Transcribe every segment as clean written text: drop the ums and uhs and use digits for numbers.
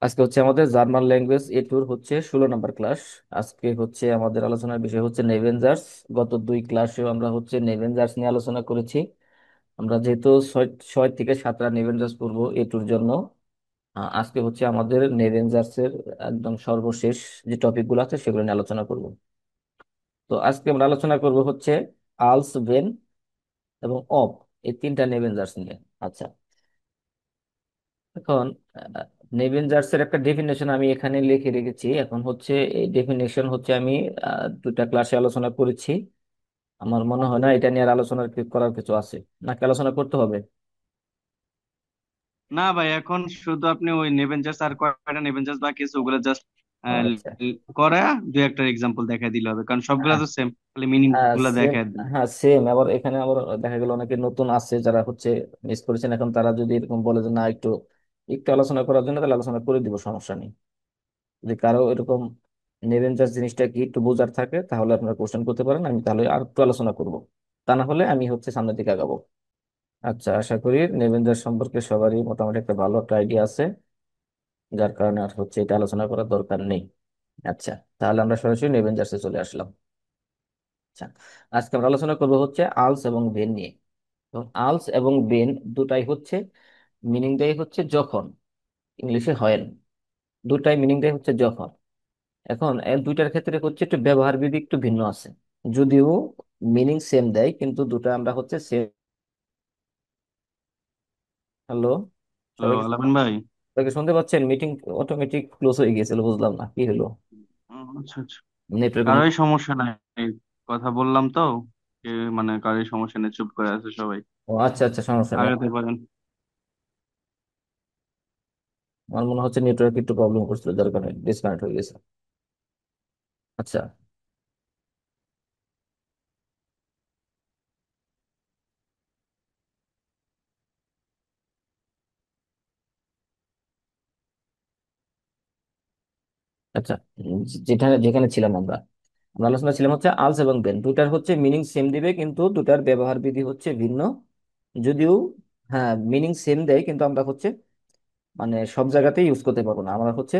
আজকে হচ্ছে আমাদের জার্মান ল্যাঙ্গুয়েজ এ টুর হচ্ছে 16 নম্বর ক্লাস। আজকে হচ্ছে আমাদের আলোচনার বিষয় হচ্ছে নেভেনজার্স। গত দুই ক্লাসেও আমরা হচ্ছে নেভেনজার্স নিয়ে আলোচনা করেছি। আমরা যেহেতু 6 থেকে 7টা নেভেনজার্স পড়বো এ টুর জন্য, আজকে হচ্ছে আমাদের নেভেনজার্স এর একদম সর্বশেষ যে টপিক গুলো আছে সেগুলো নিয়ে আলোচনা করব। তো আজকে আমরা আলোচনা করব হচ্ছে আলস, ভেন এবং অব, এই তিনটা নেভেনজার্স নিয়ে। আচ্ছা, এখন নেভেনজার্স এর একটা ডেফিনেশন আমি এখানে লিখে রেখেছি। এখন হচ্ছে এই ডেফিনেশন হচ্ছে আমি দুটা ক্লাসে আলোচনা করেছি। আমার মনে হয় না এটা নিয়ে আর করার কিছু আছে, নাকি আলোচনা করতে হবে? না ভাই, এখন শুধু আপনি ওই নেবেন জাস্ট, আর কয়টা নেবেন জাস্ট বাকি আছে ওগুলো জাস্ট আচ্ছা। করে দুই একটা এক্সাম্পল দেখাই দিলে হবে, কারণ সবগুলা হ্যাঁ, তো সেম, খালি মিনিং গুলা সেম। দেখাই দিন। হ্যাঁ, সেম। আবার এখানে আবার দেখা গেল অনেকে নতুন আছে যারা হচ্ছে মিস করেছেন। এখন তারা যদি এরকম বলে যে না, একটু একটু আলোচনা করার জন্য, তাহলে আলোচনা করে দিব, সমস্যা নেই। যদি কারো এরকম নেভেনজার্স জিনিসটা কি একটু বোঝার থাকে, তাহলে আপনারা কোশ্চেন করতে পারেন, আমি তাহলে আর একটু আলোচনা করব। তা না হলে আমি হচ্ছে সামনের দিকে আগাবো। আচ্ছা, আশা করি নেভেনজার্স সম্পর্কে সবারই মোটামুটি একটা ভালো একটা আইডিয়া আছে, যার কারণে আর হচ্ছে এটা আলোচনা করার দরকার নেই। আচ্ছা, তাহলে আমরা সরাসরি নেভেনজার্সে চলে আসলাম। আচ্ছা, আজকে আমরা আলোচনা করবো হচ্ছে আলস এবং বেন নিয়ে। তো আলস এবং বেন দুটাই হচ্ছে মিনিং দেয় হচ্ছে যখন, ইংলিশে হয় না। দুটাই মিনিং দেয় হচ্ছে যখন। এখন এর দুইটার ক্ষেত্রে হচ্ছে একটু ব্যবহার বিধি একটু ভিন্ন আছে, যদিও মিনিং সেম দেয়, কিন্তু দুটো আমরা হচ্ছে সেম। হ্যালো, হ্যালো সবাই আলামিন ভাই। সবাইকে শুনতে পাচ্ছেন? মিটিং অটোমেটিক ক্লোজ হয়ে গিয়েছিল, বুঝলাম না কি হলো। আচ্ছা আচ্ছা, নেটওয়ার্কের কারোই সমস্যা নাই, কথা বললাম তো। এ, মানে কারোই সমস্যা নেই, চুপ করে আছে সবাই। ও আচ্ছা আচ্ছা, সমস্যা নেই। আগাতে পারেন। আমার মনে হচ্ছে নেটওয়ার্ক একটু প্রবলেম করছিল, যার কারণে ডিসকানেক্ট হয়ে গেছে। আচ্ছা। আচ্ছা, যেখানে যেখানে ছিলাম আমরা, আমরা আলোচনা ছিলাম হচ্ছে আলস এবং বেন দুটার হচ্ছে মিনিং সেম দিবে, কিন্তু দুটার ব্যবহার বিধি হচ্ছে ভিন্ন। যদিও হ্যাঁ, মিনিং সেম দেয়, কিন্তু আমরা হচ্ছে মানে সব জায়গাতেই ইউজ করতে পারবো না, আমরা হচ্ছে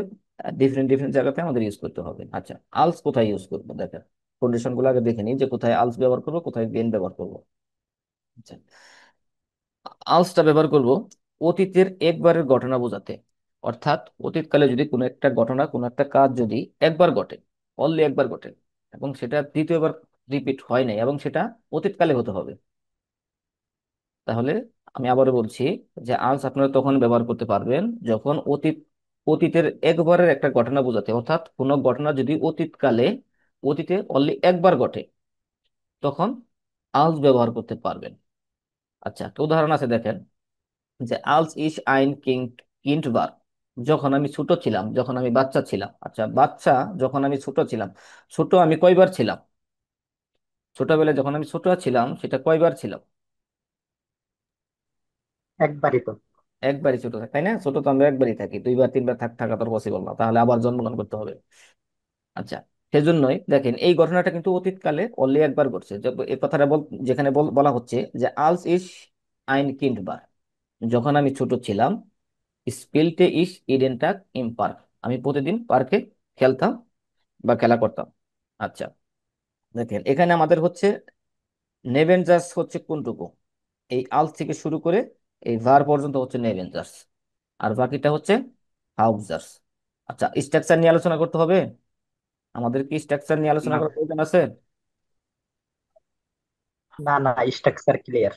ডিফারেন্ট ডিফারেন্ট জায়গাতে আমাদের ইউজ করতে হবে। আচ্ছা, আলস কোথায় ইউজ করবো দেখেন, কন্ডিশন গুলো আগে দেখে নিই যে কোথায় আলস ব্যবহার করবো, কোথায় বেন ব্যবহার করবো। আচ্ছা, আলসটা ব্যবহার করব অতীতের একবারের ঘটনা বোঝাতে। অর্থাৎ অতীতকালে যদি কোনো একটা ঘটনা, কোনো একটা কাজ যদি একবার ঘটে, অনলি একবার ঘটে, এবং সেটা দ্বিতীয়বার রিপিট হয় নাই, এবং সেটা অতীতকালে হতে হবে, তাহলে আমি আবারও বলছি যে আলস আপনারা তখন ব্যবহার করতে পারবেন যখন অতীতের একবারের একটা ঘটনা বোঝাতে, অর্থাৎ কোনো ঘটনা যদি অতীতকালে, অতীতে অনলি একবার ঘটে, তখন আলস ব্যবহার করতে পারবেন। আচ্ছা, একটা উদাহরণ আছে দেখেন, যে আলস ইস আইন কিন্ড বার। যখন আমি ছোট ছিলাম, যখন আমি বাচ্চা ছিলাম। আচ্ছা, বাচ্চা যখন আমি ছোট ছিলাম, ছোট আমি কয়বার ছিলাম? ছোটবেলায় যখন আমি ছোট ছিলাম সেটা কয়বার ছিলাম? একবারই তো। একবারই ছোট থাকি, তাই না? ছোট তো আমরা একবারই থাকি, দুইবার তিনবার থাকা তো পসিবল না, তাহলে আবার জন্মগ্রহণ করতে হবে। আচ্ছা, সেজন্যই দেখেন এই ঘটনাটা কিন্তু অতীতকালে অনলি একবার ঘটছে। এই কথাটা যেখানে বলা হচ্ছে যে আলস ইস আইন কিন্ড বার, যখন আমি ছোট ছিলাম, স্পিলতে ইস ইডেন টাক ইম পার্ক, আমি প্রতিদিন পার্কে খেলতাম বা খেলা করতাম। আচ্ছা, দেখেন এখানে আমাদের হচ্ছে নেভেনজার্স হচ্ছে কোনটুকু, এই আল থেকে শুরু করে এই ভার পর্যন্ত হচ্ছে নেভেনজার্স, আর বাকিটা হচ্ছে হাউজার্স। আচ্ছা, স্ট্রাকচার নিয়ে আলোচনা করতে হবে। আমাদের কি স্ট্রাকচার নিয়ে আলোচনা না করার প্রয়োজন আছে? না না, স্ট্রাকচার ক্লিয়ার।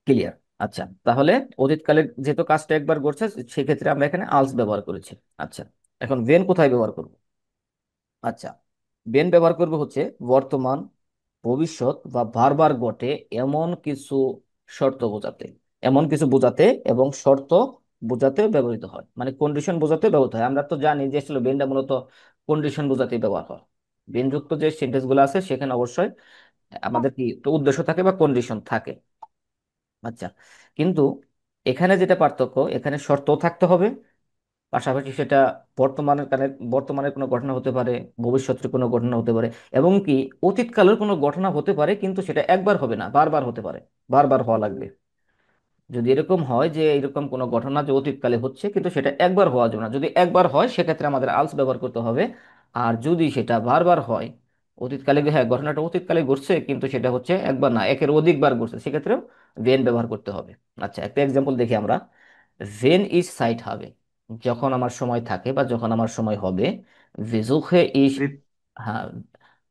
ক্লিয়ার। আচ্ছা, তাহলে অতীতকালে যেহেতু কাজটা একবার ঘটছে, সেক্ষেত্রে আমরা এখানে আলস ব্যবহার করেছি। আচ্ছা, এখন ভেন কোথায় ব্যবহার করব? আচ্ছা, বেন ব্যবহার করবে হচ্ছে বর্তমান, ভবিষ্যৎ বা বারবার ঘটে এমন কিছু শর্ত বোঝাতে, এমন কিছু বোঝাতে এবং শর্ত বোঝাতে ব্যবহৃত হয়, মানে কন্ডিশন বোঝাতে ব্যবহৃত হয়। আমরা তো জানি যে আসলে বেনটা মূলত কন্ডিশন বোঝাতে ব্যবহার হয়। বেনযুক্ত যে সেন্টেন্স গুলো আছে সেখানে অবশ্যই আমাদের কি তো উদ্দেশ্য থাকে বা কন্ডিশন থাকে। আচ্ছা, কিন্তু এখানে যেটা পার্থক্য, এখানে শর্তও থাকতে হবে, পাশাপাশি সেটা বর্তমানের কোনো ঘটনা হতে পারে, ভবিষ্যতের কোনো ঘটনা হতে পারে, এবং কি অতীতকালের কোনো ঘটনা হতে পারে, কিন্তু সেটা একবার হবে না, বারবার হতে পারে, বারবার হওয়া লাগবে। যদি এরকম হয় যে এরকম কোনো ঘটনা যে অতীতকালে হচ্ছে কিন্তু সেটা একবার হওয়া যাবে না, যদি একবার হয় সেক্ষেত্রে আমাদের আলস ব্যবহার করতে হবে। আর যদি সেটা বারবার হয়, অতীতকালে হ্যাঁ ঘটনাটা অতীতকালে ঘটছে কিন্তু সেটা হচ্ছে একবার না একের অধিকবার ঘটছে, সেক্ষেত্রেও ভেন ব্যবহার করতে হবে। আচ্ছা, একটা এক্সাম্পল দেখি আমরা। ভেন ইজ সাইট হবে, যখন আমার সময় থাকে বা যখন আমার সময় হবে। বেজুখে ইস, রিত- হ্যাঁ,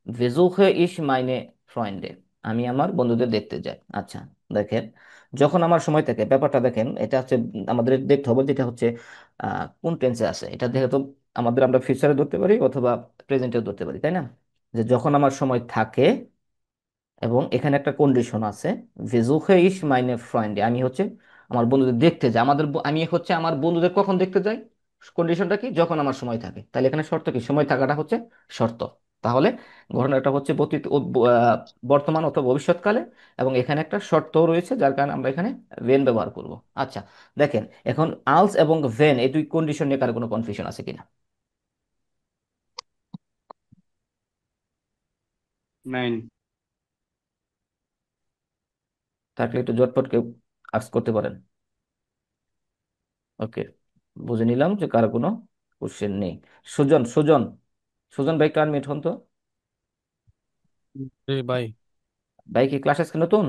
বেজুখে ইস মাইনে ফ্রয়েন্ডে, আমি আমার বন্ধুদের দেখতে যাই। আচ্ছা, দেখেন, যখন আমার সময় থাকে ব্যাপারটা দেখেন, এটা হচ্ছে আমাদের দেখতে হবে যেটা হচ্ছে কোন টেন্সে আছে। এটা দেখে তো আমাদের আমরা ফিউচারে ধরতে পারি অথবা প্রেজেন্টেও ধরতে পারি, তাই না? যে যখন আমার সময় থাকে এবং এখানে একটা কন্ডিশন আছে, বেজুখে ইস মাইনে ফ্রয়েন্ডে, আমি হচ্ছে আমার বন্ধুদের দেখতে যাই। আমি হচ্ছে আমার বন্ধুদের কখন দেখতে যাই, কন্ডিশনটা কি, যখন আমার সময় থাকে। তাহলে এখানে শর্ত কি, সময় থাকাটা হচ্ছে শর্ত। তাহলে ঘটনাটা হচ্ছে বর্তমান অথবা ভবিষ্যৎকালে, এবং এখানে একটা শর্তও রয়েছে যার কারণে আমরা এখানে ভেন ব্যবহার করব। আচ্ছা, দেখেন এখন আলস এবং ভেন এই দুই কন্ডিশন নিয়ে কার কোনো কনফিউশন আছে কিনা? নাইন। থাকলে একটু জটপট কেউ আস্ক করতে পারেন। ওকে, বুঝে নিলাম যে কারো কোনো কোশ্চেন নেই। সুজন, সুজন, সুজন ভাই একটু আনমিউট হন তো। জি ভাই। ভাই কি ক্লাস আজকে নতুন?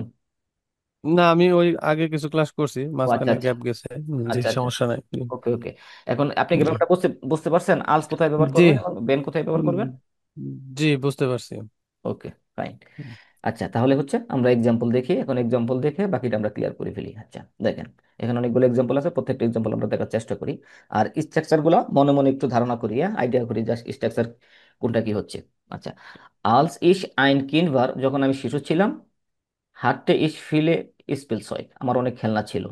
না, আমি ওই আগে কিছু ক্লাস করছি, ও আচ্ছা মাঝখানে আচ্ছা, গ্যাপ গেছে। জি, আচ্ছা আচ্ছা, সমস্যা নাই। ওকে ওকে। এখন আপনি কি জি ব্যাপারটা বুঝতে বুঝতে পারছেন, আলস কোথায় ব্যবহার জি করবেন এবং বেন কোথায় ব্যবহার উম, করবেন? জি বুঝতে পারছি। ওকে, ফাইন। আচ্ছা, তাহলে হচ্ছে আমরা এক্সাম্পল দেখি, এখন এক্সাম্পল দেখে বাকিটা আমরা ক্লিয়ার করে ফেলি। আচ্ছা, দেখেন, এখানে অনেকগুলো এক্সাম্পল আছে, প্রত্যেকটা এক্সাম্পল আমরা দেখার চেষ্টা করি। আর স্ট্রাকচার গুলো মনে মনে একটু ধারণা করি, আইডিয়া করি জাস্ট স্ট্রাকচার কোনটা কি হচ্ছে। আচ্ছা, আলস ইস আইন কিনবার, যখন আমি শিশু ছিলাম। হাঁটতে ইস ফিলে স্পিলসয়, আমার অনেক খেলনা ছিল।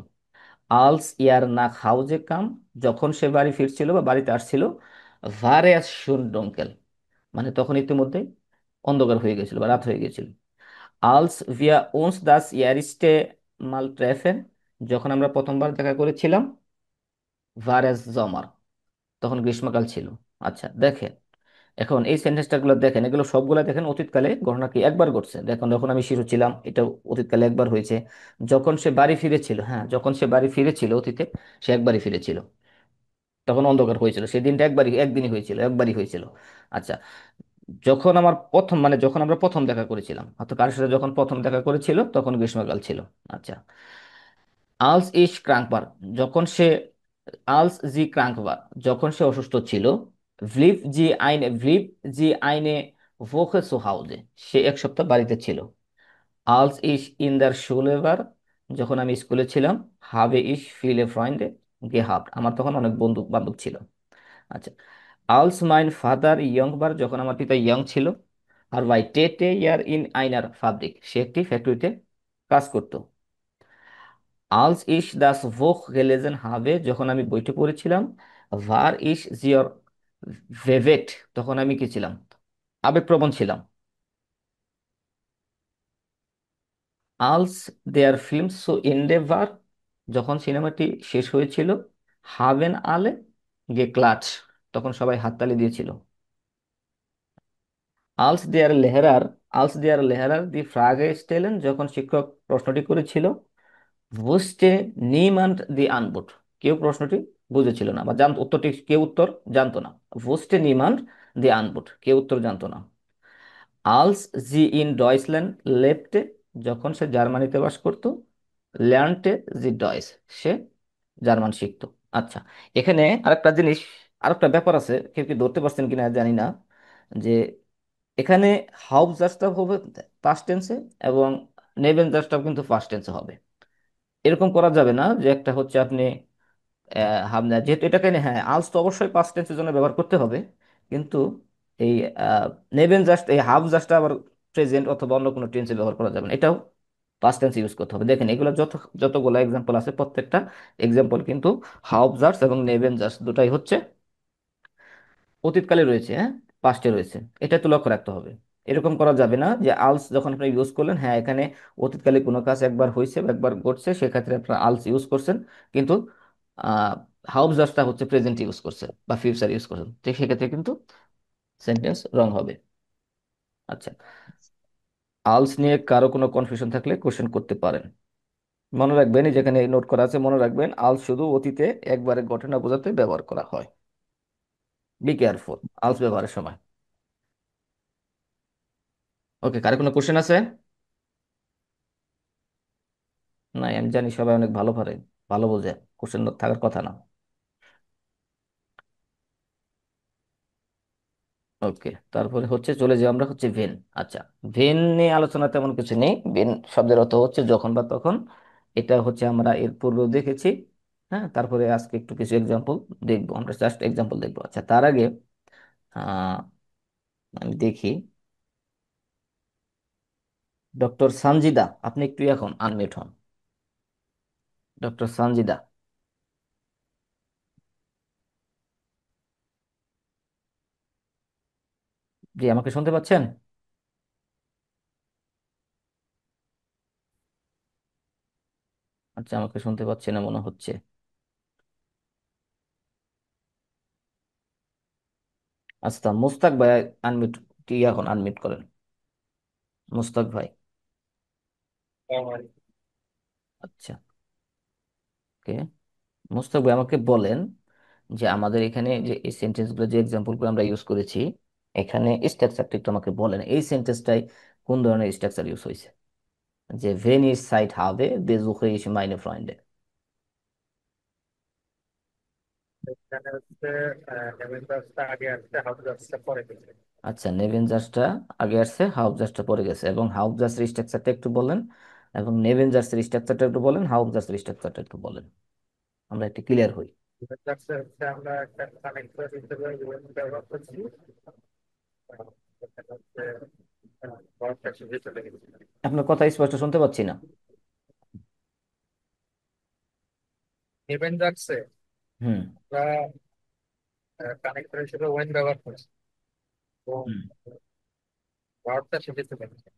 আলস ইয়ার নাক হাউজে কাম, যখন সে বাড়ি ফিরছিল বা বাড়িতে আসছিল। ভারে শুন ডঙ্কেল, মানে তখন ইতিমধ্যে অন্ধকার হয়ে গেছিল বা রাত হয়ে গেছিল। আলস ভিয়া ওন্স দাস ইয়ারিস্টে মাল ট্রেফেন, যখন আমরা প্রথমবার দেখা করেছিলাম। ভারেস জমার, তখন গ্রীষ্মকাল ছিল। আচ্ছা, দেখেন, এখন এই সেন্টেন্সটা গুলো দেখেন, এগুলো সবগুলা দেখেন অতীতকালে ঘটনা কি একবার ঘটছে। দেখুন, যখন আমি শিশু ছিলাম, এটা অতীতকালে একবার হয়েছে। যখন সে বাড়ি ফিরেছিল, হ্যাঁ যখন সে বাড়ি ফিরেছিল অতীতে, সে একবারই ফিরেছিল, তখন অন্ধকার হয়েছিল, সেই দিনটা একদিনই হয়েছিল, একবারই হয়েছিল। আচ্ছা, যখন আমার প্রথম মানে যখন আমরা প্রথম দেখা করেছিলাম, অর্থাৎ কারোর সাথে যখন প্রথম দেখা করেছিল তখন গ্রীষ্মকাল ছিল। আচ্ছা, আলস ইস ক্রাঙ্কবার, যখন সে, আলস জি ক্রাঙ্কবার, যখন সে অসুস্থ ছিল। ভ্লিভ জি আইনে ভোকে সো হাউজে, সে এক সপ্তাহ বাড়িতে ছিল। আলস ইস ইন দার শুলেবার, যখন আমি স্কুলে ছিলাম। হাবে ইস ফিলে ফ্রয়েন্ডে গেহাব্ট, আমার তখন অনেক বন্ধু বান্ধব ছিল। আচ্ছা, আলস মাইন ফাদার ইয়ংবার, যখন আমার পিতা ইয়ং ছিল। আর ভাই টেটে ইয়ার ইন আইনার ফাব্রিক, সে একটি ফ্যাক্টরিতে কাজ করত। আলস ইস দাস ভোক গেলেজেন হাবে, যখন আমি বইটি পড়েছিলাম। ভার ইস জিওর ভেভেট, তখন আমি কি ছিলাম, আবেগপ্রবণ ছিলাম। আলস দেয়ার ফিল্ম সো এন্ডেভার, যখন সিনেমাটি শেষ হয়েছিল। হাভেন আলে গে ক্লাচ, তখন সবাই হাততালি দিয়েছিল। আলস দেয়ার লেহেরার, আলস দেয়ার লেহেরার দি ফ্রাগে স্টেলেন, যখন শিক্ষক প্রশ্নটি করেছিল। বুঝতে নিমান্ড দি আনবুট, কেউ প্রশ্নটি বুঝেছিল না বা জানত, উত্তরটি কেউ উত্তর জানতো না। বুঝতে নিমান্ড দি আনবুট, কেউ উত্তর জানতো না। আলস জি ইন ডয়েসল্যান্ড লেফটে, যখন সে জার্মানিতে বাস করত। ল্যান্ডে জি ডয়েস, সে জার্মান শিখতো। আচ্ছা, এখানে আরেকটা জিনিস, আরেকটা ব্যাপার আছে, কেউ কি ধরতে পারছেন কিনা জানি না, যে এখানে হাউস জাস্টটা হবে পাস্ট টেন্সে এবং নেবেন জাস্টটা কিন্তু ফার্স্ট টেন্সে হবে। এরকম করা যাবে না যে একটা হচ্ছে আপনি হামজা, যেহেতু এটাকে হ্যাঁ আলস তো অবশ্যই পাস্ট টেন্সের জন্য ব্যবহার করতে হবে, কিন্তু এই নেবেন জাস্ট এই হাফ জাস্টটা আবার প্রেজেন্ট অথবা অন্য কোনো টেন্সে ব্যবহার করা যাবে না, এটাও পাস্ট টেন্স ইউজ করতে হবে। দেখেন এগুলো যতগুলো এক্সাম্পল আছে, প্রত্যেকটা এক্সাম্পল কিন্তু হাফ জাস্ট এবং নেবেন জাস্ট দুটাই হচ্ছে অতীতকালে রয়েছে, হ্যাঁ পাস্টে রয়েছে, এটা তো লক্ষ্য রাখতে হবে। এরকম করা যাবে না যে আলস যখন আপনি ইউজ করলেন, হ্যাঁ এখানে অতীতকালে কোনো কাজ একবার হয়েছে বা একবার ঘটছে, সেক্ষেত্রে আপনার আলস ইউজ করছেন, কিন্তু হাউস জাস্টটা হচ্ছে প্রেজেন্ট ইউজ করছেন বা ফিউচার ইউজ করছেন, তো সেক্ষেত্রে কিন্তু সেন্টেন্স রং হবে। আচ্ছা, আলস নিয়ে কারো কোনো কনফিউশন থাকলে কোশ্চেন করতে পারেন। মনে রাখবেন, এই যেখানে নোট করা আছে, মনে রাখবেন আলস শুধু অতীতে একবারে ঘটনা বোঝাতে ব্যবহার করা হয়। বি কেয়ারফুল আলস ব্যবহারের সময়। ওকে, কার কোনো কোশ্চেন আছে? না, আমি জানি সবাই অনেক ভালো পারে, ভালো বোঝে, কোশ্চেন থাকার কথা না। ওকে, তারপরে হচ্ছে চলে যাই আমরা হচ্ছে ভেন। আচ্ছা, ভেন নিয়ে আলোচনা তেমন কিছু নেই। ভেন শব্দের অর্থ হচ্ছে যখন বা তখন। এটা হচ্ছে আমরা এর পূর্বেও দেখেছি। হ্যাঁ, তারপরে আজকে একটু কিছু এক্সাম্পল দেখবো, আমরা জাস্ট এক্সাম্পল দেখবো। আচ্ছা, তার আগে আহ আমি দেখি, ডক্টর সানজিদা, আপনি একটু এখন আনমিউট হন। ডক্টর সানজিদা, জি আমাকে শুনতে পাচ্ছেন? আচ্ছা, আমাকে শুনতে পাচ্ছেন না মনে হচ্ছে। আচ্ছা, মুস্তাক ভাই আনমিউট, এখন আনমিউট করেন, মুস্তাক ভাই। আচ্ছা, ওকে। মুস্তাক ভাই আমাকে বলেন যে আমাদের এখানে যে এই সেন্টেন্সগুলো, যে এক্সাম্পলগুলো আমরা ইউজ করেছি, এখানে স্ট্রাকচারটা একটু আমাকে বলেন। এই সেন্টেন্সটাই কোন ধরনের স্ট্রাকচার ইউজ হয়েছে? যে ভেন ইজ সাইট হাবে বেজুকে ইস মাইনে ফ্রয়েন্ডে। এখানে হচ্ছে নেভেনজাসটা আগে আসছে, হাউজাসটা পরে গেছে। আচ্ছা, নেভেন জার্সটা আগে আসছে, হাউফ জার্সটা পরে গেছে। এবং হাউফ জার্সের স্ট্রাকচারটা একটু বলেন, এবং নেভেন জার্সের স্ট্রাকচারটা একটু বলেন, হাউফ জার্সের স্ট্রাকচারটা একটু বলেন, আমরা একটু ক্লিয়ার হই। নেভেনজাসটা হচ্ছে আমরা একটা কানেক্টর হিসেবে ব্যবহার করছি। এখানে হচ্ছে ঘরটা শিখে চলে গেছে। আপনার কথা স্পষ্ট শুনতে পাচ্ছি না। নেভেনজাসে হুম। আমরা কানেক্টর হিসেবে ওয়েন ব্যবহার করছি, এবং হুম। ঘরটা শিখে চলে গেছে।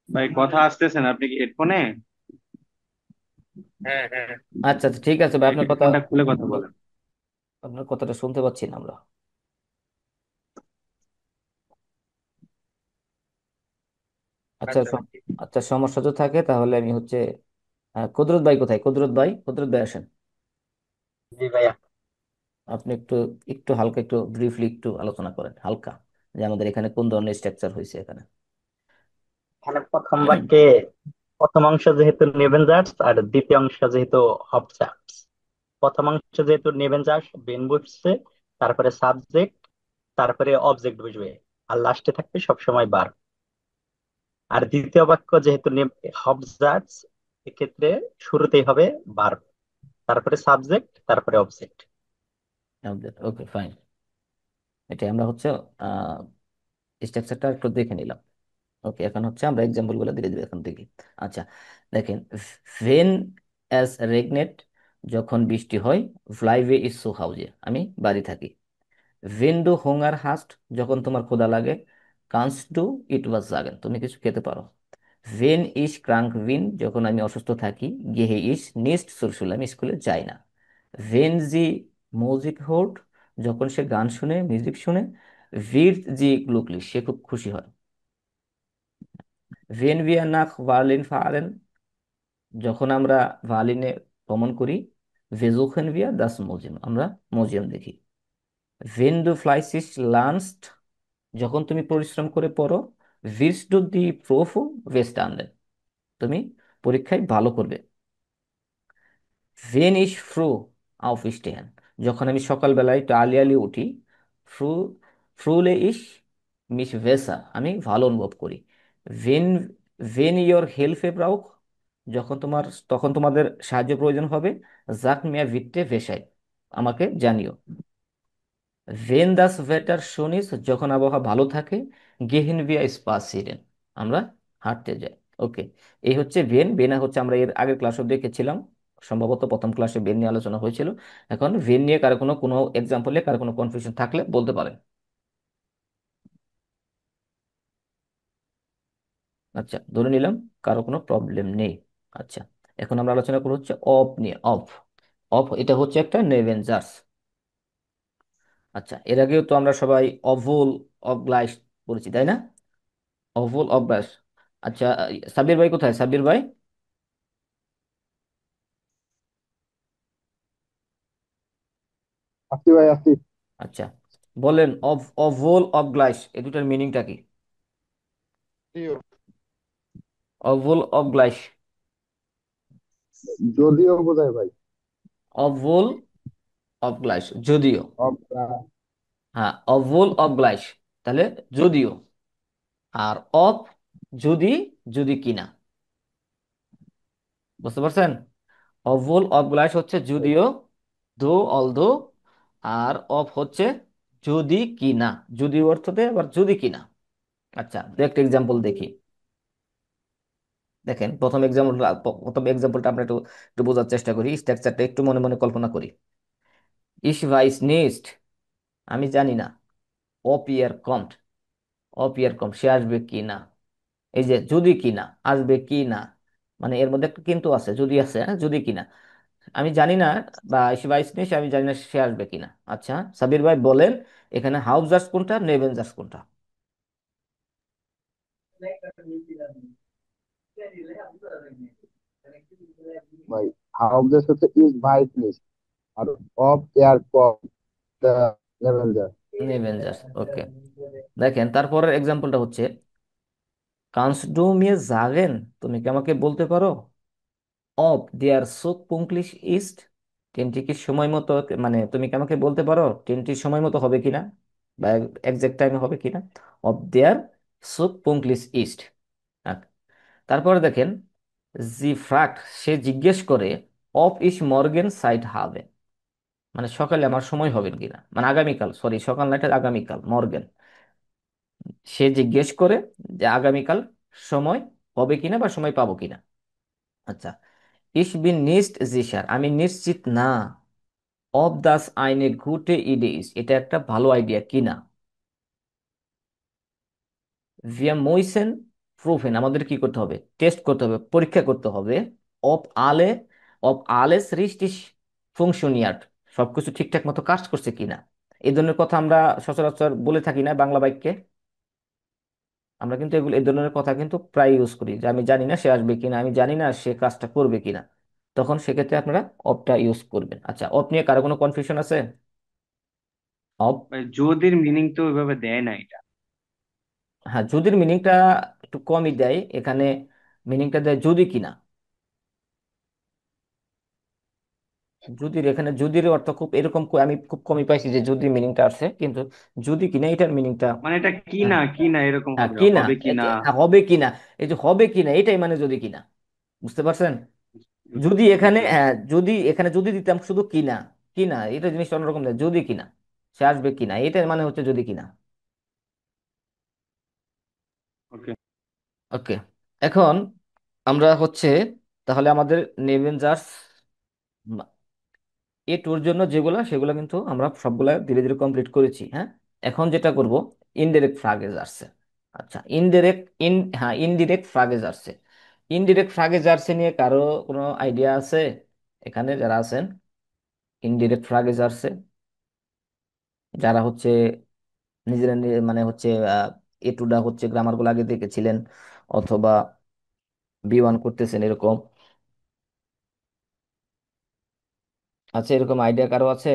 ভাই কথা আসতেছে না, আপনি কি হেডফোনে? হ্যাঁ, হ্যাঁ। আচ্ছা আচ্ছা, ঠিক আছে ভাই, আপনার কথা, হেডফোনটা খুলে কথা বলেন। আপনার কথাটা শুনতে পাচ্ছি না আমরা। আচ্ছা আচ্ছা, নাকি? আচ্ছা, সমস্যা তো থাকে তাহলে আমি হচ্ছে কুদরত ভাই কোথায়? কুদরত ভাই, কুদরত ভাই আসেন। জি ভাইয়া। আপনি একটু, একটু হালকা, একটু ব্রিফলি একটু আলোচনা করেন হালকা, যে আমাদের এখানে কোন ধরনের স্ট্রাকচার হয়েছে এখানে। এখানে প্রথম বাক্যে প্রথম অংশ যেহেতু নেভেনজার্স আর দ্বিতীয় অংশ যেহেতু অবজার্ভস। প্রথম অংশ যেহেতু নেভেনজার্স, বেন বসছে, তারপরে সাবজেক্ট, তারপরে অবজেক্ট বসবে, আর লাস্টে থাকবে সবসময় বার। আর দ্বিতীয় বাক্য যেহেতু অবজার্ভস, এক্ষেত্রে শুরুতেই হবে বার, তারপরে সাবজেক্ট, তারপরে অবজেক্ট। ওকে, ফাইন। এটা আমরা হচ্ছে স্ট্রাকচারটা একটু দেখে নিলাম। ওকে, এখন হচ্ছে আমরা এক্সাম্পল গুলো ধীরে ধীরে এখন দেখি। আচ্ছা, দেখেন, ভেন অ্যাজ রেগনেট, যখন বৃষ্টি হয়, ফ্লাইওয়ে ইজ সো হাউজে, আমি বাড়ি থাকি। ভেন ডু হোঙ্গার হাস্ট, যখন তোমার ক্ষুধা লাগে, কানস ডু ইট ওয়াজ জাগেন, তুমি কিছু খেতে পারো। ভেন ইজ ক্রাঙ্ক উইন, যখন আমি অসুস্থ থাকি, গেহে ইজ নিস্ট সুরসুল, আমি স্কুলে যাই না। ভেন জি মিউজিক হোর্ড, যখন সে গান শুনে, মিউজিক শুনে, ভির জি গ্লুকলি, সে খুব খুশি হয়। ভেন উই আর নাক ভার্লিন ফারেন, যখন আমরা ভার্লিনে ভ্রমণ করি, ভেজুখেন ভিয়া দাস মিউজিয়াম, আমরা মিউজিয়াম দেখি। ভেন ডু ফ্লাইসিস লার্নস্ট, যখন তুমি পরিশ্রম করে পড়ো, ভিরস ডু দি প্রোফু ওয়েস্টার্ন, তুমি পরীক্ষায় ভালো করবে। ভেন ইস ফ্রু আউফ স্টেহেন, যখন আমি সকালবেলায় একটু আলি আলি উঠি, ফ্রু ফ্রুলে ইস মিস ভেসা, আমি ভালো অনুভব করি। ভেন ভেন ইয়োর হেল্পে ব্রাউক, যখন তোমার, তখন তোমাদের সাহায্য প্রয়োজন হবে, জাক মিয়া ভিট্টে ভেসাই, আমাকে জানিও। ভেন দাস ভেটার শনিস, যখন আবহাওয়া ভালো থাকে, গেহিন ভিয়া স্পাসিরেন, আমরা হাঁটতে যাই। ওকে, এই হচ্ছে ভেন। বেনা হচ্ছে আমরা এর আগের ক্লাসে দেখেছিলাম, সম্ভবত প্রথম ক্লাসে ভেন নিয়ে আলোচনা হয়েছিল। এখন ভেন নিয়ে কারো কোনো কোনো এক্সাম্পলে কারো কোনো কনফিউশন থাকলে বলতে পারেন। আচ্ছা, ধরে নিলাম কারো কোনো প্রবলেম নেই। আচ্ছা, এখন আমরা আলোচনা করবো হচ্ছে অফ নিয়ে। অফ, অফ এটা হচ্ছে একটা নেভেনজার্স। আচ্ছা, এর আগেও তো আমরা সবাই অভুল, অবগ্লাইস পড়েছি, তাই না? অভুল, অভ্যাস। আচ্ছা, সাব্বির ভাই কোথায়? সাব্বির ভাই, আসি ভাই আসি। আচ্ছা, বলেন অফ ভোল অফ গ্লাস, এই দুটার মিনিংটা কি? অফ ভোল অফ গ্লাস। যদিও বোঝায় ভাই। অফ ভোল অফ গ্লাস, যদিও। হ্যাঁ, অফ ভোল অফ গ্লাস, তাহলে যদিও। আর অফ, যদি, যদি কিনা। বুঝতে পারছেন? অফ ভোল অফ গ্লাস হচ্ছে যদিও, দো অলদো। আর অফ হচ্ছে যদি কিনা, যদি অর্থতে আবার যদি কিনা। আচ্ছা, একটা এক্সাম্পল দেখি। দেখেন, প্রথম এক্সাম্পলটা আমরা একটু একটু বোঝার চেষ্টা করি, স্ট্রাকচারটা একটু মনে মনে কল্পনা করি। ইস ভাইস নেক্সট, আমি জানি না। অপ ইয়ার কমট, অপ ইয়ার কম, সে আসবে কি না। এই যে যদি কি না, আসবে কি না, মানে এর মধ্যে একটা কিন্তু আছে, যদি আছে, হ্যাঁ, যদি কি না। আমি জানি না, বা ইস ভাইস নেক্সট, আমি জানি না সে আসবে কিনা। আচ্ছা, সাবির ভাই বলেন, এখানে হাউস জাস্ট কোনটা, নেভেন জাস্ট কোনটা? ভাই হাউস হচ্ছে ইজ ভাইস লিস্ট, আর অফ এয়ার কম দ্য লেভেঞ্জার। নেভেন জাস্ট, ওকে। দেখেন, তারপরের এক্সাম্পলটা হচ্ছে, কানস ডু মিয়ে জাগেন, তুমি কি আমাকে বলতে পারো, অফ দেয়ার সো পুংলিশ ইস্ট, ট্রেনটি কি সময় মতো, মানে তুমি কি আমাকে বলতে পারো ট্রেনটি সময় মতো হবে কিনা, বা এক্সাক্ট টাইমে হবে কিনা। অফ দেয়ার সো পুংলিশ ইস্ট। তারপরে দেখেন, জি ফ্রাক্ট, সে জিজ্ঞেস করে, অফ ইস মর্গেন সাইট হবে, মানে সকালে আমার সময় হবে কিনা, মানে আগামীকাল, সরি সকাল না, এটা আগামীকাল, মর্গেন। সে জিজ্ঞেস করে যে আগামীকাল সময় হবে কিনা বা সময় পাবো কিনা। আচ্ছা, ইস বিন নিস্ট জিসার, আমি নিশ্চিত না। অফ দাস আইনে গুটে ইডে ইস, এটা একটা ভালো আইডিয়া কিনা। ভিয়া মইসেন প্রুফেন, আমাদের কি করতে হবে, টেস্ট করতে হবে, পরীক্ষা করতে হবে। অফ আলে, অফ আলেস রিস্টিস ফুংশনিয়ার্ট, সবকিছু ঠিকঠাক মতো কাজ করছে কিনা। এই ধরনের কথা আমরা সচরাচর বলে থাকি না বাংলা বাক্যে। আমরা কিন্তু এগুলো, এই ধরনের কথা কিন্তু প্রায় ইউজ করি, যে আমি জানি না সে আসবে কিনা, আমি জানি না সে কাজটা করবে কিনা। তখন সেক্ষেত্রে আপনারা অফটা ইউজ করবেন। আচ্ছা, অফ নিয়ে কারো কোনো কনফিউশন আছে? অফ, ভাই যদির মিনিং তো ওইভাবে দেয় না এটা। হ্যাঁ, যদির মিনিংটা একটু কমই দেয় এখানে। মিনিংটা দেয় যদি কিনা। যদির, এখানে যদির অর্থ খুব এরকম আমি খুব কমই পাইছি যে যদি মিনিংটা আসছে, কিন্তু যদি কিনা এটার মিনিংটা। মানে এটা কি হ্যাঁ, না কি না এরকম হ্যাঁ, হবে, কিনা, হবে কি না। হ্যাঁ, হবে কিনা। এই যে হবে কিনা, এটাই মানে যদি কিনা। বুঝতে পারছেন? যদি এখানে, বুঝতে হ্যাঁ, পারছি। যদি এখানে যদি দিতাম শুধু কিনা, কিনা, এটা জিনিসটা অন্যরকম দেয়, যদি কিনা সে আসবে কিনা, এটার মানে হচ্ছে যদি কিনা। ওকে। ওকে। এখন আমরা হচ্ছে, তাহলে আমাদের নেভেঞ্জার্স এ টুর জন্য যেগুলা, সেগুলো কিন্তু আমরা সবগুলা ধীরে ধীরে কমপ্লিট করেছি, হ্যাঁ। এখন যেটা করব, ইনডিরেক্ট ফ্রাগেজ আসছে। আচ্ছা, হ্যাঁ, ইনডিরেক্ট ফ্রাগেজ আসছে। ইনডিরেক্ট ফ্রাগেজ আসছে নিয়ে কারো কোনো আইডিয়া আছে? এখানে যারা আছেন, ইনডিরেক্ট ফ্রাগেজ আসছে, যারা হচ্ছে নিজেরা মানে হচ্ছে এ টুডা হচ্ছে গ্রামার গুলো আগে দেখেছিলেন, অথবা বি1 করতেছেন এরকম, আছে এরকম আইডিয়া কারো আছে?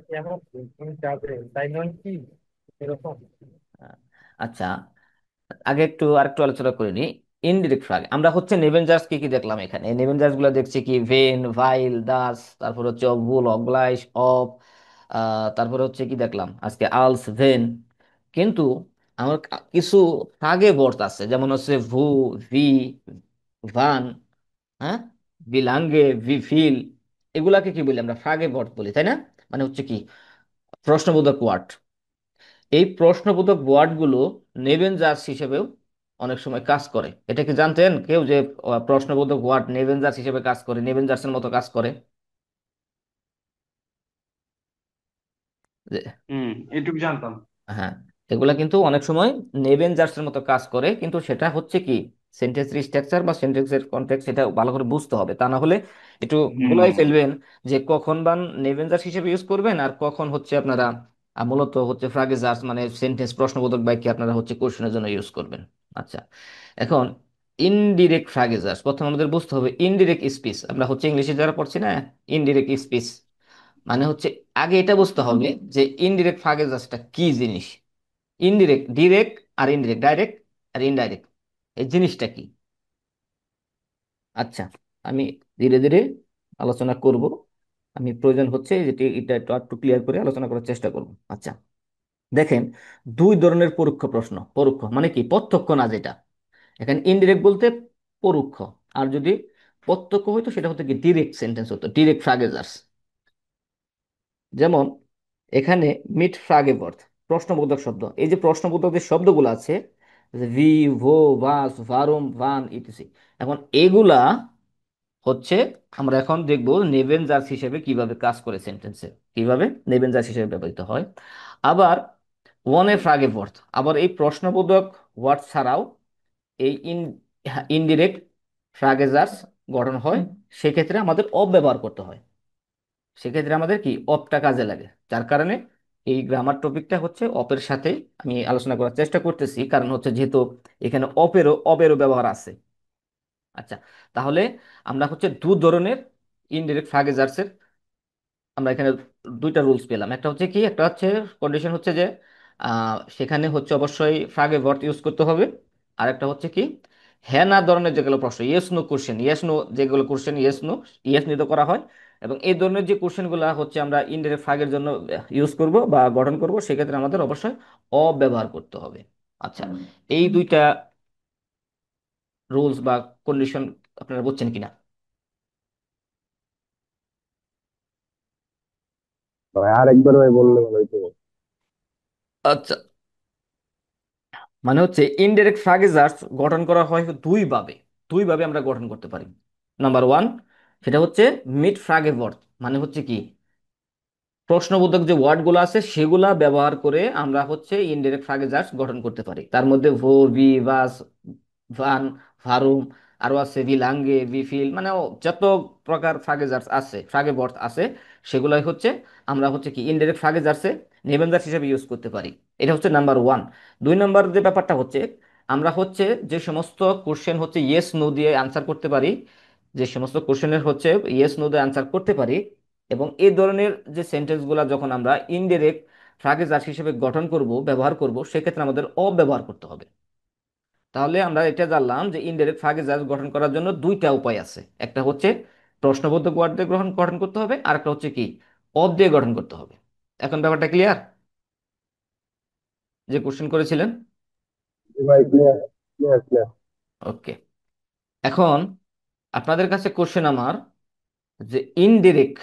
কেমন তুমি যাবে তাই নয় কি এরকম? আহ, আচ্ছা, আগে একটু আরেকটু আলোচনা করে নিই। ইনডিরেক্ট ফ্রাগ, আমরা হচ্ছে নেভেনজার্স কি কি দেখলাম এখানে, নেভেনজার্স গুলো দেখছি কি, ভেন, ভাইল, দাস, তারপর হচ্ছে অভুল, অগ্লাইশ, অফ, তারপরে হচ্ছে কি দেখলাম আজকে, আলস, ভেন। কিন্তু আমার কিছু ফ্রাগে বর্ড আছে, যেমন হচ্ছে ভু, ভি, ভান, হ্যাঁ, বিলাঙ্গে, ভি ফিল, এগুলাকে কি বলি আমরা, ফ্রাগে বর্ড বলি, তাই না? মানে হচ্ছে কি, প্রশ্নবোধক ওয়ার্ড। এই প্রশ্নবোধক ওয়ার্ডগুলো নেভেন জার্স হিসেবেও অনেক সময় কাজ করে। এটা কি জানতেন কেউ যে প্রশ্নবোধক ওয়ার্ড নেভেন জার্স হিসেবে কাজ করে, নেভেন জার্সের মতো কাজ করে? যে- এটুকু জানতাম। হ্যাঁ, এগুলা কিন্তু অনেক সময় নেভেন জার্সের মতো কাজ করে, কিন্তু সেটা হচ্ছে কি, সেন্টেন্সের স্ট্রাকচার বা সেন্টেন্সের কনটেক্সট, সেটা ভালো করে বুঝতে হবে, তা না হলে একটু হুম। ভুলাই ফেলবেন যে কখন বান নেভেন জার্স হিসেবে ইউজ করবেন, আর কখন হচ্ছে আপনারা মূলত হচ্ছে ফ্রাগে জার্স, মানে সেন্টেন্স, প্রশ্নবোধক বাক্যে আপনারা হচ্ছে কোশ্চেনের জন্য ইউজ করবেন। আচ্ছা, এখন ইনডিরেক্ট ফ্রাগেজার্স, প্রথমে আমাদের বুঝতে হবে ইনডিরেক্ট স্পিচ। আমরা হচ্ছে ইংলিশে যারা পড়ছি না, ইনডিরেক্ট স্পিচ মানে হচ্ছে, আগে এটা বুঝতে হবে যে ইনডিরেক্ট ফ্রাগেজার্সটা কি জিনিস। ইনডিরেক্ট, ডিরেক্ট আর ইনডিরেক্ট, ডাইরেক্ট আর ইনডাইরেক্ট, এই জিনিসটা কি। আচ্ছা, আমি ধীরে ধীরে আলোচনা করব। আমি প্রয়োজন হচ্ছে যেটি এটা একটু একটু ক্লিয়ার করে আলোচনা করার চেষ্টা করব। আচ্ছা, দেখেন, দুই ধরনের পরোক্ষ প্রশ্ন। পরোক্ষ মানে কি, প্রত্যক্ষ না যেটা, এখানে ইনডিরেক্ট বলতে পরোক্ষ। আর যদি প্রত্যক্ষ হইতো সেটা হতো কি ডিরেক্ট সেন্টেন্স হতো, ডিরেক্ট ফ্রাগেজার্স। যেমন এখানে মিট ফ্রাগেভর্থ, প্রশ্নবোধক শব্দ। এই যে প্রশ্নবোধক যে শব্দগুলো আছে, ভি, ভো, ভাস, ভারুম, ভান, ইত্যাদি, এখন এগুলা হচ্ছে আমরা এখন দেখব নেভেনজার্স হিসেবে কিভাবে কাজ করে সেন্টেন্সে, কিভাবে নেভেনজার্স হিসেবে ব্যবহৃত হয়। আবার ওয়ানে ফ্রাগেভর্থ, আবার এই প্রশ্নবোধক ওয়ার্ড ছাড়াও এই ইনডিরেক্ট ফ্রাগেজার্স গঠন হয়। সেক্ষেত্রে আমাদের অব ব্যবহার করতে হয়, সেক্ষেত্রে আমাদের কি অপটা কাজে লাগে। যার কারণে এই গ্রামার টপিকটা হচ্ছে অপের সাথে আমি আলোচনা করার চেষ্টা করতেছি, কারণ হচ্ছে যেহেতু এখানে অপেরও ব্যবহার আছে। আচ্ছা, তাহলে আমরা হচ্ছে দু ধরনের ইনডিরেক্ট ফ্রাগেজার্সের আমরা এখানে দুইটা রুলস পেলাম। একটা হচ্ছে কি, একটা হচ্ছে কন্ডিশন হচ্ছে যে সেখানে হচ্ছে অবশ্যই ফ্রাগে ভার্ব ইউজ করতে হবে। আর একটা হচ্ছে কি, হ্যাঁ না ধরনের যেগুলো প্রশ্ন, yes no question, yes no যেগুলো কোশ্চেন, ইয়েস নো, ইয়েস নিতে করা হয়, এবং এই ধরনের যে কোশ্চেনগুলো হচ্ছে আমরা ইনডাইরেক্ট ফ্রাগের জন্য ইউজ করব বা গঠন করব, সেক্ষেত্রে আমাদের অবশ্যই ব্যবহার করতে হবে। আচ্ছা, এই দুইটা রুলস বা কন্ডিশন আপনারা বুঝছেন কিনা? ভাই আরেকবার ভাই বললে ভালো হইতো। আচ্ছা, মানে হচ্ছে ইনডাইরেক্ট ফ্রাগেজার্স গঠন করা হয় দুইভাবে, দুইভাবে আমরা গঠন করতে পারি। নাম্বার ওয়ান, সেটা হচ্ছে মিড ফ্রাগেভর্ট, মানে হচ্ছে কি, প্রশ্নবোধক যে ওয়ার্ডগুলো আছে সেগুলা ব্যবহার করে আমরা হচ্ছে ইনডাইরেক্ট ফ্রাগেজার্স গঠন করতে পারি। তার মধ্যে ভো, ভি, ভাস, ভান, ভারুম, আরো আছে ভিলাঙ্গে, ভিফিল, মানে যত প্রকার ফ্রাগেজার্স আছে, ফ্রাগেভর্ট আছে, সেগুলাই হচ্ছে আমরা হচ্ছে কি ইনডাইরেক্ট ফ্রাগেজার্সে নেবেনজার্স হিসেবে ইউজ করতে পারি। এটা হচ্ছে নাম্বার ওয়ান। দুই নাম্বার যে ব্যাপারটা হচ্ছে, আমরা হচ্ছে যে সমস্ত কোশ্চেন হচ্ছে ইয়েস নো দিয়ে আনসার করতে পারি, যে সমস্ত কোশ্চেনের হচ্ছে ইয়েস নো দিয়ে আনসার করতে পারি, এবং এই ধরনের যে সেন্টেন্সগুলো যখন আমরা ইনডিরেক্ট ফ্রাগেজার্স হিসেবে গঠন করব, ব্যবহার করব, সেক্ষেত্রে আমাদের ব্যবহার করতে হবে। তাহলে আমরা এটা জানলাম যে ইনডাইরেক্ট ফ্রাগেজার্স গঠন করার জন্য দুইটা উপায় আছে। একটা হচ্ছে প্রশ্নবোধক ওয়ার্ড দিয়ে গ্রহণ গঠন করতে হবে, আর একটা হচ্ছে কি অব দিয়ে গঠন করতে হবে। এখন ব্যাপারটা ক্লিয়ার, যে কোশ্চেন করেছিলেন? ভাই ক্লিয়ার, ক্লিয়ার, ক্লিয়ার। ওকে, এখন আপনাদের কাছে কোশ্চেন আমার, যে ইনডিরেক্ট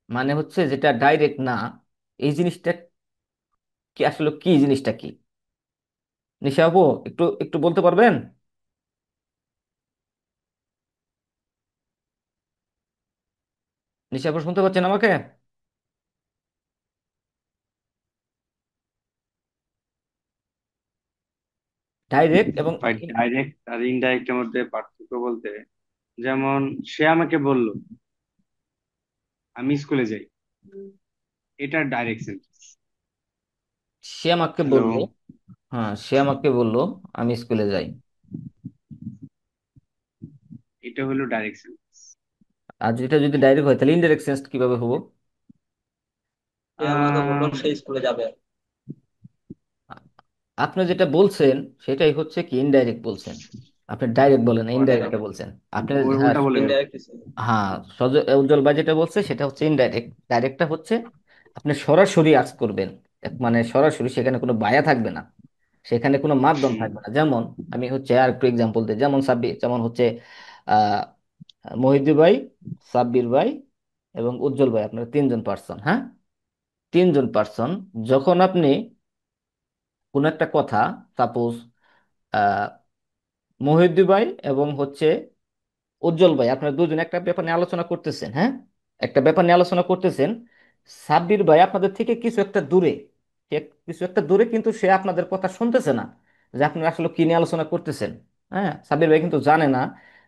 মানে হচ্ছে যেটা ডাইরেক্ট না, এই জিনিসটা কি, আসলে কি জিনিসটা কি? নিশা আপু, একটু একটু বলতে পারবেন? নিশা আপু, শুনতে পাচ্ছেন আমাকে? ডাইরেক্ট এবং ভাই ডাইরেক্ট আর ইনডাইরেক্টের মধ্যে পার্থক্য বলতে, যেমন সে আমাকে বলল আমি স্কুলে যাই, এটা ডাইরেক্ট সেন্টেন্স। সে আমাকে হ্যালো। বলল, হ্যাঁ সে আমাকে বলল আমি স্কুলে যাই। এটা হলো ডাইরেক্ট সেন্টেন্স। আর যেটা যদি ডাইরেক্ট হয় তাহলে ইনডাইরেক্ট সেন্স কিভাবে হবো? সে আমাকে বললো সে স্কুলে যাবে। আপনি যেটা বলছেন সেটাই হচ্ছে কি ইনডাইরেক্ট বলছেন, আপনি ডাইরেক্ট বলেন, ইনডাইরেক্টটা বলছেন আপনি। হ্যাঁ, উল্টা বলে গেছে। ইনডাইরেক্ট কিছু। হ্যাঁ, উজ্জ্বল ভাই যেটা বলছে সেটা হচ্ছে ইনডাইরেক্ট। ডাইরেক্টটা হচ্ছে আপনি সরাসরি আস্ক করবেন, মানে সরাসরি, সেখানে কোনো বায়া থাকবে না, সেখানে কোনো মাধ্যম হুম। থাকবে না। যেমন আমি হচ্ছে আর একটু এক্সাম্পল দিই, যেমন যেমন হচ্ছে আহ মহিউদ্দিন ভাই, সাব্বির ভাই এবং উজ্জ্বল ভাই, আপনার তিনজন পার্সন। হ্যাঁ, তিনজন পার্সন, যখন আপনি কোন একটা কথা, সাপোজ মহিউদ্দিন ভাই এবং হচ্ছে উজ্জ্বল ভাই, আপনারা দুজন একটা ব্যাপার নিয়ে আলোচনা করতেছেন। হ্যাঁ, একটা ব্যাপার নিয়ে আলোচনা করতেছেন। সাব্বির ভাই আপনাদের থেকে কিছু একটা দূরে, সে কিছু একটা দূরে, কিন্তু সে আপনাদের কথা শুনতেছে না যে আপনারা আসলে কি নিয়ে আলোচনা করতেছেন। হ্যাঁ, সাব্বির ভাই কিন্তু জানে না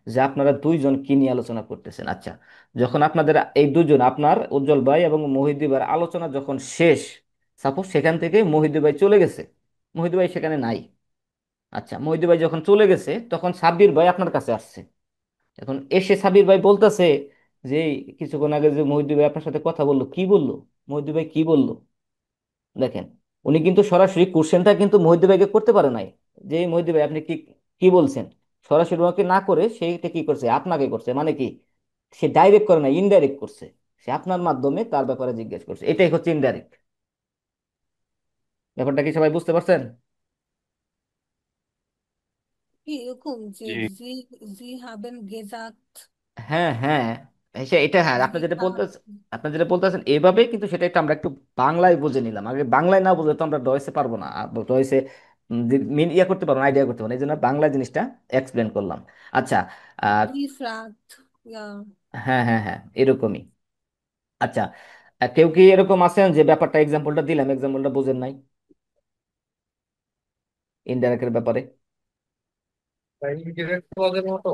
যে আপনারা দুইজন কি নিয়ে আলোচনা করতেছেন। আচ্ছা, যখন আপনাদের এই দুজন, আপনার উজ্জ্বল ভাই এবং মহিউদ্দিন ভাইয়ের আলোচনা যখন শেষ, সাপোজ সেখান থেকে মহিউদ্দিন ভাই চলে গেছে, মহিউদ্দিন ভাই সেখানে নাই, আচ্ছা, মহিউদ্দিন ভাই যখন চলে গেছে তখন সাব্বির ভাই আপনার কাছে আসছে। এখন এসে সাব্বির ভাই বলতেছে যে এই কিছুক্ষণ আগে যে মহিউদ্দিন ভাই আপনার সাথে কথা বললো, কি বললো? মহিউদ্দিন ভাই কি বললো? দেখেন, উনি কিন্তু সরাসরি কোশ্চেনটা কিন্তু মহিউদ্দিন ভাইকে করতে পারে নাই, যে মহিউদ্দিন ভাই আপনি কি কি বলছেন। সরাসরি ওনাকে না করে সেইটা কি করছে, আপনাকে করছে। মানে কি, সে ডাইরেক্ট করে না, ইনডাইরেক্ট করছে। সে আপনার মাধ্যমে তার ব্যাপারে জিজ্ঞেস করছে, এটাই হচ্ছে ইনডাইরেক্ট। ব্যাপারটা কি সবাই বুঝতে পারছেন? এরকম যে জি জি হাবেন গেজাট হ্যাঁ, হ্যাঁ, এটা হ্যাঁ, আপনি যেটা জিহাদ। বলতেছেন, আপনি যেটা বলতেছেন এইভাবেই, কিন্তু সেটা একটু আমরা একটু বাংলায় বুঝে নিলাম। আগে বাংলায় না বুঝলে তো আমরা ডয়েসে পারবো না, ডয়েসে মিন ইয়া করতে পারবো না, আইডিয়া করতে পারবো না, এই জন্য বাংলা জিনিসটা এক্সপ্লেন করলাম। আচ্ছা। আহ, রিফ্রাক্ট, ইয়া। হ্যাঁ, হ্যাঁ, হ্যাঁ, এরকমই। আচ্ছা, কেউ কি এরকম আছেন যে ব্যাপারটা, এক্সাম্পলটা দিলাম, এক্সাম্পলটা বুঝেন নাই ইনডাইরেক্টের ব্যাপারে? ইনডিরেক্ট ক্লজের মতো।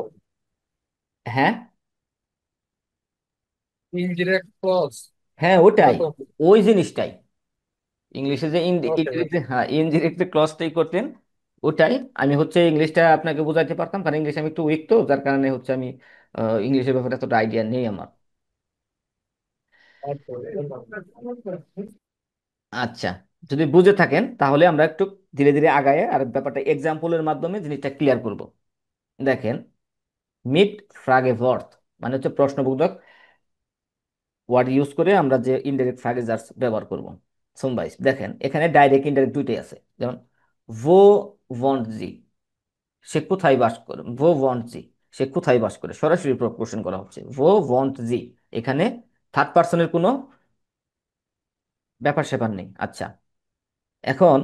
হ্যাঁ, ইনডিরেক্ট ক্লজ হ্যাঁ, না ওটাই, তো। ওই জিনিসটাই। ইংলিশে যে ওকে। ইনডিরেক্ট, হ্যাঁ, ইনডিরেক্ট ক্লজটাই করতেন, ওটাই। আমি হচ্ছে ইংলিশটা আপনাকে বোঝাইতে পারতাম, কারণ ইংলিশ আমি একটু উইক, তো যার কারণে হচ্ছে আমি ইংলিশের ব্যাপারে এতটা আইডিয়া নেই আমার। আচ্ছা, যদি বুঝে থাকেন তাহলে আমরা একটু ধীরে ধীরে আগায় আর ব্যাপারটা এক্সাম্পলের মাধ্যমে জিনিসটা ক্লিয়ার করব। দেখেন, মিট ফ্রাগে ভর্থ মানে হচ্ছে প্রশ্নবোধক ওয়ার্ড ইউজ করে আমরা যে ইনডাইরেক্ট ফ্রাগেজার্স ব্যবহার করব। সোমবাইস, দেখেন এখানে ডাইরেক্ট ইনডাইরেক্ট দুইটাই আছে। যেমন ভো ওয়ন্ট জি, সে কোথায় বাস করে। ভো ওয়ন্ট জি, সে কোথায় বাস করে, সরাসরি কোশ্চেন করা হচ্ছে। ভো ওয়ন্ট জি, এখানে থার্ড পার্সনের কোনো ব্যাপার স্যাপার নেই। আচ্ছা, এখন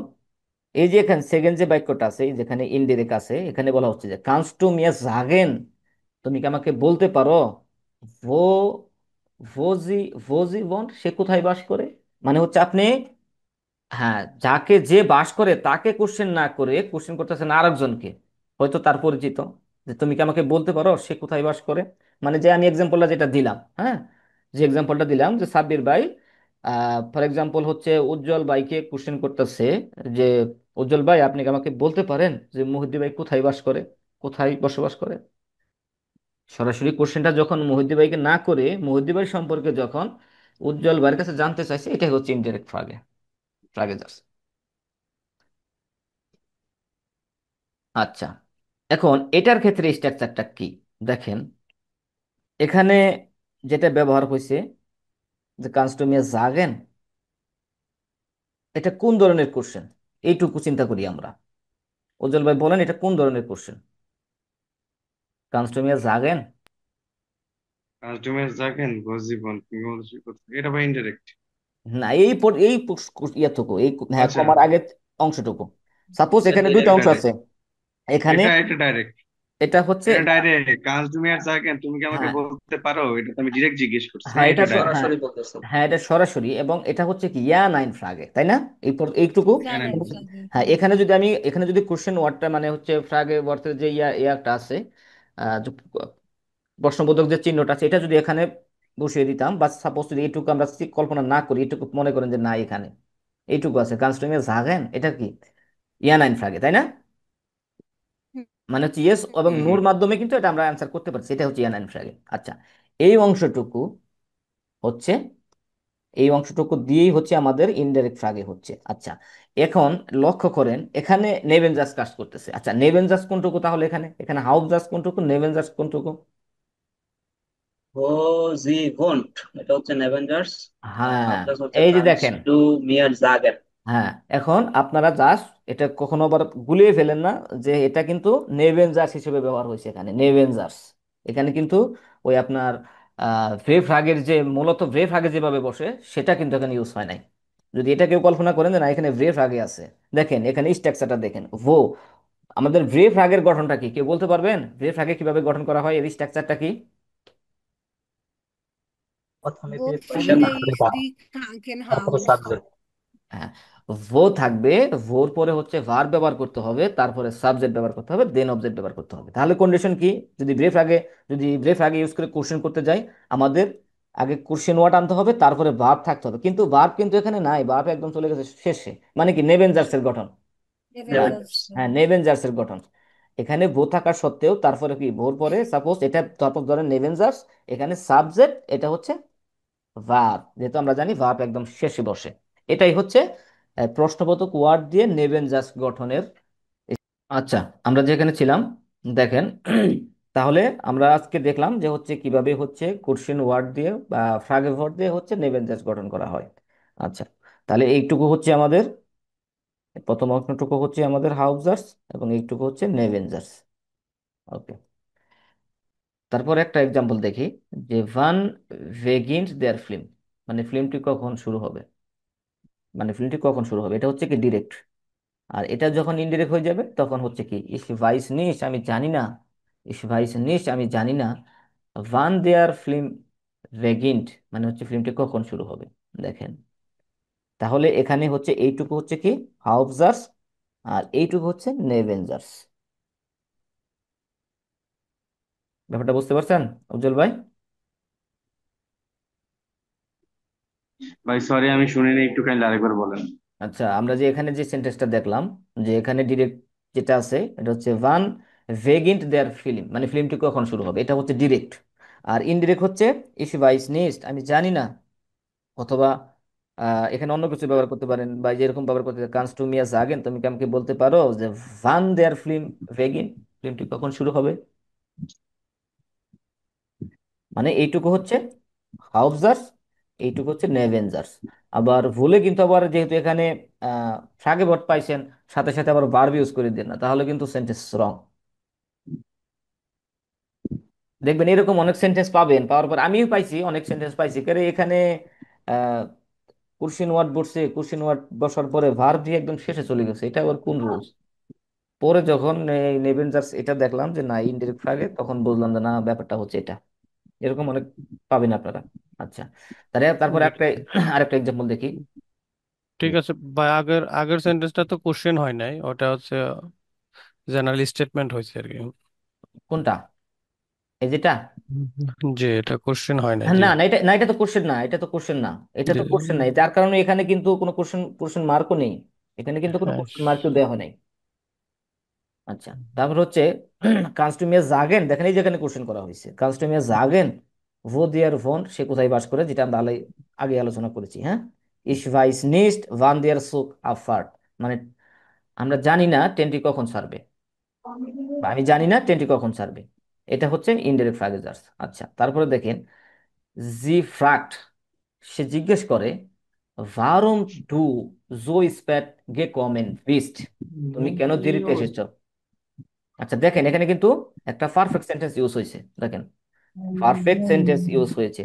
এই যে এখানে সেকেন্ড যে বাক্যটা আছে, এই যেখানে ইনডিরেক্ট আছে, এখানে বলা হচ্ছে যে কানস্ট টু মিয়া জাগেন, তুমি কি আমাকে বলতে পারো ভো ভোজি ভোজি ওয়ন্ট, সে কোথায় বাস করে। মানে হচ্ছে আপনি, হ্যাঁ, যাকে যে বাস করে তাকে কোশ্চেন না করে কোশ্চেন করতেছেন আরেকজনকে, হয়তো তার পরিচিত, যে তুমি কি আমাকে বলতে পারো সে কোথায় বাস করে। মানে যে আমি এক্সাম্পলটা যেটা দিলাম, হ্যাঁ, যে এক্সাম্পলটা দিলাম যে সাব্বির ভাই ফর এক্সাম্পল হচ্ছে উজ্জ্বল ভাইকে কোশ্চেন করতেছে যে উজ্জ্বল ভাই আপনি কি আমাকে বলতে পারেন যে মুহিদ্দি ভাই কোথায় বাস করে, কোথায় বসবাস করে। সরাসরি কোশ্চেনটা যখন মুহিদ্দি ভাইকে না করে মুহিদ্দি ভাই সম্পর্কে যখন উজ্জ্বল ভাইয়ের কাছে জানতে চাইছে, এটাই হচ্ছে ইনডাইরেক্ট ফ্রাগে। আচ্ছা, এখন এটার ক্ষেত্রে স্ট্রাকচারটা কি দেখেন, এখানে যেটা ব্যবহার হয়েছে যে কানস্টমিয়া জাগেন, এটা কোন ধরনের কোশ্চেন, এইটুকু চিন্তা করি আমরা। উজ্জ্বল ভাই বলেন এটা কোন ধরনের কোশ্চেন, কানস্টমিয়া জাগেন। কাস্টমার দেখেন জীবন তুমি বলছো এটা ভাই ইনডিরেক্ট। না, ইয়াটুকু, হ্যাঁ, আচ্ছা কমার আগের অংশটুকু। সাপোজ এখানে দুইটা এটা অংশ ডাইরেক্ট, আছে। এখানে এটা ডাইরেক্ট, এটা হচ্ছে, এটা ডাইরেক্ট কাস্টমার দেখেন তুমি কি আমাকে হ্যাঁ, বলতে পারো, এটা তো আমি ডিরেক্ট জিজ্ঞেস করছি, হ্যাঁ, হ্যাঁ এটা এটা ডাইরেক্ট। হ্যাঁ, হ্যাঁ, এটা সরাসরি, এবং এটা হচ্ছে কি ইয়া নাইন ফ্রাগে, তাই না? এইটুকু। জানেন ফ্লাগে, হ্যাঁ, এখানে যদি কোশ্চেন ওয়ার্ডটা মানে হচ্ছে ফ্রাগে ওয়ার্ডের যে ইয়াটা আছে, যে প্রশ্নবোধক যে চিহ্নটা আছে, এটা যদি এখানে বসিয়ে দিতাম, বা সাপোজ যদি এইটুকু আমরা কল্পনা না করি, এইটুকু মনে করেন যে না এখানে এইটুকু আছে কানস্ট্রিং এ জাগেন, এটা কি ইয়া নাইন ফ্রাগে, তাই না? মানে হচ্ছে ইয়েস এবং হুম নোর হুম। মাধ্যমে কিন্তু এটা আমরা অ্যান্সার করতে পারছি, এটা হচ্ছে ইয়া নাইন ফ্রাগে। আচ্ছা, এই অংশটুকু হচ্ছে, এই অংশটুকু দিয়েই হচ্ছে আমাদের ইনডাইরেক্ট ফ্রাগে হচ্ছে। আচ্ছা, এখন লক্ষ্য করেন এখানে নেভেন জাস্ট কাজ করতেছে। আচ্ছা, নেভেন জাস্ট কোনটুকু তাহলে, এখানে এখানে হাউস জাস্ট কোনটুকু, নেভেন জাস্ট কোনটুকু? ও জি ভন্ট, এটা হচ্ছে নেভেঞ্জার্স, আর হ্যাঁ, হাবদাস হচ্ছে এই যে কামস দেখেন, টু মিয়ার জাগেন। হ্যাঁ, এখন আপনারা জাস্ট এটা কখনো আবার গুলিয়ে ফেলেন না, যে এটা কিন্তু নেভেঞ্জার্স হিসেবে ব্যবহার হয়েছে এখানে, নেভেঞ্জার্স। এখানে কিন্তু ওই আপনার ভ্রে ফ্রাগের যে মূলত ভ্রে ফ্রাগে যেভাবে বসে সেটা কিন্তু এখানে ইউজ হয় নাই। যদি এটা কেউ কল্পনা করেন যে না এখানে ভ্রে ফ্রাগে আছে, দেখেন এখানে স্ট্রাকচারটা দেখেন। আমাদের ভ্রে ফ্রাগের গঠনটা কি কেউ বলতে পারবেন? ভ্রে ফ্রাগে কিভাবে গঠন করা হয়, এর স্ট্রাকচারটা কি? প্রথমে wo প্রিয় কোশ্চেন, finde তারপরে ich verb, die তারপরে Krankenhaus? সাবজেক্ট। হ্যাঁ, ভো থাকবে, ভোর পরে হচ্ছে ভার্ব ব্যবহার করতে হবে, তারপরে সাবজেক্ট ব্যবহার করতে হবে, দেন অবজেক্ট ব্যবহার করতে হবে। তাহলে কন্ডিশন কি, যদি ব্রেফ আগে ইউজ করে কোশ্চেন করতে যাই, আমাদের আগে কোশ্চেন ওয়ার্ড আনতে হবে, তারপরে ভার্ব থাকতে হবে। কিন্তু ভার্ব কিন্তু এখানে নাই, ভার্ব একদম চলে গেছে শেষে। মানে কি নেভেঞ্জার্স এর গঠন, অ্যাভেঞ্জার্স। হ্যাঁ, নেভেনজার্স এর গঠন। এখানে ভো থাকা সত্ত্বেও তারপরে কি, ভোর পরে সাপোজ এটা, তারপর ধরেন নেভেনজার্স, এখানে সাবজেক্ট, এটা হচ্ছে ভার্ব, যেহেতু আমরা জানি ভার্ব একদম শেষে বসে। এটাই হচ্ছে প্রশ্নবোধক ওয়ার্ড দিয়ে নেভেনজার্স গঠনের। আচ্ছা, আমরা যেখানে ছিলাম দেখেন, তাহলে আমরা আজকে দেখলাম যে হচ্ছে কিভাবে হচ্ছে কোশ্চেন ওয়ার্ড দিয়ে বা ফ্রাগের ওয়ার্ড দিয়ে হচ্ছে নেভেনজার্স গঠন করা হয়। আচ্ছা, তাহলে এইটুকু হচ্ছে আমাদের, প্রথম অংশটুকু হচ্ছে আমাদের হাউজার্স এবং এইটুকু হচ্ছে নেভেনজার্স। ওকে, তারপর একটা এক্সাম্পল দেখি, যে ভান ভেগিন্স দেয়ার ফিল্ম, মানে ফিল্মটি কখন শুরু হবে, মানে ফিল্মটি কখন শুরু হবে, এটা হচ্ছে কি ডিরেক্ট। আর এটা যখন ইনডিরেক্ট হয়ে যাবে তখন হচ্ছে কি, ইস ভাইস নিস আমি জানি না, ইস ভাইস নিস আমি জানি না, ভান দেয়ার ফিল্ম ভেগিন্ট, মানে হচ্ছে ফিল্মটি কখন শুরু হবে। দেখেন, তাহলে এখানে হচ্ছে এইটুকু হচ্ছে কি হাউজার্স, আর এইটুকু হচ্ছে নেভেনজার্স। ব্যাপারটা বুঝতে পারছেন উজ্জ্বল ভাই? ভাই সরি, আমি শুনিনি, একটু কাইন্ডলি আরেকবার বলেন। আচ্ছা, আমরা যে এখানে যে সেন্টেন্সটা দেখলাম, যে এখানে ডিরেক্ট যেটা আছে এটা হচ্ছে ভান ভেগিন্ট দেয়ার ফিল্ম, মানে ফিল্মটি কখন শুরু হবে, এটা হচ্ছে ডিরেক্ট। আর ইনডিরেক্ট হচ্ছে ইস ভাইস নিস্ট আমি জানি না, অথবা এখানে অন্য কিছু ব্যবহার করতে পারেন, বা যেরকম ব্যবহার করতে কানস টু মিয়াস আগেন, তুমি কি আমাকে বলতে পারো যে ভান দেয়ার ফিল্ম ভেগিন, ফিল্মটি কখন শুরু হবে। মানে এইটুকু হচ্ছে হাউজার্স, এইটুকু হচ্ছে নেভেনজার্স। আবার ভুলে কিন্তু আবার যেহেতু এখানে ফ্রাগে ভার্ব পাইছেন, সাথে সাথে আবার ভার্ব ইউজ করে দেন না, তাহলে কিন্তু সেন্টেন্স রং। দেখবেন এরকম অনেক সেন্টেন্স পাবেন, পাওয়ার পর আমিও পাইছি, অনেক সেন্টেন্স পাইছি কারণ এখানে কুরসিন ওয়ার্ড বসছে, কুরসিন ওয়ার্ড বসার পরে ভার্ব দিয়ে একদম শেষে চলে গেছে, এটা আবার কোন রুলস। পরে যখন নেভেনজার্স এটা দেখলাম যে না ইনডিরেক্ট ফ্রাগে, তখন বুঝলাম যে না ব্যাপারটা হচ্ছে এটা। এরকম অনেক পাবেন আপনারা। আচ্ছা, তাহলে তারপরে এটা- একটা আরেকটা এক্সাম্পল দেখি। ঠিক আছে ভাই, আগের আগের সেন্টেন্সটা তো কোশ্চেন হয় নাই, ওটা হচ্ছে জেনারেল স্টেটমেন্ট হয়েছে আর কি। কোনটা, এই যেটা? জি, এটা কোশ্চেন হয় নাই, হ্যাঁ, জি। না না, এটা না, এটা তো কোশ্চেন না, এটা তো কোশ্চেন না, এটা জি, তো কোশ্চেন নাই, যার কারণে এখানে কিন্তু কোনো কোশ্চেন কোশ্চেন মার্কও নেই, এখানে কিন্তু কোনো হ্যাঁ। কোশ্চেন মার্কও দেওয়া হয় নাই। আচ্ছা, তারপর হচ্ছে কানস টু মিয়া জাগেন, দেখেন এই যেখানে কোশ্চেন করা হয়েছে, কানস টু মিয়া জাগেন ভো দিয়ার ভন, সে কোথায় বাস করে, যেটা আমরা আগে আলোচনা করেছি। হ্যাঁ, ইস ভাইস নিস্ট ভান দিয়ার সুক আফার্ট, মানে আমরা জানি না ট্রেনটি কখন ছাড়বে, বা আমি জানি না ট্রেনটি কখন ছাড়বে। এটা হচ্ছে ইনডাইরেক্ট ফ্রাগেজার্স। আচ্ছা, তারপরে দেখেন, জি ফ্রাক্ট, সে জিজ্ঞেস করে, ভারুম do Joe spat gay কমেন beast, তুমি কেন দেরিতে এসেছো। আচ্ছা দেখেন, এখানে কিন্তু একটা পারফেক্ট সেন্টেন্স ইউজ হয়েছে, দেখেন পারফেক্ট সেন্টেন্স ইউজ হয়েছে।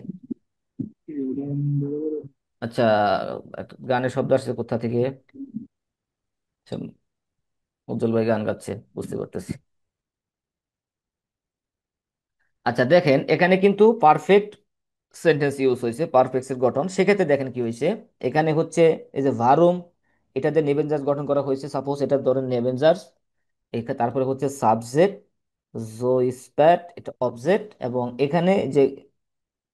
আচ্ছা, একটা গানের শব্দ আসছে কোথা থেকে, আচ্ছা, উজ্জ্বল ভাই গান গাচ্ছে বুঝতে পারতেছি। আচ্ছা দেখেন, এখানে কিন্তু পারফেক্ট সেন্টেন্স ইউজ হয়েছে, পারফেক্ট এর গঠন, সেক্ষেত্রে দেখেন কি হয়েছে। এখানে হচ্ছে এই যে ভারুম, এটা দিয়ে নেভেনজার্স গঠন করা হয়েছে, সাপোজ এটা ধরেন নেভেনজার্স, এখানে তারপরে হচ্ছে সাবজেক্ট, জো স্প্যাট এটা অবজেক্ট, এবং এখানে যে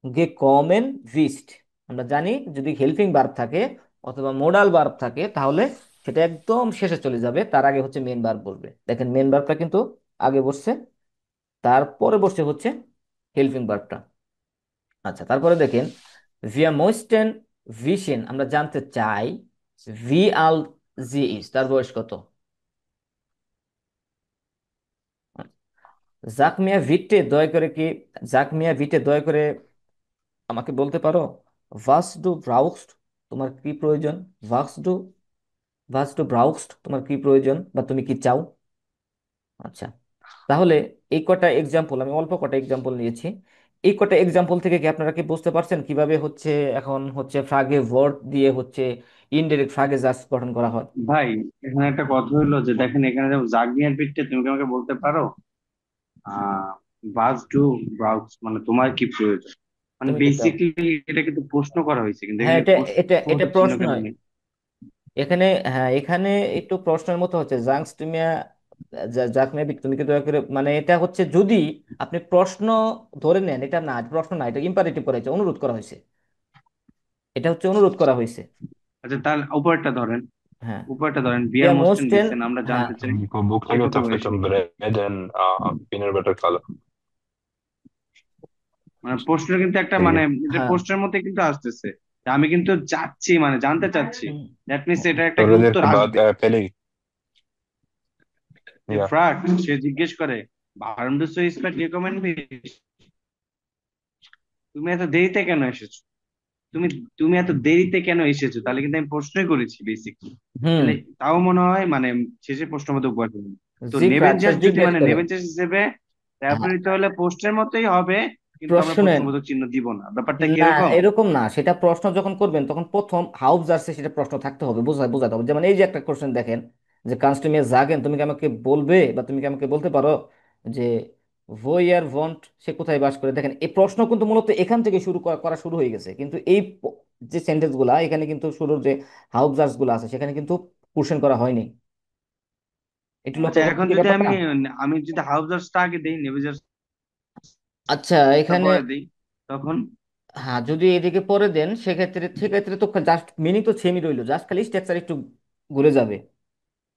গে কমেন ভিস্ট, আমরা জানি যদি হেল্পিং ভার্ব থাকে অথবা মোডাল ভার্ব থাকে তাহলে সেটা একদম শেষে চলে যাবে, তার আগে হচ্ছে মেন ভার্ব বলবে। দেখেন মেন ভার্বটা কিন্তু আগে বসছে, তারপরে বসছে হচ্ছে হেল্পিং ভার্বটা। আচ্ছা, তারপরে দেখেন, ভিয়া মোস্টেন ভিশন, আমরা জানতে চাই ভি আল জি ইস, তার বয়স কত। জাকমিয়া ভিটে দয়া করে কি, জাকমিয়া ভিটে দয়া করে আমাকে বলতে পারো, ভাস ডু ব্রাউক্সড, তোমার কি প্রয়োজন, ভাস ডু, ভাস ডু ব্রাউক্সড তোমার কি প্রয়োজন বা তুমি কি চাও। আচ্ছা, তাহলে এই কটা এক্সাম্পল, আমি অল্প কটা এক্সাম্পল নিয়েছি, এই কটা এক্সাম্পল থেকে কি আপনারা কি বুঝতে পারছেন কিভাবে হচ্ছে এখন হচ্ছে ফ্রাগে ভার্ব দিয়ে হচ্ছে ইনডাইরেক্ট ফ্রাগে জাস্ট গঠন করা হয়। ভাই এখানে একটা কথা হইলো যে দেখেন, এখানে যেমন জাগনিয়ার পিঠে তুমি কি আমাকে বলতে পারো, আহ বাস টু ব্রাউজ মানে তোমার কি প্রয়োজন, মানে তুমি কি চাও, বেসিক্যালি এটা কিন্তু প্রশ্ন করা হয়েছে, কিন্তু হ্যাঁ এখানে এটা এটা প্রশ্ন এটা চিহ্ন প্রশ্ন, কেন নেই? এখানে, হ্যাঁ এখানে একটু প্রশ্নের মতো হচ্ছে জাংস তুমি যাক মেবি তুমি কি দয়া করে, মানে এটা হচ্ছে যদি আপনি প্রশ্ন ধরে নেন, এটা না প্রশ্ন না, এটা ইম্পারেটিভ করা হয়েছে, অনুরোধ করা হয়েছে, এটা হচ্ছে অনুরোধ করা হয়েছে। আচ্ছা তার উপরটা ধরেন। হ্যাঁ, উপরটা ধরেন we beer are most মোস্টেন in, দিচ্ছেন, আমরা হ্যাঁ জানতে চাই সে Buchstabe কত Tafel বয়সী। bread and peanut butter color. মানে প্রশ্ন কিন্তু একটা ठीक মানে है। এটা হ্যাঁ প্রশ্নের মধ্যে কিন্তু আসতেছে যে আমি কিন্তু চাচ্ছি মানে জানতে চাচ্ছি, হুম, দ্যাট মিনস এটা একটা কি थोड़ी देर উত্তর के बाद আসবে। पहले যে या ফ্রাক সে জিজ্ঞেস করে warum du so spät gekommen bist? তুমি এত দেরিতে কেন এসেছো? তুমি তুমি এত দেরিতে কেন এসেছো, তাহলে কিন্তু আমি প্রশ্নই করেছি বেসিকলি। হুম। তাহলে তাও মনে হয় মানে শেষে প্রশ্ন মতো উপর দিলাম। তো জি প্রাক সে নেভেনজাস যদি জিজ্ঞেস মানে করে। নেভেনজাস হিসেবে হ্যাঁ, ব্যবহৃত হলে প্রশ্নের মতোই হবে, কিন্তু আমরা প্রশ্ন প্রশ্নবোধক চিহ্ন দিব না, ব্যাপারটা কি না, এরকম? এরকম না। সেটা প্রশ্ন যখন করবেন তখন প্রথম হাউস জার্সে সেটা প্রশ্ন থাকতে হবে, বোঝাতে হবে। যেমন এই যে একটা কোশ্চেন দেখেন, যে কাস্টমিয়া জাগেন, তুমি কি আমাকে বলবে বা তুমি কি আমাকে বলতে পারো যে ভোয়ার ভন্ট সে কোথায় বাস করে। দেখেন এই প্রশ্ন কিন্তু মূলত এখান থেকে শুরু করা শুরু হয়ে গেছে, কিন্তু এই যে সেন্টেন্স গুলা এখানে কিন্তু শুরুর যে হাউস জার্স গুলো আছে সেখানে কিন্তু কোশ্চেন করা হয়নি। একটু লক্ষ্য আচ্ছা করছেন এখন কি যদি ব্যাপারটা? আমি আমি যদি হাউজার্সটা আগে দেই নেভেজার্সটা আচ্ছা, এখানে পরে দেই, তখন হ্যাঁ যদি এদিকে পরে দেন সেক্ষেত্রে তো জাস্ট মিনিং তো সেমই রইলো, জাস্ট খালি স্ট্রাকচার একটু ঘুরে যাবে।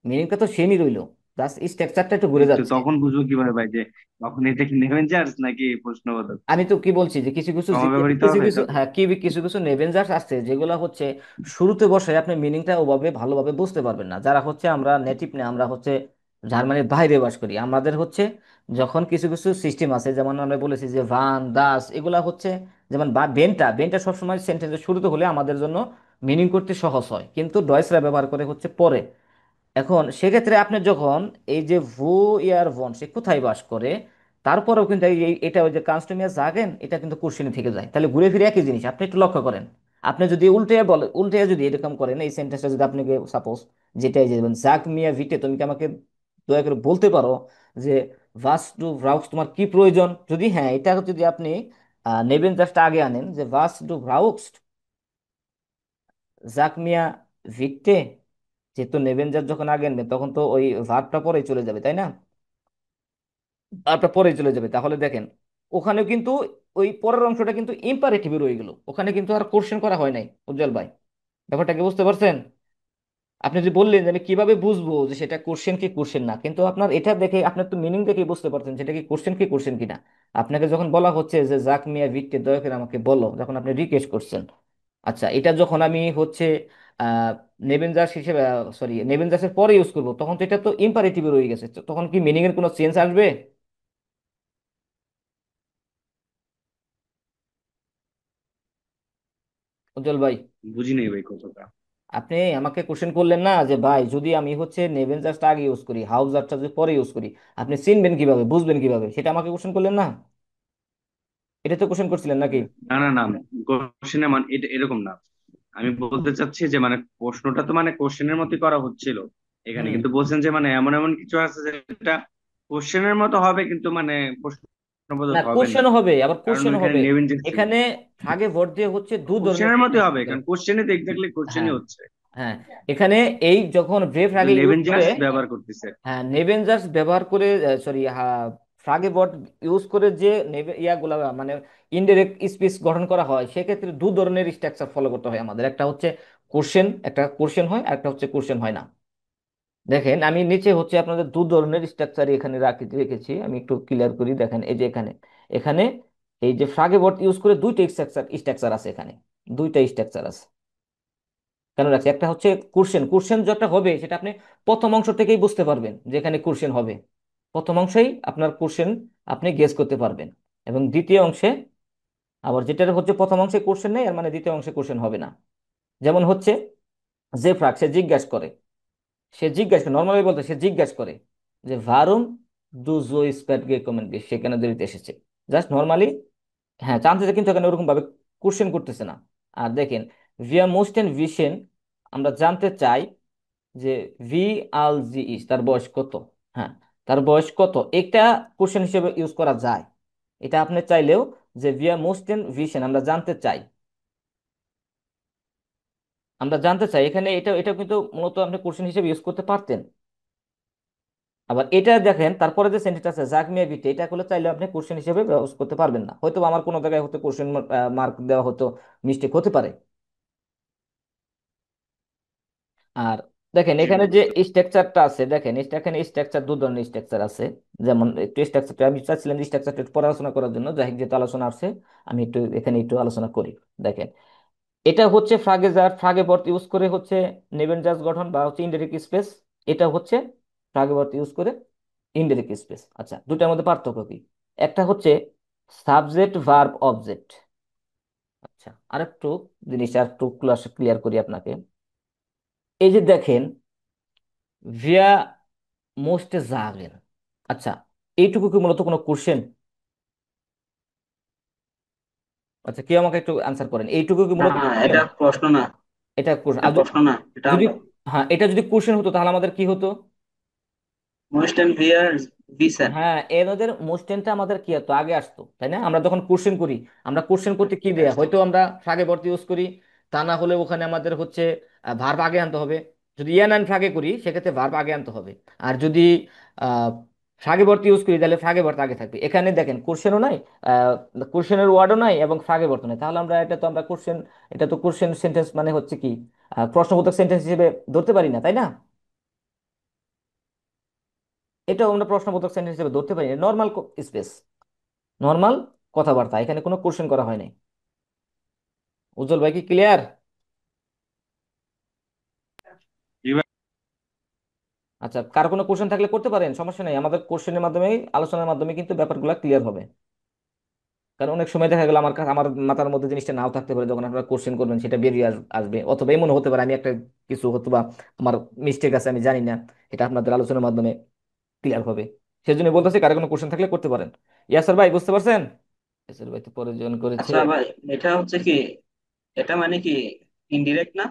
মিনিংটা তো সেমই রইলো, জাস্ট স্ট্রাকচারটা একটু ঘুরে একটু যাচ্ছে। তখন বুঝবো কিভাবে ভাই যে তখন এটা কি নেভেঞ্জার্স নাকি প্রশ্নবোধক? আমি তো কি বলছি যে কিছু কিছু সমাবেরিত কিছু হবে কিছু তো। হ্যাঁ কিছু কিছু নেভেঞ্জার্স আসছে যেগুলো হচ্ছে শুরুতে বসে আপনি মিনিংটা ওভাবে ভালোভাবে বুঝতে পারবেন না। যারা হচ্ছে আমরা নেটিভ না, আমরা হচ্ছে জার্মানির বাইরে বাস করি, আমাদের হচ্ছে যখন কিছু কিছু সিস্টেম আছে, যেমন আমরা বলেছি যে ভান দাস এগুলা হচ্ছে, যেমন বা বেনটা বেনটা সবসময় সেন্টেন্সের শুরুতে হলে আমাদের জন্য মিনিং করতে সহজ হয়, কিন্তু ডয়েসরা ব্যবহার করে হচ্ছে পরে। এখন সেক্ষেত্রে আপনি যখন এই যে ভু ইয়ার ভন সে কোথায় বাস করে, তারপরেও কিন্তু এটা ওই যে কাস্টমিয়াস জাগেন এটা কিন্তু কোশ্চেনে থেকে যায়, তাহলে ঘুরে ফিরে একই জিনিস। আপনি একটু লক্ষ্য করেন, আপনি যদি উল্টে যদি এরকম করেন এই সেন্টেন্সটা যদি আপনাকে সাপোজ যেটাই যে জাগ মিয়া ভিটে তুমি কি আমাকে দয়া করে বলতে পারো যে ভাস টু ভ্রাউক্স তোমার কি প্রয়োজন, যদি হ্যাঁ এটা যদি আপনি নেবেন জাস্ট আগে আনেন যে ভাস টু ভ্রাউক্স জাক মিয়া ভিটে, যেহেতু নেবেনজার যখন আগে আনবেন তখন তো ওই ভার্বটা পরেই চলে যাবে, তাই না? ভার্বটা পরেই চলে যাবে, তাহলে দেখেন ওখানেও কিন্তু ওই পরের অংশটা কিন্তু ইম্পারেটিভে রয়ে গেল, ওখানে কিন্তু আর কোশ্চেন করা হয় নাই। উজ্জ্বল ভাই, ব্যাপারটা কি বুঝতে পারছেন? আপনি যে বললেন যে আমি কিভাবে বুঝবো যে সেটা কোশ্চেন কি কোশ্চেন না, কিন্তু আপনার এটা দেখে আপনার তো মিনিং দেখে বুঝতে পারছেন সেটা কি কোশ্চেন কিনা। আপনাকে যখন বলা হচ্ছে যে জাক মিয়া ভিটকে দয়া করে আমাকে বলো, যখন আপনি রিকোয়েস্ট করছেন, আচ্ছা এটা যখন আমি হচ্ছে আহ নেবেনজাস হিসেবে সরি নেবেনজাসের পরে ইউজ করবো, তখন তো এটা তো ইম্পারেটিভে রয়ে গেছে, তো তখন কি মিনিং এর কোনো চেঞ্জ আসবে? উজ্জ্বল ভাই, বুঝি নাই ভাই কতটা। আপনি আমাকে কোশ্চেন করলেন না যে ভাই যদি আমি হচ্ছে নেবেনজাসটা আগে ইউজ করি হাউজারটা যদি পরে ইউজ করি আপনি চিনবেন কিভাবে বুঝবেন কিভাবে, সেটা আমাকে কোশ্চেন করলেন না? এটা তো কোশ্চেন করছিলেন নাকি? না না না, কোশ্চেনে মানে এটা এরকম না। আমি বলতে চাচ্ছি যে মানে প্রশ্নটা তো মানে কোশ্চেনের মতোই করা হচ্ছিল এখানে, হুম। কিন্তু বলছেন যে মানে এমন এমন কিছু আছে যেটা কোশ্চেনের মতো হবে কিন্তু মানে না, প্রশ্নবোধক হবে না। কোশ্চেনও হবে, আবার কারণ কোশ্চেনও ওইখানে হবে। নেভেন যে ছিল এখানে আগে ভোট দিয়ে হচ্ছে দু ধরনের কোশ্চেনের মতোই হবে, থাকে। কারণ কোশ্চেনে তো এক্স্যাক্টলি কোশ্চেনই হ্যাঁ, হচ্ছে, হ্যাঁ, এখানে এই যখন ব্রেভ কিন্তু আগে ইউজ করে, নেভেঞ্জার্স ব্যবহার করতেছে। হ্যাঁ নেভেঞ্জার্স ব্যবহার করে, সরি ফ্রাগে বট ইউজ করে যে ইয়াগুলা মানে ইনডিরেক্ট স্পিচ গঠন করা হয়, সেক্ষেত্রে দু ধরনের স্ট্রাকচার ফলো করতে হয় আমাদের, একটা হচ্ছে কোশ্চেন, একটা কোশ্চেন হয় আর একটা হচ্ছে কোশ্চেন হয় না। দেখেন আমি নিচে হচ্ছে আপনাদের দু ধরনের স্ট্রাকচার এখানে রেখেছি, আমি একটু ক্লিয়ার করি। দেখেন এই যে এখানে এখানে এই যে ফ্রাগে বট ইউজ করে দুইটা স্ট্রাকচার আছে এখানে, দুইটা স্ট্রাকচার আছে। কেন রাখছি? একটা হচ্ছে কোশ্চেন, কোশ্চেন যেটা হবে সেটা আপনি প্রথম অংশ থেকেই বুঝতে পারবেন যে এখানে কোশ্চেন হবে, প্রথম অংশেই আপনার কোশ্চেন আপনি গেস করতে পারবেন। এবং দ্বিতীয় অংশে আবার যেটা হচ্ছে প্রথম অংশে কোশ্চেন নেই, এর মানে দ্বিতীয় অংশে কোশ্চেন হবে না। যেমন হচ্ছে যে ফ্রাগ সে জিজ্ঞাসা করে নর্মালি বলতে সে জিজ্ঞাসা করে যে ভারুম দু জো স্প্যাট গে কমেন্ট সে কেন দেরিতে এসেছে, জাস্ট নর্মালি। হ্যাঁ চান্সেস, কিন্তু এখানে ওরকম ভাবে কোশ্চেন করতেছে না। আর দেখেন ভিয়া মোস্ট এন্ড ভিশন আমরা জানতে চাই যে ভি আল জি ইস তার বয়স কত। হ্যাঁ, তার বয়স কত এটা কোশ্চেন হিসেবে ইউজ করা যায়। এটা আপনি চাইলেও যে ভিয়া মোস্টেন ভিশন আমরা জানতে চাই এখানে, এটা এটা কিন্তু মূলত আপনি কোশ্চেন হিসেবে ইউজ করতে পারতেন। আবার এটা দেখেন তারপরে যে সেন্টেন্স আছে জাক মিয়া বিটে, এটা করলে চাইলে আপনি কোশ্চেন হিসেবে ব্যবহার করতে পারবেন না, হয়তো বা আমার কোনো জায়গায় হয়তো কোশ্চেন মার্ক দেওয়া হতো, মিস্টেক হতে পারে। আর দেখেন জি এখানে ভাই যে বুঝতে স্ট্রাকচারটা আছে, দেখেন এখানে স্ট্রাকচার, দু ধরনের স্ট্রাকচার আছে। যেমন একটু স্ট্রাকচারটা আমি চাচ্ছিলাম স্ট্রাকচারটা একটু পরে আলোচনা করার জন্য, যাই হোক যেহেতু আলোচনা আসছে আমি একটু এখানে একটু আলোচনা করি। দেখেন এটা হচ্ছে ফ্রাগেজার, ফ্রাগেবর্ত ইউজ করে হচ্ছে নেবেনজাস গঠন বা হচ্ছে ইনডাইরেক্ট স্পেস। এটা হচ্ছে ফ্রাগেবর্ত ইউজ করে ইনডাইরেক্ট স্পেস। আচ্ছা, দুটার মধ্যে পার্থক্য কি? একটা হচ্ছে সাবজেক্ট ভার্ব অবজেক্ট। আচ্ছা, আরেকটু জিনিসটা একটু ক্লিয়ার করি আপনাকে। এই যে দেখেন ভিয়া মোস্টে জাগেন। আচ্ছা, এইটুকু কি মূলত কোনো কোশ্চেন? আচ্ছা, কেউ আমাকে একটু আনসার করেন, এইটুকু কি না, মূলত কোশ্চেন? এটা প্রশ্ন না। এটা question। এটা আর প্রশ্ন না, এটা যদি, হ্যাঁ এটা যদি কোশ্চেন হতো তাহলে আমাদের কি হতো? মোস্ট এন্ড ভিয়ার ভিসেন। হ্যাঁ, এদের মোস্টেনটা আমাদের কি হতো, আগে আসতো, তাই না? আমরা যখন কোশ্চেন করি, আমরা কোশ্চেন করতে কি আগে দেয়া, আসতো। হয়তো আমরা ফ্রাগে ভর্তি ইউজ করি, তা না হলে ওখানে আমাদের হচ্ছে ভার্ব আগে আনতে হবে। যদি ইয়ান অ্যান্ড ফ্রাগে করি সেক্ষেত্রে ভার্ব আগে আনতে হবে। আর যদি আহ ফ্রাগে ভর্তি ইউজ করি তাহলে ফ্রাগে ভর্তি আগে থাকবে। এখানে দেখেন কোশ্চেনও নাই, কোশ্চেনের ওয়ার্ডও নাই এবং ফ্রাগে ভর্তি নাই, তাহলে আমরা এটা তো আমরা কোশ্চেন, এটা তো কোশ্চেন সেন্টেন্স মানে হচ্ছে কি প্রশ্নবোধক সেন্টেন্স হিসেবে ধরতে পারি না, তাই না? এটাও আমরা প্রশ্নবোধক সেন্টেন্স হিসেবে ধরতে পারি না, নর্মাল স্পেস, নর্মাল কথাবার্তা, এখানে কোনো কোশ্চেন করা হয় নাই। উজ্জ্বল ভাই কি ক্লিয়ার? জি ভাই। আচ্ছা, কার কোনো কোশ্চেন থাকলে করতে পারেন, সমস্যা নেই, আমাদের কোশ্চেনের মাধ্যমে, আলোচনার মাধ্যমে কিন্তু ব্যাপারগুলো ক্লিয়ার হবে। কারণ অনেক সময় দেখা গেল আমার কাছে, আমার মাথার মধ্যে জিনিসটা নাও থাকতে পারে, যখন আপনারা কোশ্চেন করবেন সেটা বেরিয়ে আসবে, অথবা এমন হতে পারে আমি একটা কিছু হয়তো বা আমার মিস্টেক আছে আমি জানি না, এটা আপনাদের আলোচনার মাধ্যমে ক্লিয়ার হবে। সেজন্য বলতেছি কার কোনো কোশ্চেন থাকলে করতে পারেন। ইয়াসার ভাই বুঝতে পারছেন? ইয়াসার ভাই তো পরে জয়েন করেছে। আচ্ছা ভাই, এটা হচ্ছে কি, এটা মানে কি ইনডিরেক্ট না?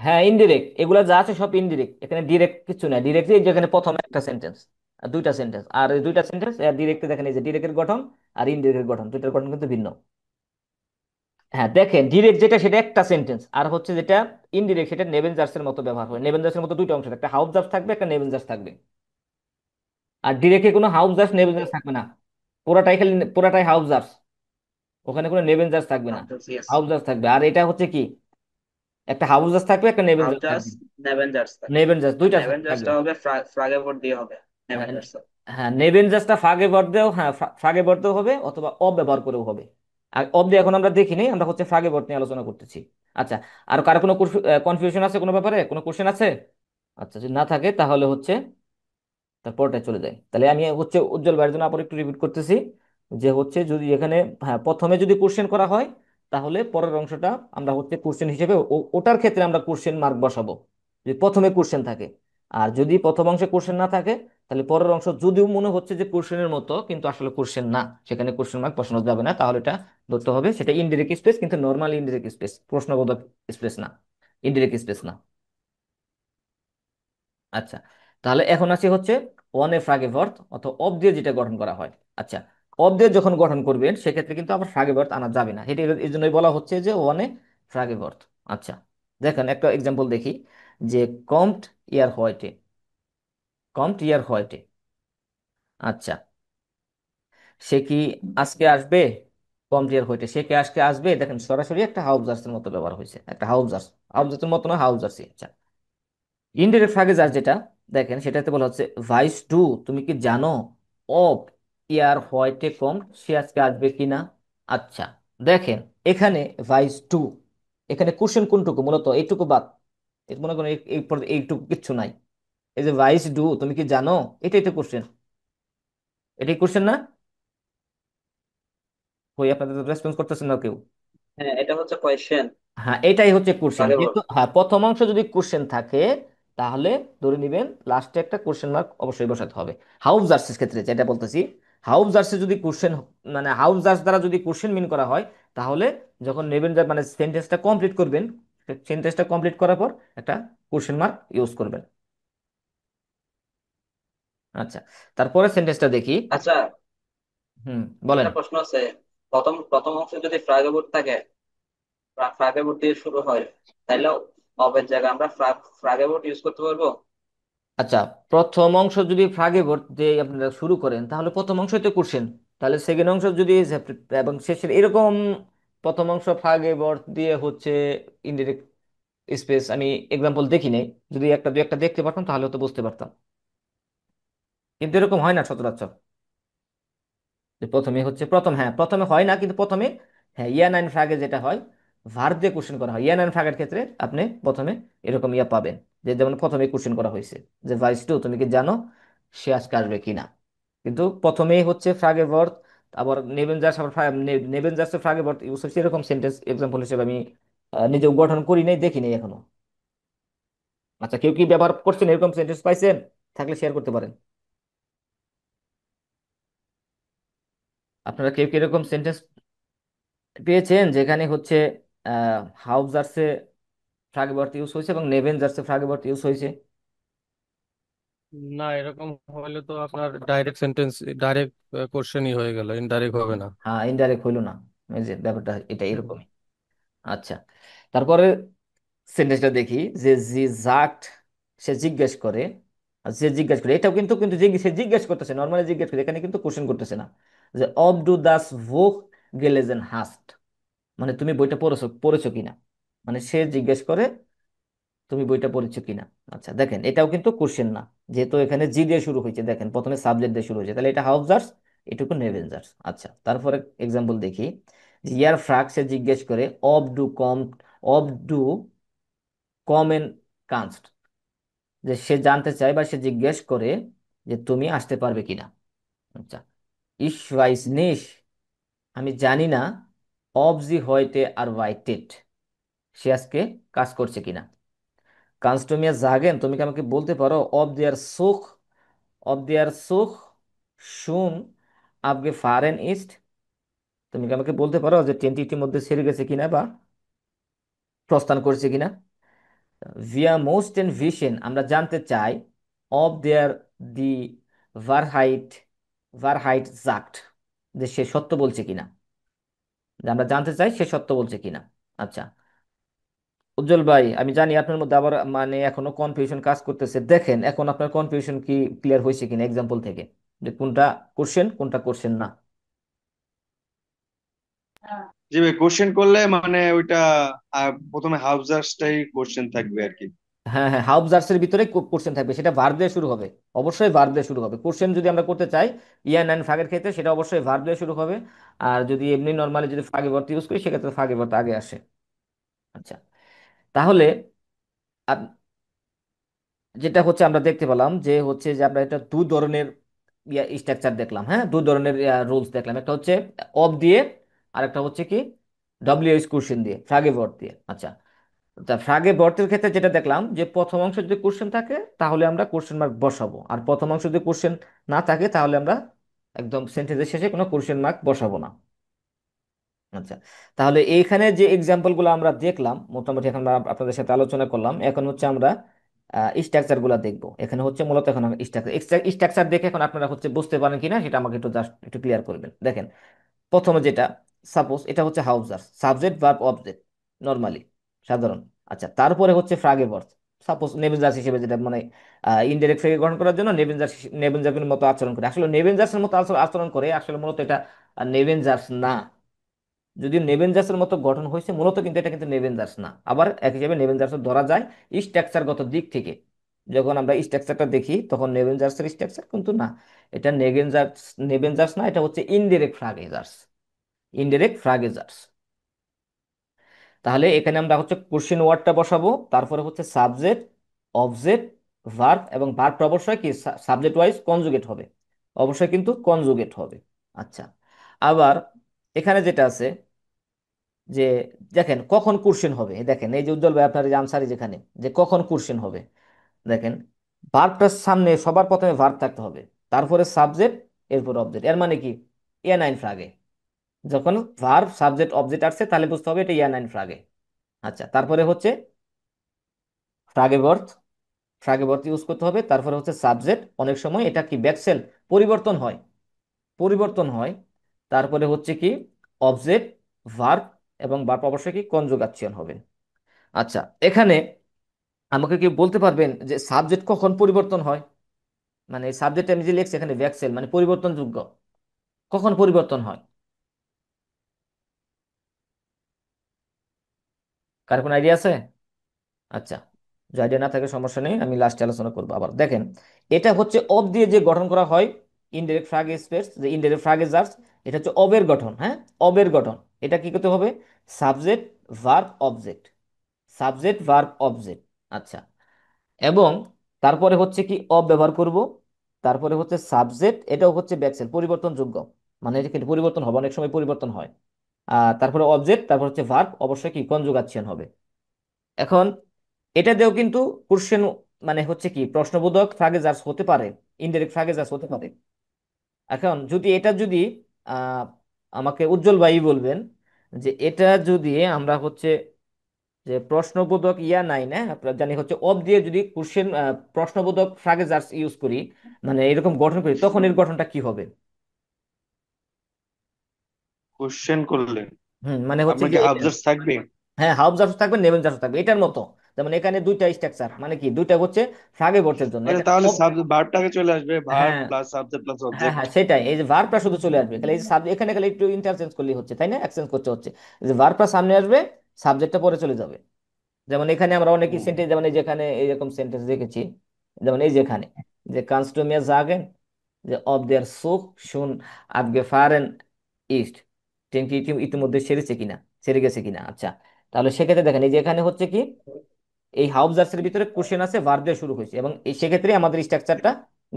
হ্যাঁ ইনডিরেক্ট, এগুলা যা আছে সব ইনডিরেক্ট, এখানে ডিরেক্ট কিছু নাই। ডিরেক্ট যেখানে প্রথমে একটা সেন্টেন্স আর দুইটা সেন্টেন্স, আর এই দুইটা সেন্টেন্স আর ডিরেক্টে দেখেন এই যে ডিরেক্টের গঠন আর ইনডিরেক্টের গঠন, দুইটার গঠন কিন্তু ভিন্ন। হ্যাঁ দেখেন ডিরেক্ট যেটা সেটা একটা সেন্টেন্স, আর হচ্ছে যেটা ইনডিরেক্ট সেটা নেবেনজার্সের মতো ব্যবহার হয়। নেবেনজার্সের মতো দুইটা অংশ থাকে, একটা হাউস জার্স থাকবে, একটা নেবেনজার্স থাকবে। আর ডিরেক্টে কোনো হাউস জার্স নেবেনজার্স থাকবে না, পুরাটাই খালি পুরাটাই হাউস জার্স, ওখানে কোনো নেবেনজার্স থাকবে না, ইয়েস। হাউস জার্স থাকবে। আর এটা হচ্ছে কি, একটা হাউস জার্স থাকবে, একটা নেবেনজার্স হাউজাস থাকবে। নেভেঞ্জার্স থাকে। নেবেনজার্স আর দুইটা থাকবে। নেভেঞ্জার্সটা হবে ফ্রাগেভোর দিয়ে হবে হ্যাঁ, নেভেঞ্জার্স। হ্যাঁ নেবেনজাসটা ফাগে ভরতেও, হ্যাঁ ফাগে ভরতেও হবে অথবা অব ব্যবহার করেও হবে। আর অব দিয়ে এখন আমরা দেখিনি, আমরা হচ্ছে ফাগে ভর্ত নিয়ে আলোচনা করতেছি। আচ্ছা, আর কারো কোনো কনফিউশন আছে কোনো ব্যাপারে, কোনো কোশ্চেন আছে? আচ্ছা, যদি না থাকে তাহলে হচ্ছে তারপরটা চলে যায়। তাহলে আমি হচ্ছে উজ্জ্বল ভাইয়ের জন্য আবার একটু রিপিট করতেছি, যে হচ্ছে যদি এখানে, হ্যাঁ প্রথমে যদি কোশ্চেন করা হয় তাহলে পরের অংশটা আমরা হচ্ছে কোশ্চেন হিসেবে ওটার ক্ষেত্রে আমরা কোশ্চেন মার্ক বসাবো, যদি প্রথমে কোশ্চেন থাকে। আর যদি প্রথম অংশে কোশ্চেন না থাকে তাহলে পরের অংশ যদিও মনে হচ্ছে যে কোশ্চেনের মতো কিন্তু আসলে কোশ্চেন না, সেখানে কোশ্চেন মার্ক বসানো যাবে না, তাহলে এটা ধরতে হবে সেটা ইনডিরেক্ট স্পেস, কিন্তু নর্মাল ইনডিরেক্ট স্পেস, প্রশ্নবোধক স্পেস না, ইনডিরেক্ট স্পেস না। আচ্ছা, তাহলে এখন আসি হচ্ছে ওয়ানে ফ্রাগেভর্ত অথবা অব দিয়ে যেটা গঠন করা হয়। আচ্ছা, অব দিয়ে যখন গঠন করবেন সেক্ষেত্রে কিন্তু আবার ফ্রাগেভর্ত আনা যাবে না, এটা এই জন্যই বলা হচ্ছে যে ওয়ানে ফ্রাগেভর্ত। আচ্ছা, দেখেন একটা এক্সাম্পল দেখি, যে কম্ট ইয়ার হোয়াইটে, কম্ট ইয়ার হোয়াইটে। আচ্ছা, সে কি আজকে আসবে? কম্ট ইয়ার হোয়াইটে, সে কি আজকে আসবে, দেখেন সরাসরি একটা হাউজার্সের মতো ব্যবহার হয়েছে, একটা হাউজার্স, হাউজার্সের মতো না, হাউজার্সই। আচ্ছা, ইনডিরেক্ট ফ্রাগেজ আর যেটা, দেখেন সেটাতে বলা হচ্ছে ভাইস টু, তুমি কি জানো অফ ইয়ার হোয়াইটে কম, সে আজকে আসবে কিনা। আচ্ছা, দেখেন এখানে ভাইস টু, এখানে কোশ্চেন কোনটুকু, মূলত এইটুকু বাদ, মনে করেন এইটুকু কিচ্ছু নাই। এই যে ভাইস ডু তুমি কি জানো, এটাই তো কোশ্চেন, এটাই কোশ্চেন না? ওই আপনাদের রেসপন্স করতেছেন না কেউ? হ্যাঁ, এটা হচ্ছে কোয়েশ্চেন। হ্যাঁ এটাই হচ্ছে কোশ্চেন, ফ্রাগেভোর। যেহেতু হ্যাঁ প্রথম অংশ যদি কোশ্চেন থাকে তাহলে ধরে নিবেন লাস্টে একটা কোশ্চেন মার্ক অবশ্যই বসাতে হবে। হাউস জার্সের ক্ষেত্রে যেটা বলতেছি, হাউস জার্সে যদি কোশ্চেন, মানে হাউস জার্স দ্বারা যদি কোশ্চেন মিন করা হয়, তাহলে যখন নেবেন মানে সেন্টেন্সটা কমপ্লিট করবেন, সেন্টেন্সটা কমপ্লিট করার পর একটা কোশ্চেন মার্ক ইউজ করবেন। আচ্ছা, তারপরে সেন্টেন্সটা দেখি। আচ্ছা, হুম, বলেন। একটা প্রশ্ন আছে। প্রথম প্রথম অংশে যদি ফ্রাগেভোর থাকে, ফ্রাগেভোর দিয়ে শুরু হয়, তাহলে অবের জায়গায় আমরা ফ্রাগেভোর ইউজ করতে পারবো? আচ্ছা, প্রথম অংশ যদি ফ্রাগে দিয়ে আপনারা শুরু করেন তাহলে প্রথম অংশই তো কোশ্চেন, তাহলে সেকেন্ড অংশ যদি এবং শেষের এরকম, প্রথম অংশ ফ্রাগে দিয়ে হচ্ছে ইনডিরেক্ট, স্পেস আমি এক্সাম্পল দেখি নাই, যদি একটা দুই একটা দেখতে পারতাম তাহলে তো বুঝতে পারতাম, কিন্তু এরকম হয় না সচরাচর। যে প্রথমে হচ্ছে প্রথম, হ্যাঁ প্রথমে হয় না, কিন্তু প্রথমে হ্যাঁ ইয়ান আইন ফ্রাগে যেটা হয় ভার্ব দিয়ে কোশ্চেন করা হয়। ইয়ান আইন ফ্রাগের ক্ষেত্রে আপনি প্রথমে এরকম ইয়া পাবেন, যে যেমন প্রথমে কোশ্চেন করা হয়েছে যে ভাইস টু তুমি কি জানো সে আজকে আসবে কিনা, কিন্তু প্রথমেই হচ্ছে ফ্রাগে ভর্ব, আবার নেবেনজাস, আবার নেবেনজাসের ফ্রাগে ভর্ব ইউজ হচ্ছে, এরকম সেন্টেন্স এক্সাম্পল হিসেবে আমি নিজেও গঠন করি নাই, দেখি নাই এখনো। আচ্ছা, কেউ কি ব্যবহার করছেন এরকম সেন্টেন্স পাইছেন? থাকলে শেয়ার করতে পারেন। আপনারা কেউ কি এরকম সেন্টেন্স পেয়েছেন যেখানে হচ্ছে হাউজার্সে ফ্রাগবর্ত ইউজ হয়েছে এবং নেভেনজার্সে ফ্রাগবর্ত ইউজ হয়েছে? না, এরকম হলে তো আপনার ডাইরেক্ট সেন্টেন্স, ডাইরেক্ট কোশ্চেনই হয়ে গেল, ইনডাইরেক্ট হবে না। হ্যাঁ, ইনডাইরেক্ট হইলো না, এই যে ব্যাপারটা এটা হুম। এরকমই। আচ্ছা, তারপরে সেন্টেন্সটা দেখি যে জি জাগড, সে জিজ্ঞেস করে, আর যে জিজ্ঞেস করে এটাও কিন্তু কিন্তু সে জিজ্ঞেস করতেছে, নর্মালি জিজ্ঞেস করে, এখানে কিন্তু কোশ্চেন করতেছে না। যে অব ডু দাস ভোক গেলেজেন হাস্ট, মানে তুমি বইটা পড়েছো পড়েছো কিনা, মানে সে জিজ্ঞেস করে তুমি বইটা পড়েছো কিনা। আচ্ছা দেখেন, এটাও কিন্তু কোশ্চেন না, যেহেতু এখানে জি দিয়ে শুরু হয়েছে, দেখেন প্রথমে সাবজেক্ট দিয়ে শুরু হয়েছে, তাহলে এটা হাউজার্স, এটুকু নেভেনজার্স। আচ্ছা, তারপরে এক্সাম্পল দেখি যে ইয়ার ফ্রাক, সে জিজ্ঞেস করে অব ডু কম, অব ডু কমেন কানস্ট, যে সে জানতে চায় বা সে জিজ্ঞেস করে যে তুমি আসতে পারবে কিনা। আচ্ছা, ইস ওয়াইস নিশ, আমি জানি না, অব জি হয়তে আর ওয়াইটেড, সে আজকে কাজ করছে কিনা। কানস্টমিয়া জাগেন, তুমি কি আমাকে বলতে পারো অব দেয়ার সুখ, অব দেয়ার সুখ শুন আবগে ফারেন ইস্ট, তুমি কি আমাকে বলতে পারো যে ট্রেনটি ইতিমধ্যে ছেড়ে গেছে কিনা বা প্রস্থান করছে কিনা। ভিয়া মোস্ট এন্ড ভিশন, আমরা জানতে চাই অব দেয়ার দি ভারহাইট, ভারহাইট জাগড, যে সে সত্য বলছে কিনা, যে আমরা জানতে চাই সে সত্য বলছে কিনা। আচ্ছা, উজ্জ্বল ভাই আমি জানি আপনার মধ্যে আবার মানে এখনো কনফিউশন কাজ করতেছে, দেখেন এখন আপনার কনফিউশন কি ক্লিয়ার হয়েছে কিনা এক্সাম্পল থেকে, যে কোনটা কোশ্চেন কোনটা কোশ্চেন না। জি ভাই, কোশ্চেন করলে মানে ওইটা প্রথমে হাউজার্সটাই কোশ্চেন থাকবে আর কি। হ্যাঁ হ্যাঁ, হাউজার্সের ভিতরে কোশ্চেন থাকবে, সেটা ভার্ব দিয়ে শুরু হবে, অবশ্যই ভার্ব দিয়ে শুরু হবে। কোশ্চেন যদি আমরা করতে চাই ইয়ান অ্যান্ড ফাগের ক্ষেত্রে, সেটা অবশ্যই ভার্ব দিয়ে শুরু হবে। আর যদি এমনি নর্মালি যদি ফাগে ভর্তি ইউজ করি, সেক্ষেত্রে ফাগে ভর্তি আগে আসে। আচ্ছা, তাহলে যেটা হচ্ছে আমরা দেখতে পেলাম যে হচ্ছে যে আমরা এটা দু ধরনের স্ট্রাকচার দেখলাম, হ্যাঁ দু ধরনের রুলস দেখলাম, একটা হচ্ছে অফ দিয়ে, আর একটা হচ্ছে কি ডব্লিউএইচ কোশ্চেন দিয়ে, ফ্রাগে ভর্ত দিয়ে। আচ্ছা, তা ফ্রাগে ভর্তের ক্ষেত্রে যেটা দেখলাম যে প্রথম অংশ যদি কোশ্চেন থাকে তাহলে আমরা কোশ্চেন মার্ক বসাবো, আর প্রথম অংশ যদি কোশ্চেন না থাকে তাহলে আমরা একদম সেন্টেন্সের শেষে কোনো কোশ্চেন মার্ক বসাবো না। আচ্ছা, তাহলে এইখানে যে এক্সাম্পল গুলো আমরা দেখলাম মোটামুটি, এখন আমরা আপনাদের সাথে আলোচনা করলাম, এখন হচ্ছে আমরা স্ট্রাকচার গুলা দেখবো। এখানে হচ্ছে মূলত এখন স্ট্রাকচার, স্ট্রাকচার দেখে এখন আপনারা হচ্ছে বুঝতে পারেন কিনা সেটা আমাকে একটু জাস্ট একটু ক্লিয়ার করবেন। দেখেন প্রথমে যেটা, সাপোজ এটা হচ্ছে হাউজার, সাবজেক্ট ভার্ব অবজেক্ট নরমালি সাধারণ। আচ্ছা, তারপরে হচ্ছে ফ্রাগে ভার্ব, সাপোজ নেবেনজার্স হিসেবে, যেটা মানে ইনডাইরেক্ট ফ্রেগে গ্রহণ করার জন্য নেবেনজার্স, নেবেনজার্সের মতো আচরণ করে, আসলে নেবেনজার্সের মতো আচরণ করে, আসলে মূলত এটা নেবেনজার্স না। যদিও নেভেনজার্সের মতো গঠন হয়েছে মূলত, কিন্তু এটা কিন্তু নেভেনজার্স না। আবার এক হিসেবে নেভেনজার্স ধরা যায় স্ট্রাকচারগত দিক থেকে, যখন আমরা স্ট্রাকচারটা দেখি তখন নেভেনজার্সের স্ট্রাকচার কিন্তু না, এটা নেভেনজার্স, নেভেনজার্স না, এটা হচ্ছে ইনডিরেক্ট ফ্রাগেজার্স, ইনডিরেক্ট ফ্রাগেজার্স। তাহলে এখানে আমরা হচ্ছে কোশ্চেন ওয়ার্ডটা বসাবো, তারপরে হচ্ছে সাবজেক্ট, অবজেক্ট, ভার্ব, এবং ভার্বটা অবশ্যই কি সাবজেক্ট ওয়াইজ কনজুগেট হবে, অবশ্যই কিন্তু কনজুগেট হবে। আচ্ছা, আবার এখানে যেটা আছে যে দেখেন কখন কোশ্চেন হবে, দেখেন এই যে উজ্জ্বল ভাই আপনার যে আনসারই যেখানে যে কখন কোশ্চেন হবে, দেখেন ভার্বটার সামনে সবার প্রথমে ভার্ব থাকতে হবে, তারপরে সাবজেক্ট, এরপর অবজেক্ট, এর মানে কি এ নাইন ফ্রাগে, যখন ভার্ব সাবজেক্ট অবজেক্ট আসছে তাহলে বুঝতে হবে এটা ইয়া নাইন ফ্রাগে। আচ্ছা, তারপরে হচ্ছে ফ্রাগে বর্থ, ফ্রাগে বর্থ ইউজ করতে হবে, তারপরে হচ্ছে সাবজেক্ট, অনেক সময় এটা কি ব্যাকসেল পরিবর্তন হয়, পরিবর্তন হয়, তারপরে হচ্ছে কি অবজেক্ট, ভার্ব, এবং ভার্ব অবশ্যই কি কনজুগাচ্যন হবে। আচ্ছা, এখানে আমাকে কি বলতে পারবেন যে সাবজেক্ট কখন পরিবর্তন হয়, মানে সাবজেক্ট আমি যে লিখছি এখানে ভ্যাক্সেল মানে পরিবর্তনযোগ্য, কখন পরিবর্তন হয়? কার কোন আইডিয়া আছে? আচ্ছা, যদি আইডিয়া না থাকে সমস্যা নেই, আমি লাস্টে আলোচনা করবো। আবার দেখেন, এটা হচ্ছে অব দিয়ে যে গঠন করা হয় ইনডাইরেক্ট ফ্রাগ স্পেস, যে ইনডাইরেক্ট ফ্রাগেজার্স, এটা হচ্ছে অবের গঠন। হ্যাঁ, অবের গঠন। এটা কি করতে হবে? Subject, verb, object, subject, verb, object. আচ্ছা, এবং তারপরে হচ্ছে কি অব ব্যবহার করব, তারপরে হচ্ছে সাবজেক্ট, এটাও হচ্ছে ব্যাকসেল, পরিবর্তনযোগ্য, মানে এটা কিন্তু পরিবর্তন হবে, অনেক সময় পরিবর্তন হয়। আর তারপরে অবজেক্ট, তারপর হচ্ছে ভার্ব, অবশ্যই কি কনজুগাচ্ছেন হবে। এখন এটা দিয়েও কিন্তু কোশ্চেন, মানে হচ্ছে কি প্রশ্নবোধক ফ্রাগেজার্স হতে পারে, ইনডাইরেক্ট ফ্রাগেজার্স হতে পারে। এখন যদি এটা যদি আহ আমাকে উজ্জ্বল ভাই বলবেন যে এটা যদি আমরা হচ্ছে যে প্রশ্নবোধক ইয়া নাই না, আপনারা জানি হচ্ছে অব দিয়ে যদি কোশ্চেন প্রশ্নবোধক ফ্রাগেজার্স ইউজ করি, মানে এরকম গঠন করি, তখন এর গঠনটা কি হবে? কোশ্চেন করলে মানে হচ্ছে আপনার যে কি হাবজার্স থাকবে? হ্যাঁ, হাফ জার্স থাকবে, নেভেল জার্স থাকবে, এটার মতো। যেমন এখানে দুইটা স্ট্রাকচার, মানে কি দুইটা হচ্ছে ফ্রাগে বর্ষের জন্য, আচ্ছা, এখানে তাহলে সাবজেক্ট ভার্বটাকে চলে আসবে, ভার্ব হ্যাঁ, প্লাস সাবজেক্ট প্লাস হ্যাঁ, অবজেক্ট। হ্যাঁ, সেটাই, এই যে ভার্বটা শুধু চলে আসবে, খালি এই যে সাবজেক্ট এখানে খালি একটু ইন্টারচেঞ্জ করলেই হচ্ছে, তাই না? এক্সচেঞ্জ করতে হচ্ছে, যে ভার্বটা সামনে আসবে, সাবজেক্টটা পরে চলে যাবে। যেমন এখানে আমরা অনেকই সেন্টেন্স, যেমন এই যেখানে এইরকম সেন্টেন্স দেখেছি, যেমন এই যেখানে যে কানস্ট ডু মির জাগেন, যে অব দেয়ার সুখ শুন abgefahren ইস্ট, ট্রেন কি ইতিমধ্যে সেরেছে কিনা, সেরে গেছে কিনা। আচ্ছা, তাহলে সেক্ষেত্রে দেখেন এই যে এখানে হচ্ছে কি এই হাউজার্সের ভিতরে কোশ্চেন আছে, ভার্ব দিয়ে শুরু হয়েছে, এবং এই সেক্ষেত্রে আমাদের স্ট্রাকচারটা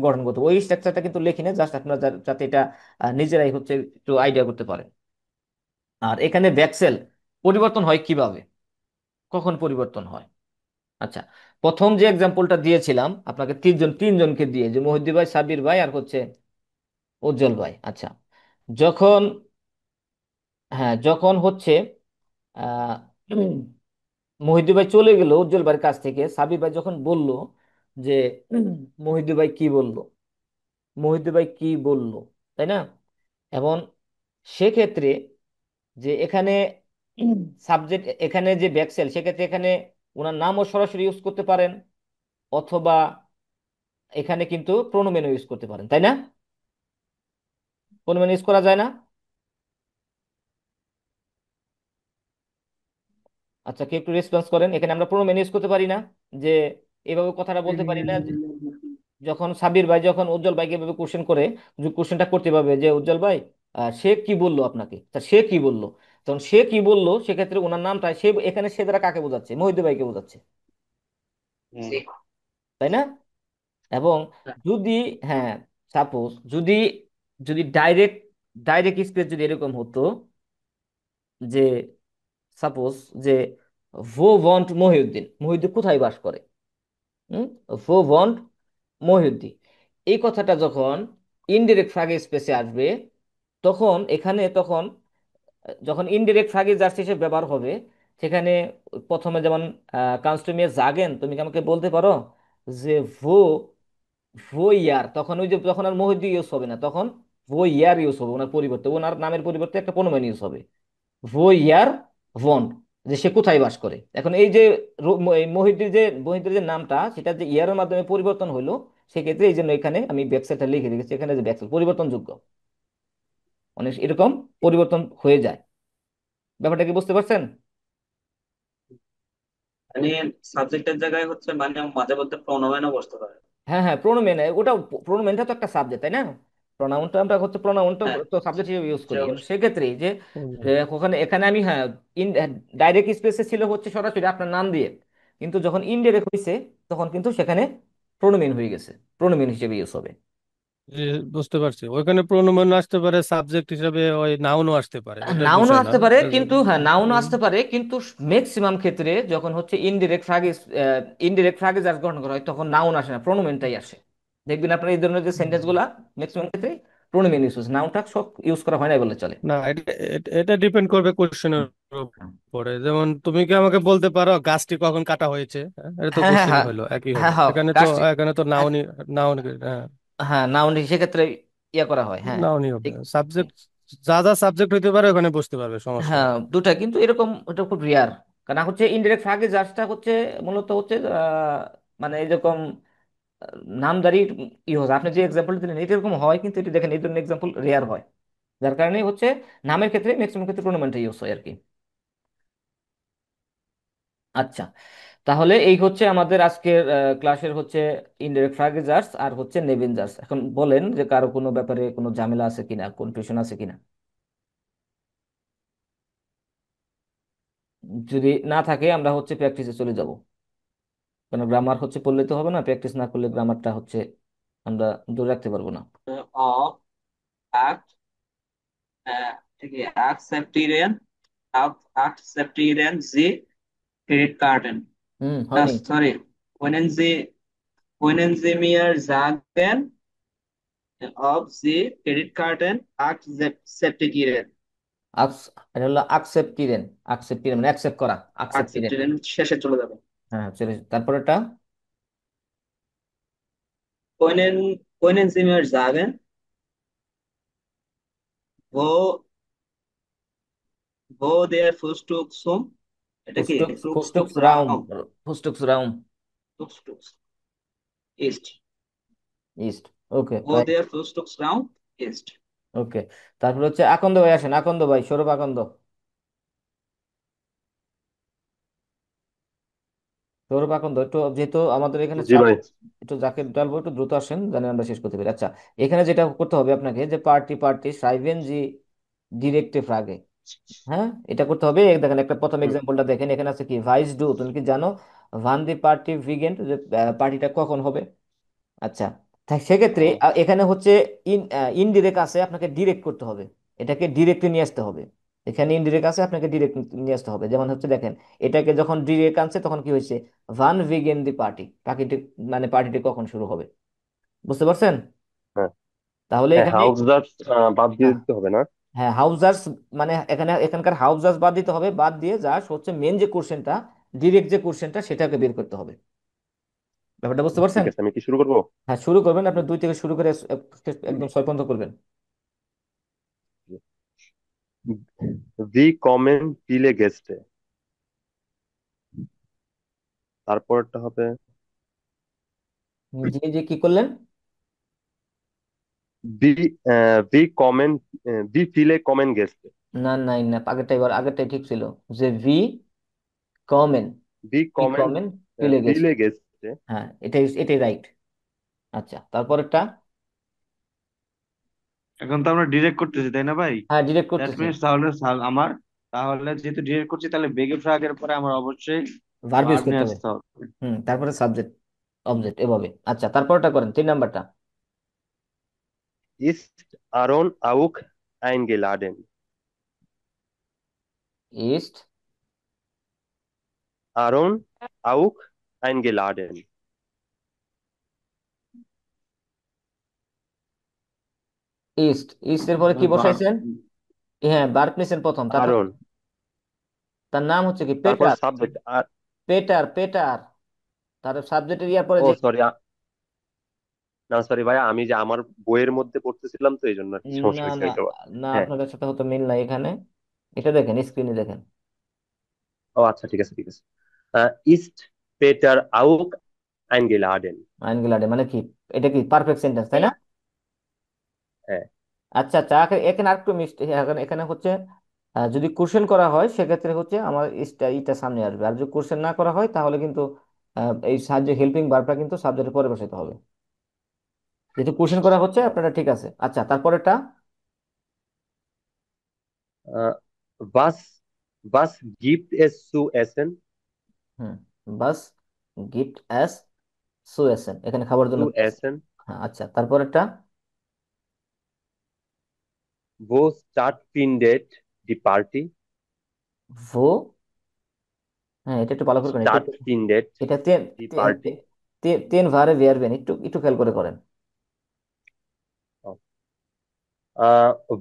গঠন করতে হবে। ওই স্ট্রাকচারটা কিন্তু লিখি না, জাস্ট আপনারা যাতে এটা নিজেরাই হচ্ছে একটু আইডিয়া করতে পারেন। আর এখানে ভ্যাক্সেল পরিবর্তন হয় কিভাবে, কখন পরিবর্তন হয়? আচ্ছা, প্রথম যে এক্সাম্পলটা দিয়েছিলাম আপনাকে, তিনজনকে দিয়ে, যে মহিউদ্দিন ভাই, সাব্বির ভাই, আর হচ্ছে উজ্জ্বল ভাই। আচ্ছা, যখন, হ্যাঁ, যখন হচ্ছে আহ মহিউদ্দিন ভাই চলে গেল উজ্জ্বল ভাইয়ের কাছ থেকে, সাব্বির ভাই যখন বলল যে মহিউদ্দিন ভাই কি বললো, মহিউদ্দিন ভাই কি বলল, তাই না? এবং সেক্ষেত্রে যে এখানে সাবজেক্ট, এখানে যে ব্যাকসেল, সেক্ষেত্রে এখানে ওনার নামও সরাসরি ইউজ করতে পারেন, অথবা এখানে কিন্তু প্রোনোমেন ইউজ করতে পারেন, তাই না? প্রোনোমেন ইউজ করা যায় না? আচ্ছা, কি একটু রেসপন্স করেন, এখানে আমরা প্রোনোমেন ইউজ করতে পারি না? যে এভাবে কথাটা বলতে পারি না যে যখন সাবির ভাই যখন উজ্জ্বল ভাইকে এভাবে কোশ্চেন করে, যে কোশ্চেনটা করতে পারবে যে উজ্জ্বল ভাই সে কি বললো আপনাকে, তা সে কি বললো, তখন সে কি বললো, সেক্ষেত্রে ওনার নামটা সে, এখানে সে দ্বারা কাকে বোঝাচ্ছে? মহিউদ্দিন ভাইকে বোঝাচ্ছে, তাই না? এবং যদি, হ্যাঁ, সাপোজ যদি, যদি ডাইরেক্ট, ডাইরেক্ট স্পেস যদি এরকম হতো যে সাপোজ যে ভো ভন্ট মহিউদ্দিন, মহিউদ্দিন কোথায় বাস করে? হুম, ভো ভন্ট মহিউদ্দিন, এই কথাটা যখন ইনডিরেক্ট ফ্রাগে স্পেসে আসবে, তখন এখানে তখন যখন ইনডিরেক্ট ফ্রাগে জার্স হিসেবে ব্যবহার হবে, সেখানে প্রথমে যেমন কাউন্সটুমিয়া জাগেন, তুমি কি আমাকে বলতে পারো যে ভো, ভো ইয়ার, তখন ওই যে তখন আর মহিউদ্দিন ইউজ হবে না, তখন ভো ইয়ার ইউজ হবে, ওনার পরিবর্তে, ওনার নামের পরিবর্তে একটা প্রোনোমেন ইউজ হবে, ভো ইয়ার ভন, যে সে কোথায় বাস করে। এখন এই যে এই মহিউদ্দিন যে নামটা, সেটা যে ইয়ারের মাধ্যমে পরিবর্তন হলো, সেক্ষেত্রে এই জন্য এখানে আমি ব্যাকসেলটা লিখে রেখেছি, এখানে যে ব্যাকসেল পরিবর্তনযোগ্য, অনেক এরকম পরিবর্তন হয়ে যায়। ব্যাপারটা কি বুঝতে পারছেন? মানে সাবজেক্টের জায়গায় হচ্ছে মানে মাঝে মধ্যে প্রণয়নও বসতে পারে। হ্যাঁ, হ্যাঁ, প্রোনোমেন, ওটা প্রোনোমেনটা তো একটা সাবজেক্ট, তাই না? প্রোনাউনটা আমরা হচ্ছে প্রোনাউনটা হ্যাঁ, তো সাবজেক্ট হিসেবে ইউজ সে করি, কিন্তু অবশ্যই। সেক্ষেত্রে যে ওখানে এখানে আমি, হ্যাঁ, ইন ডাইরেক্ট স্পেসে ছিল হচ্ছে সরাসরি আপনার নাম দিয়ে, কিন্তু যখন ইনডাইরেক্ট হয়েছে, তখন কিন্তু সেখানে প্রোনোমেন হয়ে গেছে, প্রোনোমেন হিসেবে ইউজ হবে। জি, বুঝতে পারছি, ওইখানে প্রোনোমেন আসতে পারে, সাবজেক্ট হিসেবে ওই নাউনও আসতে পারে, এটার নাউনও বিষয় না। আসতে পারে, এটা কিন্তু হ্যাঁ, নাউনও আসতে পারে, কিন্তু ম্যাক্সিমাম ক্ষেত্রে যখন হচ্ছে ইনডিরেক্ট ফ্রাগেজ গ্রহণ করা হয়, তখন নাউন আসে না, প্রোনোমেনটাই আসে। দেখবেন আপনার এই ধরনের যে সেন্টেন্স গুলা ম্যাক্সিমাম ক্ষেত্রে প্রোনোমেন ইউজ, নাউনটা সব ইউজ করা হয় না বলে চলে। না, এটা ডিপেন্ড করবে কোশ্চেনের উপরে। যেমন তুমি কি আমাকে বলতে পারো গাছটি কখন কাটা হয়েছে? হ্যাঁ, এটা তো হ্যাঁ, হ্যাঁ, কোশ্চেন হ্যাঁ, হলো, একই হ্যাঁ, হলো হ্যাঁ, এখানে তো। কাশি, এখানে তো হ্যাঁ, নাউনি, নাউনি, হ্যাঁ, হ্যাঁ, নাউন সেক্ষেত্রে ইয়ে করা হয়, হ্যাঁ, নাউনি হবে। ঠিক। সাবজেক্ট, যা যা সাবজেক্ট হইতে পারে ওখানে বসতে পারবে, সমস্যা হ্যাঁ, নেই। দুটা, কিন্তু এরকম এটা খুব রিয়ার, কারণ হচ্ছে ইনডিরেক্ট ফ্রাগে জাজটা হচ্ছে মূলত হচ্ছে মানে এরকম নামদারি ইউজ, আপনি যে এক্সাম্পল দিলেন এটা এরকম হয়, কিন্তু এটা দেখেন এই ধরনের এক্সাম্পল রেয়ার হয়, যার কারণে হচ্ছে নামের ক্ষেত্রে ম্যাক্সিমাম ক্ষেত্রে টুর্নামেন্টে ইউজ হয় আর কি। আচ্ছা, তাহলে এই হচ্ছে আমাদের আজকের ক্লাসের হচ্ছে ইনডাইরেক্ট ফ্রাগেজার্স আর হচ্ছে নেভেঞ্জার্স। এখন বলেন যে কারো কোনো ব্যাপারে কোনো ঝামেলা আছে কিনা, কনফিউশন আছে কিনা। যদি না থাকে আমরা হচ্ছে প্র্যাকটিসে চলে যাব, কারণ গ্রামার হচ্ছে পড়লে তো হবে না, প্র্যাকটিস না করলে গ্রামারটা হচ্ছে আমরা ধরে রাখতে পারবো না। অফ আট ঠিক অ্যাক্সেপ্টিরেন অ্যাক্সেপ্টিরেন জি ক্রেডিট কার্ডেন না হয়নি। সরি ওয়েনেন জি ওয়েনেন জি মিয়ার জাগেন অফ জি ক্রেডিট কার্ডেন অ্যাক্সেপ্টিরেন আকস এটা হলো আকসেপ্টিরেন। আকসেপ্টিরেন মানে অ্যাকসেপ্ট করা, আকসেপ্টিরেন। অ্যাক্সেপ্টিরেন শেষে চলে যাবে হ্যাঁ চলে তারপর এটা ওয়েনেন জি মিয়ার জাগেন wo wo der Frühstück zum এটা কি ফুস্টুকস Frühstück ফুস্টুকস রাউম, Raum ফুস্টুকস রাউম Frühstück ist ইস্ট। ওকে wo ভাই। der Frühstücksraum ist ওকে, তারপর হচ্ছে আকন্দ ভাই আসেন, আকন্দ ভাই, সৌরভ আকন্দ। সৌরভ আকন্দ একটু, যেহেতু আমাদের এখানে জি চাপ, ভাই। একটু যাকে ডালবো একটু দ্রুত আসেন, জানি আমরা শেষ করতে পারি। আচ্ছা, এখানে যেটা করতে হবে আপনাকে, যে পার্টি পার্টি সাইভেন জি ডিরেক্টে ফ্রাগে। হ্যাঁ, এটা করতে হবে। দেখেন একটা প্রথম হুম, এক্সাম্পলটা দেখেন, এখানে আছে কি ভাইস ডু, তুমি কি জানো ভান দি পার্টি ভিগেন্ট, যে পার্টিটা কখন হবে। আচ্ছা, সেক্ষেত্রে ও, এখানে হচ্ছে ইনডিরেক্ট আছে, আপনাকে ডিরেক্ট করতে হবে, এটাকে ডিরেক্টে নিয়ে আসতে হবে। এখানে ইনডিরেক্ট আছে, আপনাকে ডিরেক্ট নিয়ে আসতে হবে। যেমন হচ্ছে দেখেন, এটাকে যখন ডিরেক্ট আনছে তখন কি হয়েছে, ভান ভিগেন দি পার্টি, পার্টিটি মানে পার্টিটি কখন শুরু হবে, বুঝতে পারছেন। হ্যাঁ তাহলে হ্যাঁ, এখানে হাউস জাস্ট বাদ দিয়ে হ্যাঁ, দিতে হবে না? হ্যাঁ হাউজার্স, মানে এখানে এখানকার হাউজার্স বাদ দিতে হবে, বাদ দিয়ে জাস্ট হচ্ছে মেন যে কোশ্চেনটা, ডিরেক্ট যে কোশ্চেনটা সেটাকে বের করতে হবে। ব্যাপারটা বুঝতে পারছেন। ঠিক আছে, আমি কি শুরু করবো? হ্যাঁ শুরু করবেন, আপনি 2 থেকে শুরু করে একদম 6 পর্যন্ত করবেন। ভি কমেন পিলে গেস্টে, তারপরটা হবে জি জি কি করলেন। ভি ভি কমেন ভি ফিলে কমেন গেস্টে। না না না, আগেরটাই, এবার আগেরটাই ঠিক ছিল, যে ভি কমেন, ভি ভি কমেন কমেন ফিলে গেস্ট। ফিলে গেস্টে। হ্যাঁ এটাই এটাই রাইট। আচ্ছা তারপরেরটা। এখন তো আমরা ডিরেক্ট করতেছি তাই না ভাই? হ্যাঁ ডিরেক্ট দ্যাট করতেছি। মিনস তাহলে আমার, তাহলে যেহেতু ডিরেক্ট করছি তাহলে বেগে ফ্রাগের পরে আমার অবশ্যই ভার্ব ইউজ ভার্ব করতে নিয়ে হবে। আসতে হবে। তারপরে সাবজেক্ট অবজেক্ট এভাবে। আচ্ছা তারপরটা করেন, 3 নাম্বারটা। ইস্ট আরন আউক আইনগেলাডেন। ইস্ট আরন আউক আইনগেলাডেন। ইস্ট, ইস্টের পরে কি ভার্ব বসাইছেন। হ্যাঁ ভার্ব নিছেন প্রথম, তারপর আরন, তার নাম হচ্ছে কি তারপরে পেটার। সাবজেক্ট আর, পেটার পেটার, তার সাবজেক্টের ইয়ার পরে ও যে, সরি, না সরি ভাইয়া, আমি যে আমার বইয়ের মধ্যে পড়তেছিলাম তো এই জন্য আর কি না সমস্যা হয়েছে না হয়তো বা। না, হ্যাঁ, আপনাদের সাথে হয়তো মিল নাই এখানে। এটা দেখেন, স্ক্রিনে দেখেন। ও আচ্ছা, ঠিক আছে ঠিক আছে। ইস্ট পেটার আউক আইনগেলাডেন। আইনগুলাডে মানে কি, এটা কি পারফেক্ট সেন্টেন্স তাই না। হ্যাঁ। আচ্ছা আচ্ছা, এখানে আরেকটু মিস্টেক, এখানে এখানে হচ্ছে যদি কোশ্চেন করা হয় সেক্ষেত্রে হচ্ছে আমার ইটা সামনে আসবে, আর যদি কোশ্চেন না করা হয় তাহলে কিন্তু এই সাহায্যে হেল্পিং ভার্বটা কিন্তু সাবজেক্টের পরে বসাতে হবে। যেহেতু কোশ্চেন করা হচ্ছে ও, আপনারা ঠিক আছে। আচ্ছা তারপরেরটা। was was gibt es zu essen? Hmm, bus gift as সুয়েসেন, এখানে খাবার জন্য Zu কি আছে। essen? হ্যাঁ আচ্ছা তারপরেরটা। Wo stattfindet die Party? ভো, হ্যাঁ এটা একটু ভালো করে করেন, এটা Stattfindet এটা তেন die Party? তেন ভারে ভেরবেন, একটু একটু খেয়াল করে করেন। Oh.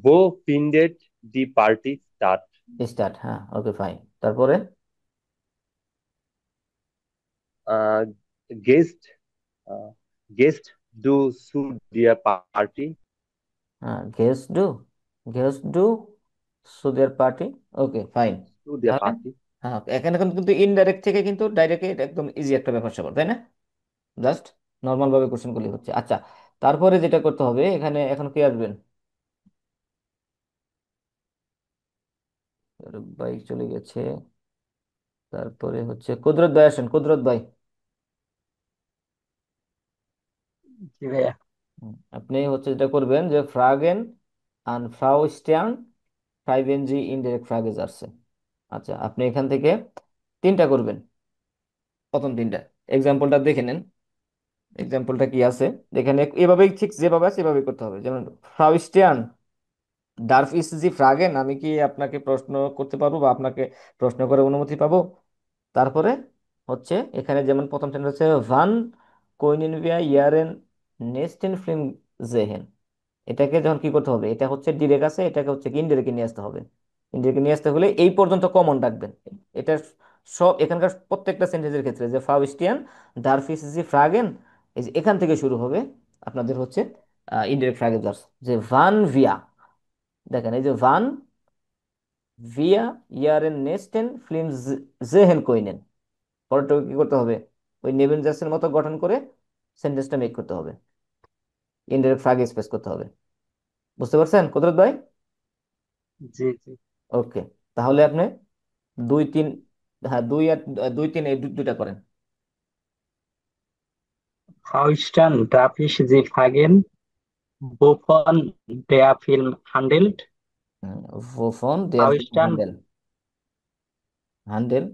Wo findet die Party statt? Start, হ্যাঁ ওকে ফাইন। তারপরে Äh, Gehst, äh, gehst du zu der Party? হ্যাঁ গেস্ট ডু সুদের party. Okay fine. Zu der তাহলে Party? হ্যাঁ এখানে কিন্তু কিন্তু ইনডাইরেক্ট থেকে কিন্তু ডাইরেক্ট একদম ইজি একটা ব্যাপার স্যাপার তাই না, জাস্ট নর্মাল ভাবে কোশ্চেন করলে হচ্ছে। আচ্ছা তারপরে যেটা করতে হবে এখানে, এখন কে আসবেন, আরে ভাই চলে গেছে। তারপরে হচ্ছে কুদরত ভাই, আসেন কুদরত ভাই। জি ভাইয়া। আপনি হচ্ছে যেটা করবেন যে ফ্রাগেন আন ফ্রাউ স্টার্ন 5 NG ইনডিরেক্ট ফ্রাগেজ আসছে। আচ্ছা, আপনি এখান থেকে তিনটা করবেন, প্রথম তিনটা এক্সাম্পলটা দেখে নেন। এক্সাম্পলটা কি আছে এখানে, এভাবেই ঠিক যেভাবে আছে এভাবেই করতে হবে। যেমন ফ্রাউ স্টার্ন ডার্ফ ইস জি ফ্রাগেন, আমি কি আপনাকে প্রশ্ন করতে পারবো বা আপনাকে প্রশ্ন করার অনুমতি পাবো? তারপরে হচ্ছে এখানে যেমন প্রথম সেন্টেন্স হচ্ছে ভান কোইনিনভিয়া ইয়ারেন নেস্টেন ফিল্ম জেহেন, এটাকে যখন কি করতে হবে, এটা হচ্ছে ডিরেক্ট আছে, এটাকে হচ্ছে কি ইনডিরেক্ট নিয়ে আসতে হবে। ইনডিরেক্ট নিয়ে আসতে হলে এই পর্যন্ত কমন রাখবেন। এটা সব এখানকার প্রত্যেকটা সেন্টেন্সের ক্ষেত্রে যে ফাউস্টিয়ান ডারফিস জি ফ্রাগেন, এই যে এখান থেকে শুরু হবে আপনাদের হচ্ছে ইনডিরেক্ট ফ্রাগেন। যে ভান ভিয়া, দেখেন এই যে ভান ভিয়া ইয়ারেন নেস্টেন ফিল্ম জেহেন কইনেন, পরেরটাকে কি করতে হবে, ওই নেবেন জাসের মতো গঠন করে সেন্টেন্সটা মেক করতে হবে, ইনডাইরেক্ট ফ্রাগ স্পেস করতে হবে। বুঝতে পারছেন কুদরত ভাই? জি জি। ওকে, তাহলে আপনি দুই তিন, হ্যাঁ দুই আর দুই তিন এই দুইটা করেন। Faustin darf ich Sie fragen, wovon der Film handelt? ফোন দেয়ার Faustin, হ্যান্ডেল, হ্যান্ডেল।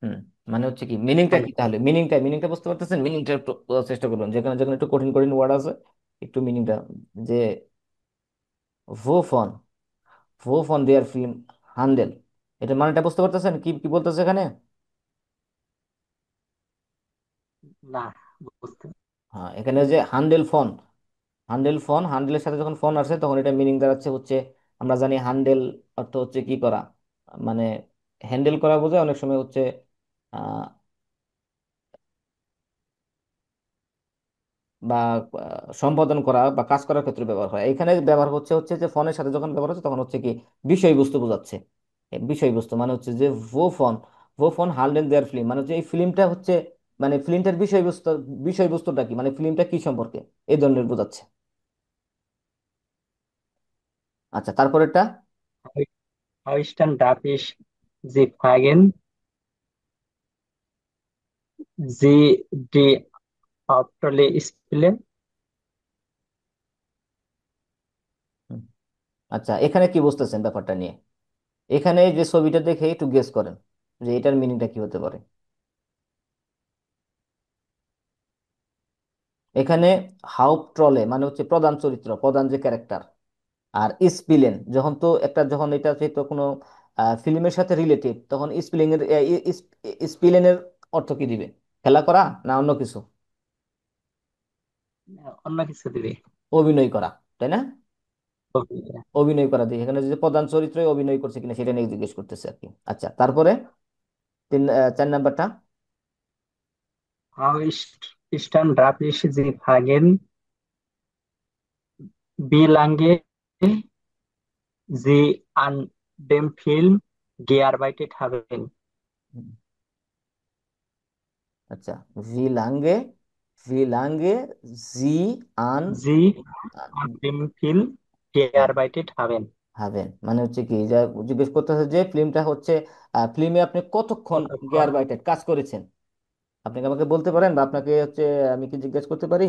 হুম, মানে হচ্ছে কি মিনিংটা কি, handelt. তাহলে মিনিংটা বুঝতে পারতেছেন? মিনিংটা একটু বোঝার চেষ্টা করবেন, যেখানে যেখানে একটু কঠিন কঠিন ওয়ার্ড আছে একটু মিনিংটা, যে ভো ফোন দেয়ার ফিল্ম হ্যান্ডেল, এটা মানেটা বুঝতে পারতেছেন কি কি বলতেছে এখানে? না, বুঝতে হ্যাঁ, এখানে যে হ্যান্ডেলের সাথে যখন ফোন আসে তখন এটা মিনিং দাঁড়াচ্ছে হচ্ছে, আমরা জানি হ্যান্ডেল অর্থ হচ্ছে কি করা, মানে হ্যান্ডেল করা বোঝায় অনেক সময় হচ্ছে আহ, বা সম্পাদন করা বা কাজ করার ক্ষেত্রে ব্যবহার হয়। এখানে ব্যবহার হচ্ছে হচ্ছে যে ফোনের সাথে যখন ব্যবহার হচ্ছে তখন হচ্ছে কি বিষয়বস্তু বোঝাচ্ছে। এই বিষয়বস্তু মানে হচ্ছে যে ভো ফোন হান্ডেল দেয়ার ফিল্ম, মানে হচ্ছে এই ফিল্মটা হচ্ছে, মানে ফিল্মটার বিষয়বস্তুটা কি, মানে ফিল্মটা কি সম্পর্কে, এই ধরনের বোঝাচ্ছে। আচ্ছা, তারপরেরটা। Faustin darf ich Sie fragen, Sie die Hauptrolle spielen? হুম, আচ্ছা, এখানে কি বুঝতেছেন ব্যাপারটা নিয়ে? এখানে যে ছবিটা দেখে একটু গেস করেন যে এটার মিনিংটা কি হতে পারে। এখানে হাউপট্রলে মানে হচ্ছে প্রধান চরিত্র, প্রধান যে ক্যারেক্টার। আর স্পিলেন যখন তো একটা, যখন এটা যেহেতু কোনো ফিল্মের সাথে রিলেটেড, তখন স্পিলেনের অর্থ কি দিবে? খেলা করা না অন্য কিছু? অন্য কিছু দিবে। অভিনয় করা, তাই না? Okay. অভিনয় করা দিয়ে এখানে যে প্রধান চরিত্রে অভিনয় করছে কিনা সেটা নিয়ে জিজ্ঞেস করতেছে আর কি। আচ্ছা, তারপরে চার নাম্বারটা। Faustin darf ich Sie fragen, wie lange Sie an dem Film gearbeitet haben? হুম, আচ্ছা, ভি লাঙ্গে জি আন Sie an dem Film gearbeitet haben. হ্যাভেন, মানে হচ্ছে কি যা জিজ্ঞেস করতেছে যে ফিল্মটা হচ্ছে, ফিল্মে আপনি কতক্ষণ কতক্ষণ? গিয়ার বাইটেড কাজ করেছেন। আপনি কি আমাকে বলতে পারেন বা আপনাকে হচ্ছে আমি কি জিজ্ঞেস করতে পারি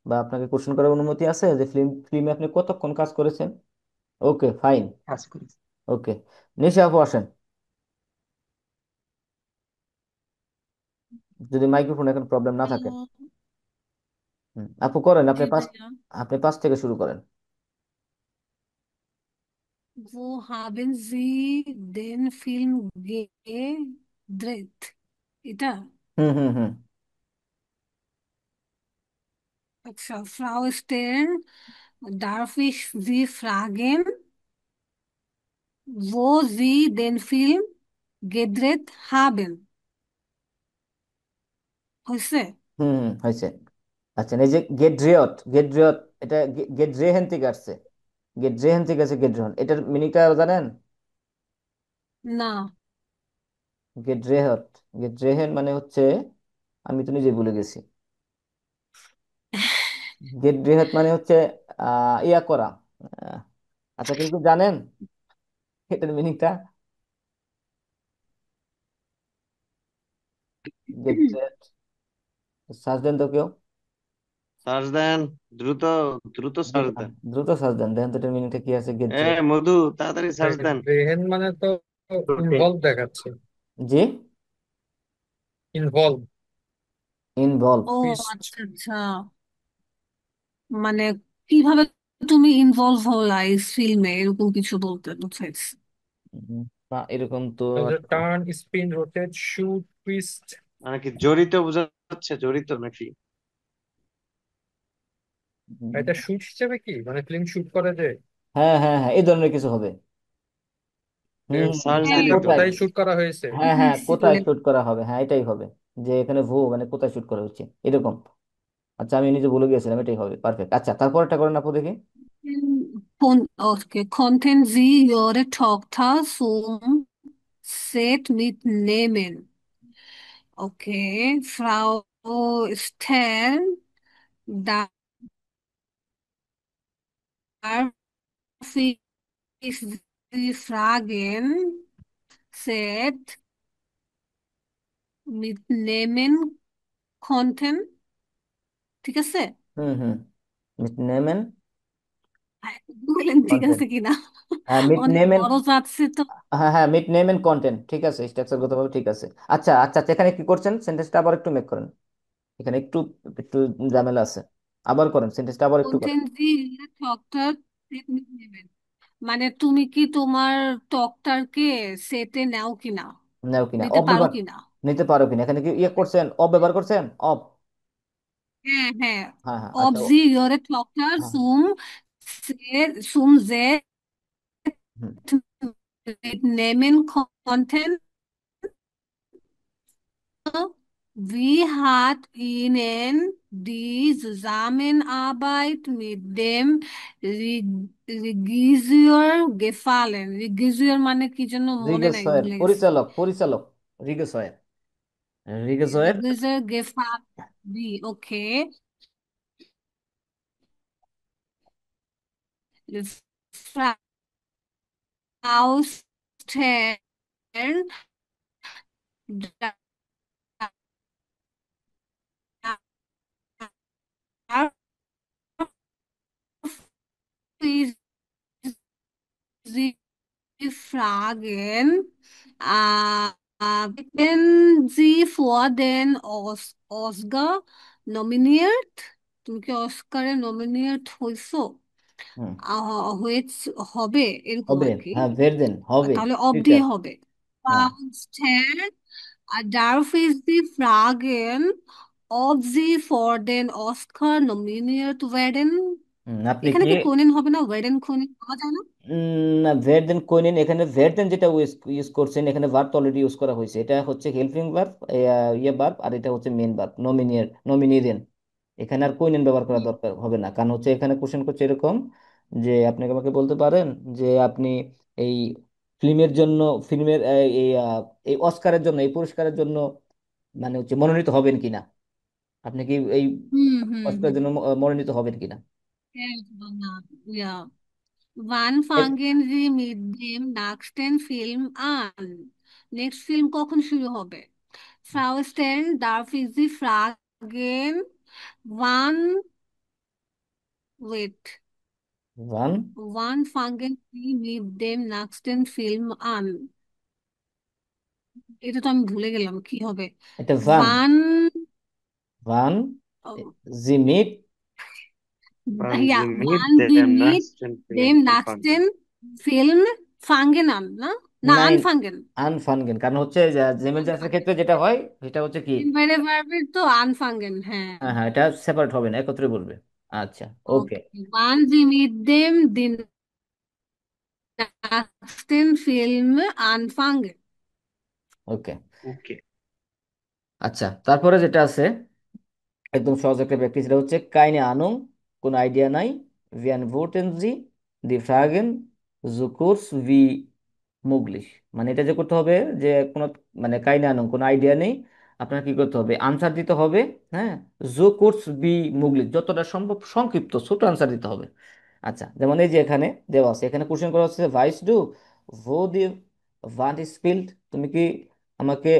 বা আপনাকে কোশ্চেন করার অনুমতি আছে যে ফিল্মে আপনি কতক্ষণ কাজ করেছেন? ওকে, ফাইন। কাজ করেছে। ওকে, নিশা আপু আসেন, যদি মাইক্রোফোন এখন প্রবলেম না থাকে। হ্যালো। আপু করেন, জি ভাইয়া। আপনি পাঁচ থেকে শুরু করেন। Wo haben Sie den Film gedreht? এটা? হুম হুম হুম আচ্ছা, Frau Stern, darf ich Sie fragen, wo Sie den Film gedreht haben? হয়েছে? হুম হুম, হয়েছে। আচ্ছা, এই যে গেট রিয়ট, এটা গেট রেহেন থেকে আসছে, গেট রেহেন থেকে আছে গেট রেহন, এটার মিনিংটা জানেন? না। গেট রেহত, গেট রেহেন মানে হচ্ছে, আমি তো নিজে ভুলে গেছি। গেট রেহেত মানে হচ্ছে ইয়া করা। আহ, আচ্ছা, কিন্তু জানেন এটার মিনিংটা? গেট, সার্চ দেন তো কেউ। সার্চ দেন, দ্রুত, দ্রুত সার্চ দেন। দ্রুত সার্চ দেন, দেখেন তো এটার মিনিংটা কি আছে, গেট এ রেট। মধু, তাড়াতাড়ি সার্চ দেন। রেহেন মানে তো রুটিন। ইনভলভ দেখাচ্ছে। জি, ইনভলভ, ইনভলভ। ও টুইস্ট। আচ্ছা আচ্ছা, মানে কিভাবে তুমি ইনভলভ হলা এই ফিল্মে, এরকম কিছু বলতে চাইছি। না এরকম তো আসলে। Turn, spin, rotate, shoot, twist. মানে কি জড়িত বোঝাচ্ছে, জড়িত নাকি? এটা শুট হিসেবে কি, মানে ফিল্ম শুট করে যে হ্যাঁ হ্যাঁ হ্যাঁ, এই ধরনের কিছু হবে। হুম হুম, সার্চ হ্যাঁ, দিলি তো। কোথায়। কোথায় শুট করা হয়েছে। হ্যাঁ হ্যাঁ, কোথায় নিশ্চয়ই। শুট করা হবে, হ্যাঁ এটাই হবে। যে এখানে মানে কোথায় শুট করা হচ্ছে এরকম। আচ্ছা আমি নিজে ভুলে গিয়েছিলাম, এটাই হবে, পারফেক্ট। আচ্ছা তারপরটা করেন আপু দেখি। Okay, konnten Sie Ihre Tochter zum Set mitnehmen? Okay, Frau Stern, darf ich Sie fragen, Set mitnehmen konnten? ঠিক আছে? হুম হুম, মিট নেমেন বললেন ঠিক কন্টেন্ট। আছে কিনা? হ্যাঁ মিট অনেক নেমেন, বড় যাচ্ছে তো। হ্যাঁ হ্যাঁ মিট নেমেন কন্টেন্ট, ঠিক আছে, স্ট্রাকচারগত ভাবে ঠিক আছে। আচ্ছা আচ্ছা আচ্ছা, এখানে কি করছেন, সেন্টেন্সটা আবার একটু মেক করেন। এখানে একটু একটু ঝামেলা আছে, আবার করেন সেন্টেন্সটা আবার একটু করেন। Konnten Sie Ihre Tochter Set mitnehmen? মানে তুমি কি তোমার টকটারকে সেটে নাও কিনা, নাও কিনা, নিতে অব পারো ব্যবহার কিনা? নিতে পারো কিনা, এখানে কি ইয়ে করছেন, অব ব্যবহার করছেন, অব। হ্যাঁ হ্যাঁ, হ্যাঁ হ্যাঁ ob আচ্ছা sie ihre Tochter হ্যাঁ zum Set হুম, mitnehmen konnten. Wie hat Ihnen die Zusammenarbeit mit dem Regisseur gefallen? Regisseur মানে কি জন্য মনে নাই, রিগেসয়ের ভুলে গেছি। পরিচালক, পরিচালক, রিগেসয়ের, রিগেসয়ের। Regisseur gefallen. Wie, okay. Frau Stern, darf ich Sie fragen, werden Sie vor den Oscar nominiert? তুমি কি অস্কারে নমিনেট হয়েছো? হুম, হবে এরকম হবে, আর কি। হ্যাঁ ভেরদেন হবে, তাহলে অব ফিউচার। দিয়ে হবে। হ্যাঁ Stern, darf ich Sie fragen, ob Sie vor den Oscar nominiert werden? আপনি এখানে কি কি কোনেন হবে না, ওয়েডেন কোনেন পাওয়া যায় না? না ভেরদেন কোইনেন, এখানে ভেরদেন যেটা ইউজ করছেন, এখানে ভার্ব অলরেডি ইউজ করা হয়েছে, এটা হচ্ছে হেল্পিং ভার্ব, ইয়ে ভার্ব, আর এটা হচ্ছে মেন ভার্ব, নমিনিয়েন। এখানে আর কোইনেন ব্যবহার করা দরকার হবে না, কারণ হচ্ছে এখানে কোশ্চেন করছে এরকম যে আপনাকে আমাকে বলতে পারেন যে আপনি এই ফিল্মের জন্য, ফিল্মের এই অস্কারের জন্য, এই পুরস্কারের জন্য মানে হচ্ছে মনোনীত হবেন কিনা, আপনি কি এই হুম হুম অস্কারের হুম। জন্য মনোনীত হবেন কিনা। Ja. Wann fangen Sie mit dem nächsten Film an? Next Film কখন শুরু হবে? Frau Stern, darf ich Sie fragen, wann, wait, one, wann fangen Sie mit dem nächsten Film an? এটা তো আমি ভুলে গেলাম কি হবে। এটা ভান, Wann, one, oh, জিমিট, Wann ja, sie mit wann Sie dem mit nächsten Film dem anfangen. nächsten Film fangen an, না না নাইন, anfangen। আনফানগেন, কারণ হচ্ছে জেমেল ক্ষেত্রে যেটা হয় সেটা হচ্ছে কি, ইনভাইরে ভার্বের তো আনফাঙ্গেন, হ্যাঁ। হ্যাঁ হ্যাঁ এটা সেপারেট হবে না, একত্রে বলবে। আচ্ছা ওকে। ওকে, wann Sie mit dem den nächsten Film anfangen? ওকে ওকে। আচ্ছা, তারপরে যেটা আছে একদম সহজ একটা প্র্যাকটিস, এটা হচ্ছে কাইনে আনুং, কোনো আইডিয়া নাই, ভিয়ান ভোটেন জি, দি ফ্রাগেন, জুকুরস ভি মুগলিশ। মানে এটা যে করতে হবে যে কোনো মানে কাইনে আনুং, কোনো আইডিয়া নেই, আপনার কি করতে হবে, আনসার দিতে হবে। হ্যাঁ, জুকুরস বি মুগলিশ, যতটা সম্ভব সংক্ষিপ্ত ছোট আনসার দিতে হবে। আচ্ছা যেমন এই যে এখানে দেওয়া আছে, এখানে কোশ্চেন করা হচ্ছে ভাইস ডু ভো দি ভান্ট স্পিল্ড, তুমি কি আমাকে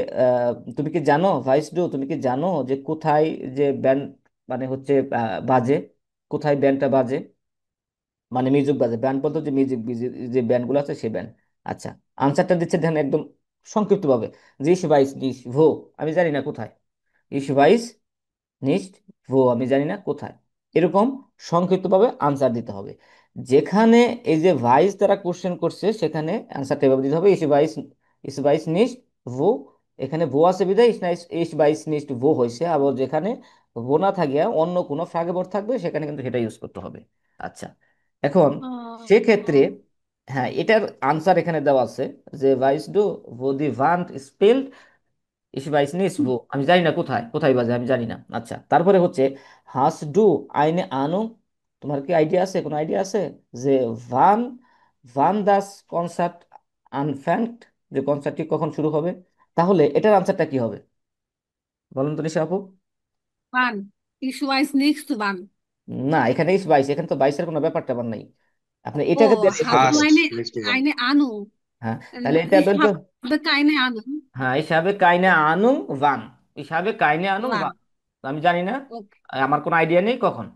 তুমি কি জানো ভাইস ডু, তুমি কি জানো যে কোথায় যে ব্যান্ড মানে হচ্ছে বাজে, কোথায় ব্যান্ডটা বাজে, মানে মিউজিক বাজে, ব্যান্ড বলতে যে মিউজিক যে ব্যান্ডগুলো আছে সেই ব্যান্ড। আচ্ছা, আনসারটা দিচ্ছে দেখেন একদম সংক্ষিপ্ত ভাবে, যে ইস ভাইস দিস ভো, আমি জানি না কোথায়, ইস ভাইস নিস্ট ভো, আমি জানি না কোথায়, এরকম সংক্ষিপ্তভাবে আনসার দিতে হবে। যেখানে এই যে ভাইস দ্বারা কোশ্চেন করছে সেখানে আনসারটা এভাবে দিতে হবে, ইস বাইস নিস্ট ভো, এখানে ভো আছে বিধায় ইস বাইস নিস্ট ভো হয়েছে, আবার যেখানে ভো না থাকিয়া অন্য কোনো ফ্রাগেবর থাকবে সেখানে কিন্তু সেটা ইউজ করতে হবে। আচ্ছা, এখন সেক্ষেত্রে হ্যাঁ, এটার আনসার এখানে দেওয়া আছে যে ভাইস ডু ভো দি ভান্ট স্পেল ইস বাইস নিস ভো, আমি জানি না কোথায়, কোথায় বাজে আমি জানি না। আচ্ছা, তারপরে হচ্ছে হাস ডু আইনে আনো, তোমার কি আইডিয়া আছে, কোনো আইডিয়া আছে যে ভান ভান দাস কনসার্ট আনফ্যাংড, যে কনসার্টটি কখন শুরু হবে? তাহলে এটার আনসারটা কি হবে বলুন তো নিশা আপু? ওয়ান, ইস ওয়াইস নেক্সট ওয়ান। না, এখানে ইস বাইশ, এখানে তো বাইশের কোনো ব্যাপারটা আবার নাই, আপনি ও, এটাকে হাসু ফার্স্ট আইনে লিস্ট ওয়ান। আইনে আনু। হ্যাঁ, তাহলে এটা ইস বলতে তো habe keine Ahnung। হ্যাঁ, হিসাবে কাইনে আনুং ভান, হিসাবে কাইনে আনুং ওয়ান। ভান, আমি জানি না, ওকে। আমার কোনো আইডিয়া নেই কখন,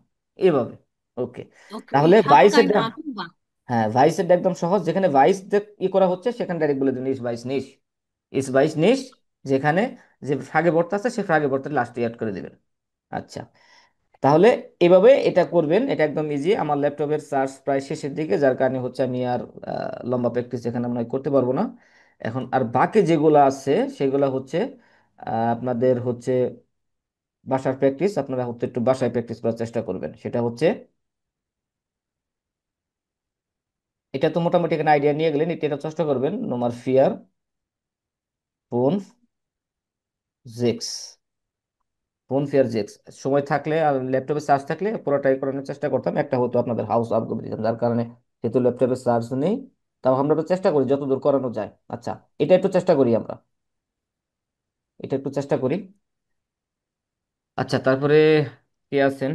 এইভাবে। ওকে, ওকে, তাহলে ich habe বাইশের keine Ahnung wann। হ্যাঁ, ভাইসের একদম সহজ, যেখানে ভাইস ই করা হচ্ছে সেখানে ডাইরেক্ট বলে দিন ইস বাইশ নিস, ইস বাইশ নিস, যেখানে যে ফ্রাগে বর্তা আছে সে ফ্রাগে বর্তা লাস্টে অ্যাড করে দিবেন। আচ্ছা, তাহলে এভাবে এটা করবেন, এটা একদম ইজি। আমার ল্যাপটপের চার্জ প্রায় শেষের দিকে, যার কারণে হচ্ছে আমি আর লম্বা প্র্যাকটিস এখানে মনে হয় করতে পারবো না। এখন আর বাকি যেগুলো আছে সেগুলো হচ্ছে আপনাদের হচ্ছে বাসার প্র্যাকটিস, আপনারা হচ্ছে একটু বাসায় প্র্যাকটিস করার চেষ্টা করবেন। সেটা হচ্ছে, এটা তো মোটামুটি এখানে আইডিয়া নিয়ে গেলেন, এটা চেষ্টা করবেন নোমার ফিয়ার ফোন জেক্স, ফোন ফেয়ার জেক্স, সময় থাকলে আর ল্যাপটপে চার্জ থাকলে পুরোটাই করানোর চেষ্টা করতাম, একটা হতো আপনাদের হাউস আপ করে দিতাম, যার কারণে যেহেতু ল্যাপটপে চার্জ নেই, তাও আমরা একটু চেষ্টা করি যতদূর করানো যায়। আচ্ছা, এটা একটু চেষ্টা করি আমরা, এটা একটু চেষ্টা করি। আচ্ছা, তারপরে কে আছেন?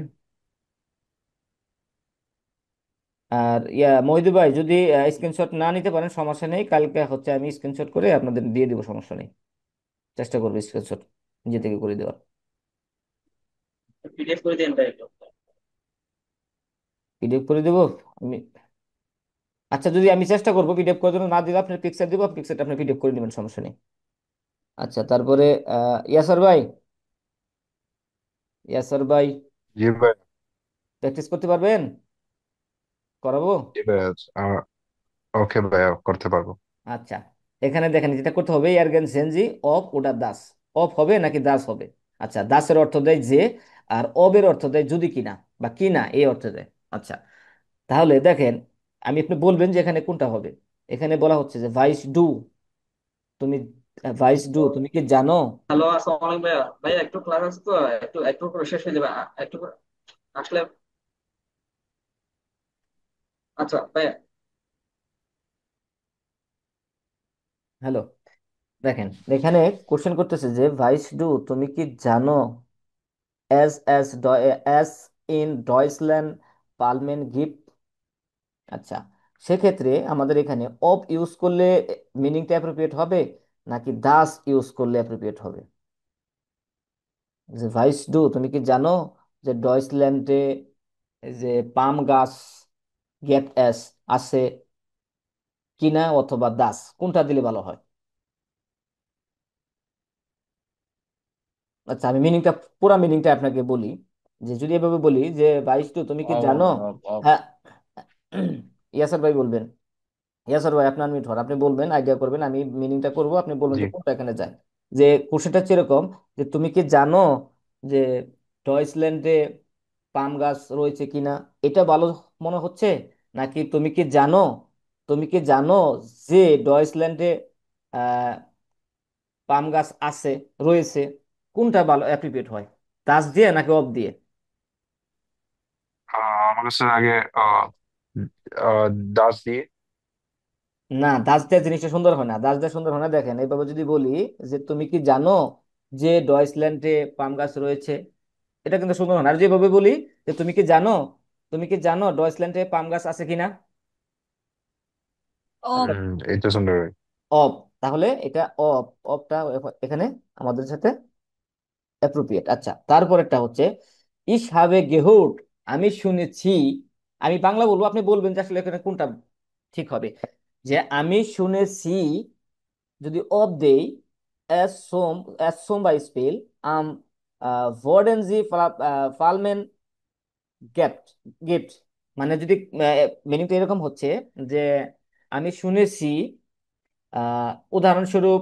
আর মইদু ভাই, যদি স্ক্রিনশট না নিতে পারেন সমস্যা নেই, কালকে হচ্ছে আমি স্ক্রিনশট করে আপনাদের দিয়ে দিব, সমস্যা নেই, চেষ্টা করবো স্ক্রিনশট নিজে থেকে করে দেওয়ার। পিডিএফ করে দেন তাই একটু। পিডিএফ করে দেবো আমি? আচ্ছা, যদি আমি চেষ্টা করবো পিডিএফ করার জন্য, না দিলে আপনার পিকচার দিব, পিকচারটা আপনি পিডিএফ করে নেবেন, সমস্যা নেই। আচ্ছা, তারপরে ইয়াসার ভাই, ইয়াসার ভাই জি ভাই। প্র্যাকটিস করতে পারবেন? করাবো? জি ভাই, ওকে ভাইয়া, করতে পারবো। আচ্ছা, এখানে দেখেন যেটা করতে হবে, এয়ারগেন সেনজি অফ ওটা দাস, অফ হবে নাকি দাস হবে? আচ্ছা, দাসের অর্থ দেয় যে, আর অবের অর্থ দেয় যদি কিনা বা কিনা, এই অর্থ দেয়। আচ্ছা, তাহলে দেখেন, আপনি বলবেন যে এখানে কোনটা হবে। এখানে বলা হচ্ছে যে ভাইস ডু, তুমি ভাইস ডু তুমি কি জানো? হ্যালো, আসসালামু আলাইকুম ভাইয়া। ভাইয়া একটু ক্লাস আছে তো, একটু একটু করে শেষ হয়ে যাবে, একটু করে আসলে। আচ্ছা ভাইয়া। হ্যালো, দেখেন এখানে কোশ্চেন করতেছে যে ভাইস ডু তুমি কি জানো অ্যাজ ইন ডয়সল্যান্ড পালমেন গিফট। আচ্ছা, সেক্ষেত্রে আমাদের এখানে অফ ইউজ করলে মিনিংটা অ্যাপ্রোপ্রিয়েট হবে নাকি দাস ইউজ করলে অ্যাপ্রোপ্রিয়েট হবে? যে ভাইস ডু তুমি কি জানো যে ডয়সল্যান্ডে যে পাম গাছ গেট এস আছে কিনা, অথবা দাস, কোনটা দিলে ভালো হয়? আচ্ছা, আমি পুরা মিনিংটা আপনাকে বলি, যে যদি এভাবে বলি যে ভাইস ডু তুমি কি অফ জানো, অফ অফ। হ্যাঁ, ইয়াসার ভাই বলবেন, ইয়াসার ভাই আপনার মিনিট হন, আপনি বলবেন, আইডিয়া করবেন, আমি মিনিংটা করব, আপনি বলবেন জি। যে কোনটা এখানে যায়। যে কোশ্চেনটা হচ্ছে এরকম, যে তুমি কি জানো যে ডয়েচল্যান্ডে পাম গাছ রয়েছে কিনা, এটা ভালো মনে হচ্ছে, নাকি তুমি কি জানো যে ডয়েচল্যান্ডে আহ পাম গাছ আছে, রয়েছে, কোনটা ভালো অ্যাপ্রিপিয়েট হয়, দাস দিয়ে নাকি অফ দিয়ে? আমার কাছে আগে আহ, আহ, দাস দিয়ে। না, দাস দেওয়া জিনিসটা সুন্দর হয় না, দাস দেওয়া সুন্দর হয় না। দেখেন এইভাবে যদি বলি যে তুমি কি জানো যে ডয়েচল্যান্ডে পাম গাছ রয়েছে, এটা কিন্তু সুন্দর হয় না। আর যেভাবে বলি যে তুমি কি জানো ডয়েচল্যান্ডে পাম গাছ আছে কিনা, অফ। তাহলে এইটা সুন্দর হয়। অফ, তাহলে এটা অফ, অফটা এখানে আমাদের সাথে অ্যাপ্রোপ্রিয়েট। আচ্ছা, তারপরেরটা হচ্ছে ইস হাবে গেহুট, আমি শুনেছি। আমি বাংলা বলবো, আপনি বলবেন যে আসলে এখানে কোনটা ঠিক হবে। যে আমি শুনেছি, যদি অফ দেই, এস সোম বাই স্পেল আম ভর্ডেন জি ফালমেন গেট গিফট, মানে যদি মিনিংটা এরকম হচ্ছে যে আমি শুনেছি, উদাহরণস্বরূপ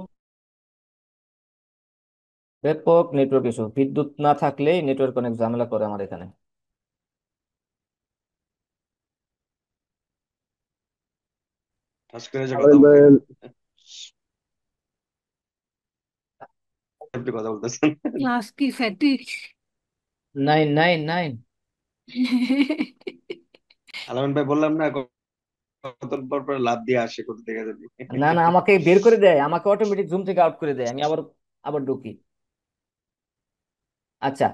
ব্যাপক নেটওয়ার্ক ইস্যু, বিদ্যুৎ না থাকলেই নেটওয়ার্ক অনেক ঝামেলা করে আমার এখানে। ঠাস করে যে কথা আলামিন ভাই, বলি, আপনি কথা বলতেছেন। ক্লাস কি ফ্যাটিক? 999। আলামিন ভাই বললাম না, কত পর পর লাভ দিয়ে আসে কোথা থেকে জানি। না না, আমাকে বের করে দেয়, আমাকে অটোমেটিক জুম থেকে আউট করে দেয়, আমি আবার আবার ঢুকি। আচ্ছা,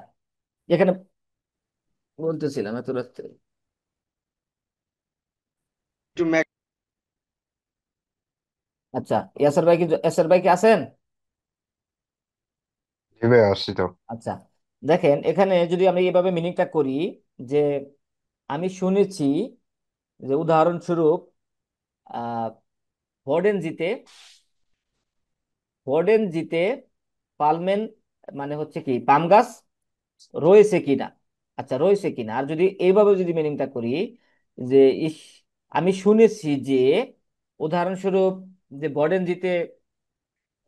এখানে বলতেছিলাম এত রাস্তে। একটু ম্যাক- আচ্ছা, ইয়াসার ভাই কি আছেন? জি ভাই আসছি তো। আচ্ছা, দেখেন এখানে যদি আমি এইভাবে মিনিংটা করি, যে আমি শুনেছি, যে উদাহরণস্বরূপ আহ ভর্ডেনজিতে, ভর্ডেনজিতে পালমেন মানে হচ্ছে কি পাম গাছ রয়েছে কিনা। আচ্ছা, রয়েছে কিনা। আর যদি এইভাবে যদি মিনিংটা করি, যে ইস, আমি শুনেছি যে উদাহরণস্বরূপ যে ভর্ডেনজিতে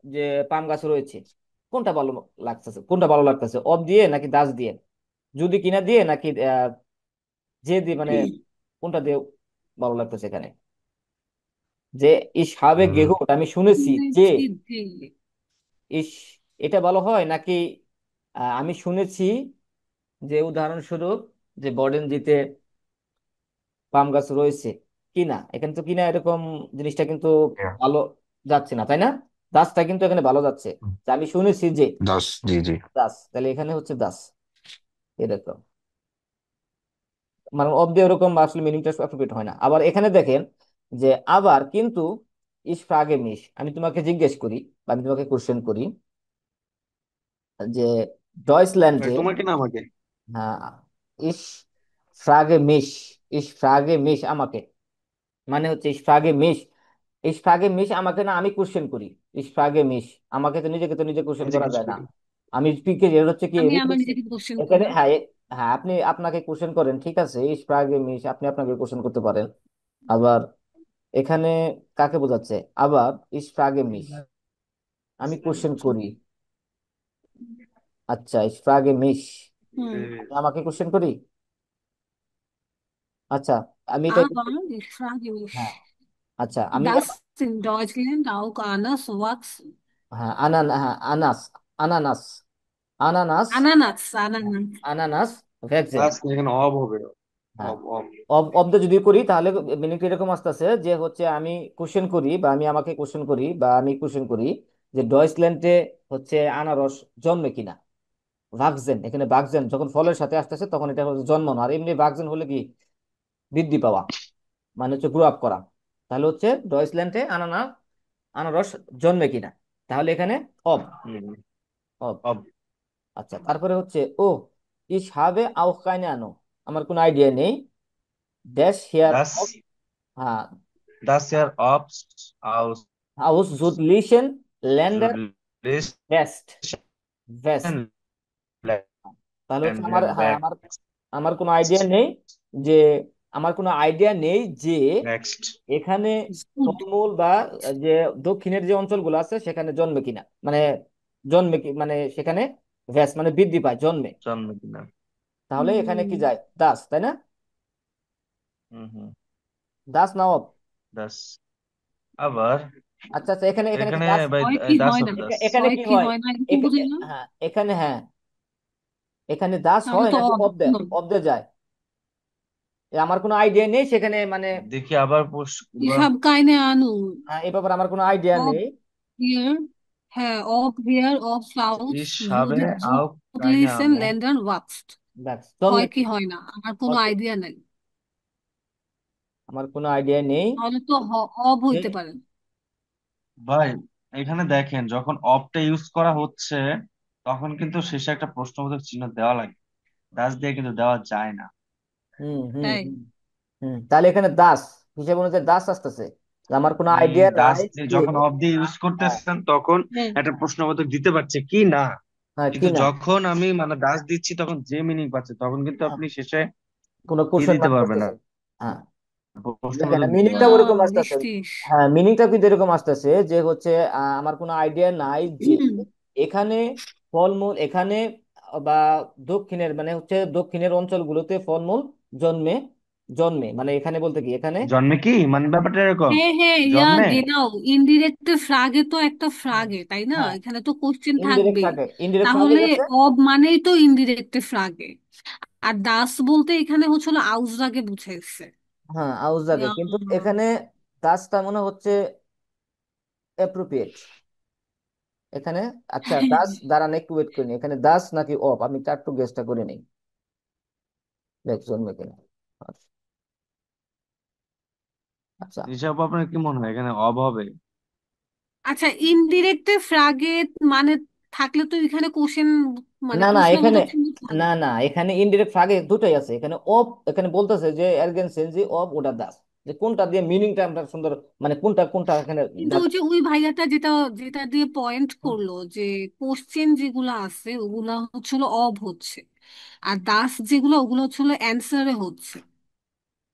যে পাম গাছ রয়েছে, কোনটা ভালো লাগতেছে, কোনটা ভালো লাগতেছে, অফ দিয়ে নাকি দাস দিয়ে, যদি কিনা দিয়ে নাকি যে দিয়ে, মানে কোনটা দিয়ে ভালো লাগতেছে এখানে। যে ইস হাবে হুম, গেহুট, আমি শুনেছি যে, শুনেছি যে। ইস, এটা ভালো হয় নাকি আমি শুনেছি যে উদাহরণস্বরূপ যে বর্ডেনজিতে পাম গাছ রয়েছে কিনা, এখানে তো কিনা এরকম জিনিসটা কিন্তু yeah, ভালো যাচ্ছে না, তাই না? দাসটা কিন্তু এখানে ভালো যাচ্ছে, যে আমি শুনেছি যে দাস, জি জি। দাস, তাহলে এখানে হচ্ছে দাস এরকম, মানে অব্দে ওরকম আসলে মিনিংটা অ্যাপ্রোপ্রিয়েট হয় না। আবার এখানে দেখেন যে আবার কিন্তু ইস ফ্রাগে মিশ, আমি তোমাকে জিজ্ঞেস করি বা আমি তোমাকে কোশ্চেন করি যে ভাই, ডয়েচল্যান্ডে, তোমাকে না আমাকে? হ্যাঁ, ইস ফ্রাগে মিশ, ইস ফ্রাগে মিশ আমাকে, মানে হচ্ছে ইস ফ্রাগে মিশ, ইস ফ্রাগে মিশ আমাকে, না আমি কোশ্চেন করি। ইস ফ্রাগে মিশ আমাকে, তো নিজেকে তো নিজে কোশ্চেন আমি করা জিজ্ঞেস যায় না। করি। আমি স্পিকে এর হচ্ছে কি আমি আমার রিফ্লেক্স নিজেকে কোশ্চেন এখানে, করি। হ্যাঁ হ্যাঁ, আপনি আপনাকে কোশ্চেন করেন, ঠিক আছে, ইস ফ্রাগে মিশ আপনি আপনাকে কোশ্চেন করতে পারেন। আবার এখানে কাকে বোঝাচ্ছে, আবার ইস ফ্রাগে মিশ আমি কোশ্চেন করি। আচ্ছা, ইস ফ্রাগে মিশ হুম। আমি আমাকে কোশ্চেন করি। আচ্ছা, আমি এটা, Aber ich frage mich, হ্যাঁ, আচ্ছা আমি das in Deutschland auch anders wachsen? হ্যাঁ হ্যাঁ আনাস, আনানাস, আনানাস, Ananas, Ananas. আনানাস ভ্যাকসিন। লাস্ট এখানে অব হবে। হ্যাঁ, অব অব। অব্দ যদি করি তাহলে মিনিংটা এরকম আসতেছে যে হচ্ছে আমি কোশ্চেন করি বা আমি আমাকে কোশ্চেন করি বা আমি কোশ্চেন করি যে ডয়েচল্যান্ডে হচ্ছে আনারস জন্মে কিনা। ভাগজেন, এখানে ভাগজেন যখন ফলের সাথে আসতেছে তখন এটা হচ্ছে জন্মানো, আর এমনি ভাগজেন হলে কি বৃদ্ধি পাওয়া, মানে হচ্ছে গ্রো আপ করা। তাহলে হচ্ছে ডয়েচল্যান্ডে আনারস জন্মে কিনা, তাহলে এখানে অব, হুম, অব। অব। আচ্ছা, তারপরে হচ্ছে ও ইস হাবে আও কাইনে আনো, আমার কোনো আইডিয়া নেই, ড্যাশ হিয়ার দাস, অফ, হ্যাঁ, দাস ইয়ার অবস আউস হাউস জুড লিশন ল্যান্ডার লিস্ট বেস্ট ভেস্ট। তাহলে হচ্ছে আমার, হ্যাঁ, আমার আমার কোনো আইডিয়া নেই যে, আমার কোনো আইডিয়া নেই যে নেক্সট। এখানে Ist gut. ফলমূল বা যে দক্ষিণের যে অঞ্চলগুলো আছে সেখানে জন্মে কিনা, মানে জন্মে কি মানে সেখানে ভ্যাস মানে বৃদ্ধি পায় জন্মে, জন্ম কিনা। তাহলে এখানে কি Hm. যায় দাস, তাই না? হুম হুম। দাস নওয়াব। দাস। আবার আচ্ছা আচ্ছা, এখানে এখানে কি এখানে দাস, ভাই, হয় কি দাস হয় অফ না? দাস। এখানে হয় কি কি হয়, হয় না এরকম বুঝি না? হ্যাঁ এখানে, হ্যাঁ এখানে দাস তাহলে হয় তো নাকি অব। অব্দে, অব্দে যায়, আমার কোনো আইডিয়া নেই সেখানে, মানে দেখি আবার push. Ich habe keine Ahnung. এই ব্যাপারে আমার কোনো আইডিয়া Ob নেই। hier, ob hier, ob South ইস হবে আও কাইনে südlichen আমো। Ländern wächst. দাস হয় জন্মে কি কি, হয় না? আমার কোনো ওকে, আইডিয়া নেই। আমার কোনো আইডিয়া নেই তাহলে তো অব যে, হইতে পারে। ভাই এখানে দেখেন যখন অপটা ইউজ করা হচ্ছে তখন কিন্তু শেষে একটা প্রশ্নবোধক চিহ্ন দেওয়া লাগে, দাস দিয়ে কিন্তু দেওয়া যায় না। হুম হুম তাই? হুম হুম। তাহলে এখানে দাস হিসেবে অনুযায়ী দাস আসতেছে। আমার কোনো আইডিয়া দাস নাই দিয়ে যে যখন অফ দিয়ে ইউজ হ্যাঁ করতেছেন তখন হ্যাঁ। একটা প্রশ্নবোধক দিতে পারছে কি না, হ্যাঁ কি কিন্তু না, যখন আমি মানে দাস দিচ্ছি তখন যে মিনিং পাচ্ছে তখন কিন্তু হ্যাঁ, আপনি শেষে কোনো কি কোশ্চেন দিতে মার্ক পারবেন না, করতেছে। হ্যাঁ দেখেন প্রশ্নবোধক দিতে মিনিংটা পারবেন না। ওরকম আসতেছে। নিশ্চিত। হ্যাঁ মিনিংটা কিন্তু এরকম আসতেছে যে হচ্ছে আমার কোনো আইডিয়া নাই যে এখানে ফলমূল এখানে বা দক্ষিণের মানে হচ্ছে দক্ষিণের অঞ্চলগুলোতে ফলমূল জন্মে, জন্মে মানে এখানে বলতে কি এখানে জন্মে কি মানে ব্যাপারটা এরকম, হ্যাঁ হ্যাঁ, ইয়া জন্মে। গেনাও ইনডিরেক্ট ফ্রাগে তো একটা হ্যাঁ ফ্রাগে, তাই না? হ্যাঁ এখানে তো কোশ্চেন ইনডিরেক্ট থাকবেই। ফ্রাগে, ইনডিরেক্ট ফ্রাগে তাহলে গেছে। অব মানেই তো ইনডিরেক্ট ফ্রাগে। আর দাস বলতে এখানে হচ্ছিল আউসরাগে বুঝাইছে। হ্যাঁ আউজাগে, ইয়া, কিন্তু এখানে দাসটা মনে হচ্ছে অ্যাপ্রোপ্রিয়েট এখানে। আচ্ছা দাস দাঁড়ান একটু ওয়েট করিনি, এখানে দাস নাকি অফ আমি তার একটু গেসটা করে নিই, দেখ জন্মে কিনা। আচ্ছা হিসাব আপনার কি মনে হয় এখানে অব হবে? আচ্ছা, ইনডিরেক্ট ফ্রাগে মানে থাকলে তো এখানে কোশ্চেন মানে না না এখানে, প্রশ্নবোধক চিহ্ন না থাকবে। না এখানে ইনডিরেক্ট ফ্রাগে দুটোই আছে, এখানে অফ এখানে বলতেছে যে এরগেন সেনজি অফ ওটা দাস, যে কোনটা দিয়ে মিনিংটা আমরা সুন্দর মানে কোনটা কোনটা এখানে কিন্তু দাস। ওই যে ওই ভাইয়াটা যেটা যেটা দিয়ে পয়েন্ট করলো যে কোশ্চেন যেগুলো আছে ওগুলা হচ্ছিল অব হচ্ছে, আর দাস যেগুলো ওগুলো হচ্ছিল অ্যান্সারে হচ্ছে,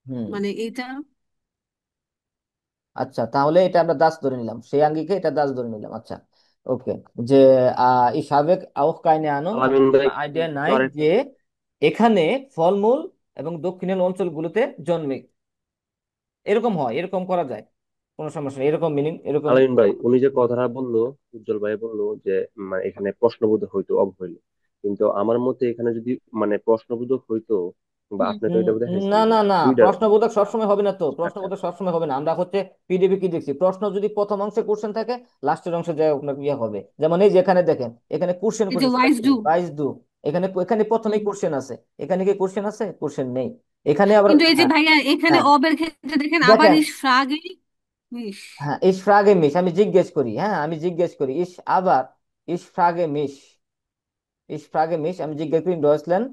হুম মানে এটা। আচ্ছা তাহলে এটা আমরা দাস ধরে নিলাম, সেই আঙ্গিকে এটা দাস ধরে নিলাম। আচ্ছা ওকে, যে এই সাবেক আউফ কাইনে আনুন আলামিন ভাই আইডিয়া একটু নাই আরেক যে এখানে ফলমূল এবং দক্ষিণের অঞ্চলগুলোতে জন্মে, এরকম হয় এরকম করা যায়, কোনো সমস্যা নেই, এরকম মিনিং এরকম। আলামিন ভাই উনি যে কথাটা বললো, উজ্জ্বল ভাই বললো যে মানে এখানে প্রশ্নবোধক হইতো অব হইলো, কিন্তু আমার মতে এখানে যদি মানে প্রশ্নবোধক হইতো, বা হুম। আপনি তো এটা না দেখাইছেন না না দুইটা। প্রশ্নবোধক সবসময় হবে না তো, আচ্ছা প্রশ্নবোধক সবসময় হবে না। আমরা হচ্ছে পিডিবি কি দেখছি, প্রশ্ন যদি প্রথম অংশে কোশ্চেন থাকে লাস্টের অংশে যায় আপনার ইয়ে হবে, যেমন এই যে এখানে দেখেন এখানে কোশ্চেন এই যে করছে ওয়াইজ ডু। বাইশ দু, এখানে এখানে প্রথমেই কোশ্চেন আছে, এখানে কি কোশ্চেন আছে? কোশ্চেন নেই এখানে আবার। কিন্তু এই যে হ্যাঁ ভাইয়া এখানে হ্যাঁ অবের ক্ষেত্রে দেখেন আবার দেখেন, ইস ফ্রাগে ইস। হ্যাঁ ইস ফ্রাগে মিশ আমি জিজ্ঞেস করি, হ্যাঁ আমি জিজ্ঞেস করি ইস আবার ইস ফ্রাগে মিশ, ইস ফ্রাগে মিশ আমি জিজ্ঞেস করি ডয়েসলেন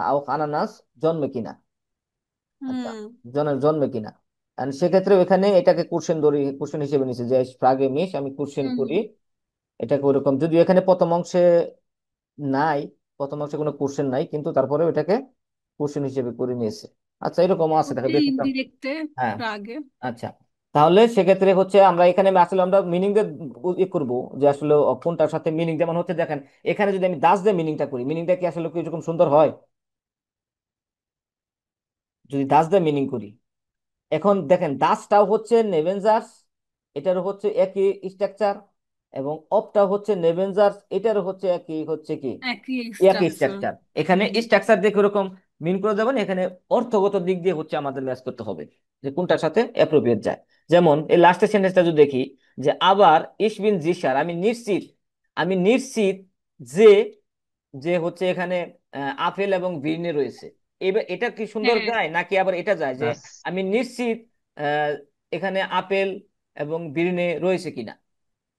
আও আনানাস জন্মে কিনা। আচ্ছা হুম জন্মে কিনা, আর সেক্ষেত্রে এখানে এটাকে কোশ্চেন ধরি, কোশ্চেন হিসেবে নিচ্ছে যে ফ্রাগে মিশ আমি কোশ্চেন হুম করি এটাকে ওরকম, যদিও এখানে প্রথম অংশে নাই, প্রথম অংশে কোনো কোশ্চেন নাই কিন্তু তারপরেও এটাকে কোশ্চেন হিসেবে করে নিয়েছে। আচ্ছা এরকম আছে দেখো ওকে, ব্যতিক্রম। ইনডিরেক্টে হ্যাঁ ফ্রাগে। আচ্ছা তাহলে সেক্ষেত্রে হচ্ছে আমরা এখানে আসলে আমরা মিনিং দিয়ে ই করবো যে আসলে কোনটার সাথে মিনিং, যেমন হচ্ছে দেখেন এখানে যদি আমি দাস দিয়ে মিনিংটা করি মিনিংটা কি আসলে কি এরকম সুন্দর হয়? যদি দাস দিয়ে মিনিং করি, এখন দেখেন দাসটাও হচ্ছে নেভেনজার্স, এটারও হচ্ছে একই স্ট্রাকচার, এবং অপটাও হচ্ছে নেভেনজার্স এটারও হচ্ছে একই হচ্ছে কি একই একই স্ট্রাকচার। স্ট্রাকচার। এখানে স্ট্রাকচার দেখে ওরকম মিন করে যাবেন, এখানে অর্থগত দিক দিয়ে হচ্ছে আমাদের ম্যাচ করতে হবে যে কোনটার সাথে অ্যাপ্রোপ্রিয়েট যায়। যেমন এই লাস্টের সেন্টেন্সটা যদি দেখি যে আবার ইস বিন জিসার আমি নিশ্চিত, আমি নিশ্চিত যে, যে হচ্ছে এখানে আপেল এবং বির্নে রয়েছে, এবার এটা কি সুন্দর হ্যাঁ, যায় নাকি আবার এটা যায় যে দাস আমি নিশ্চিত আহ, এখানে আপেল এবং বির্নে রয়েছে কিনা।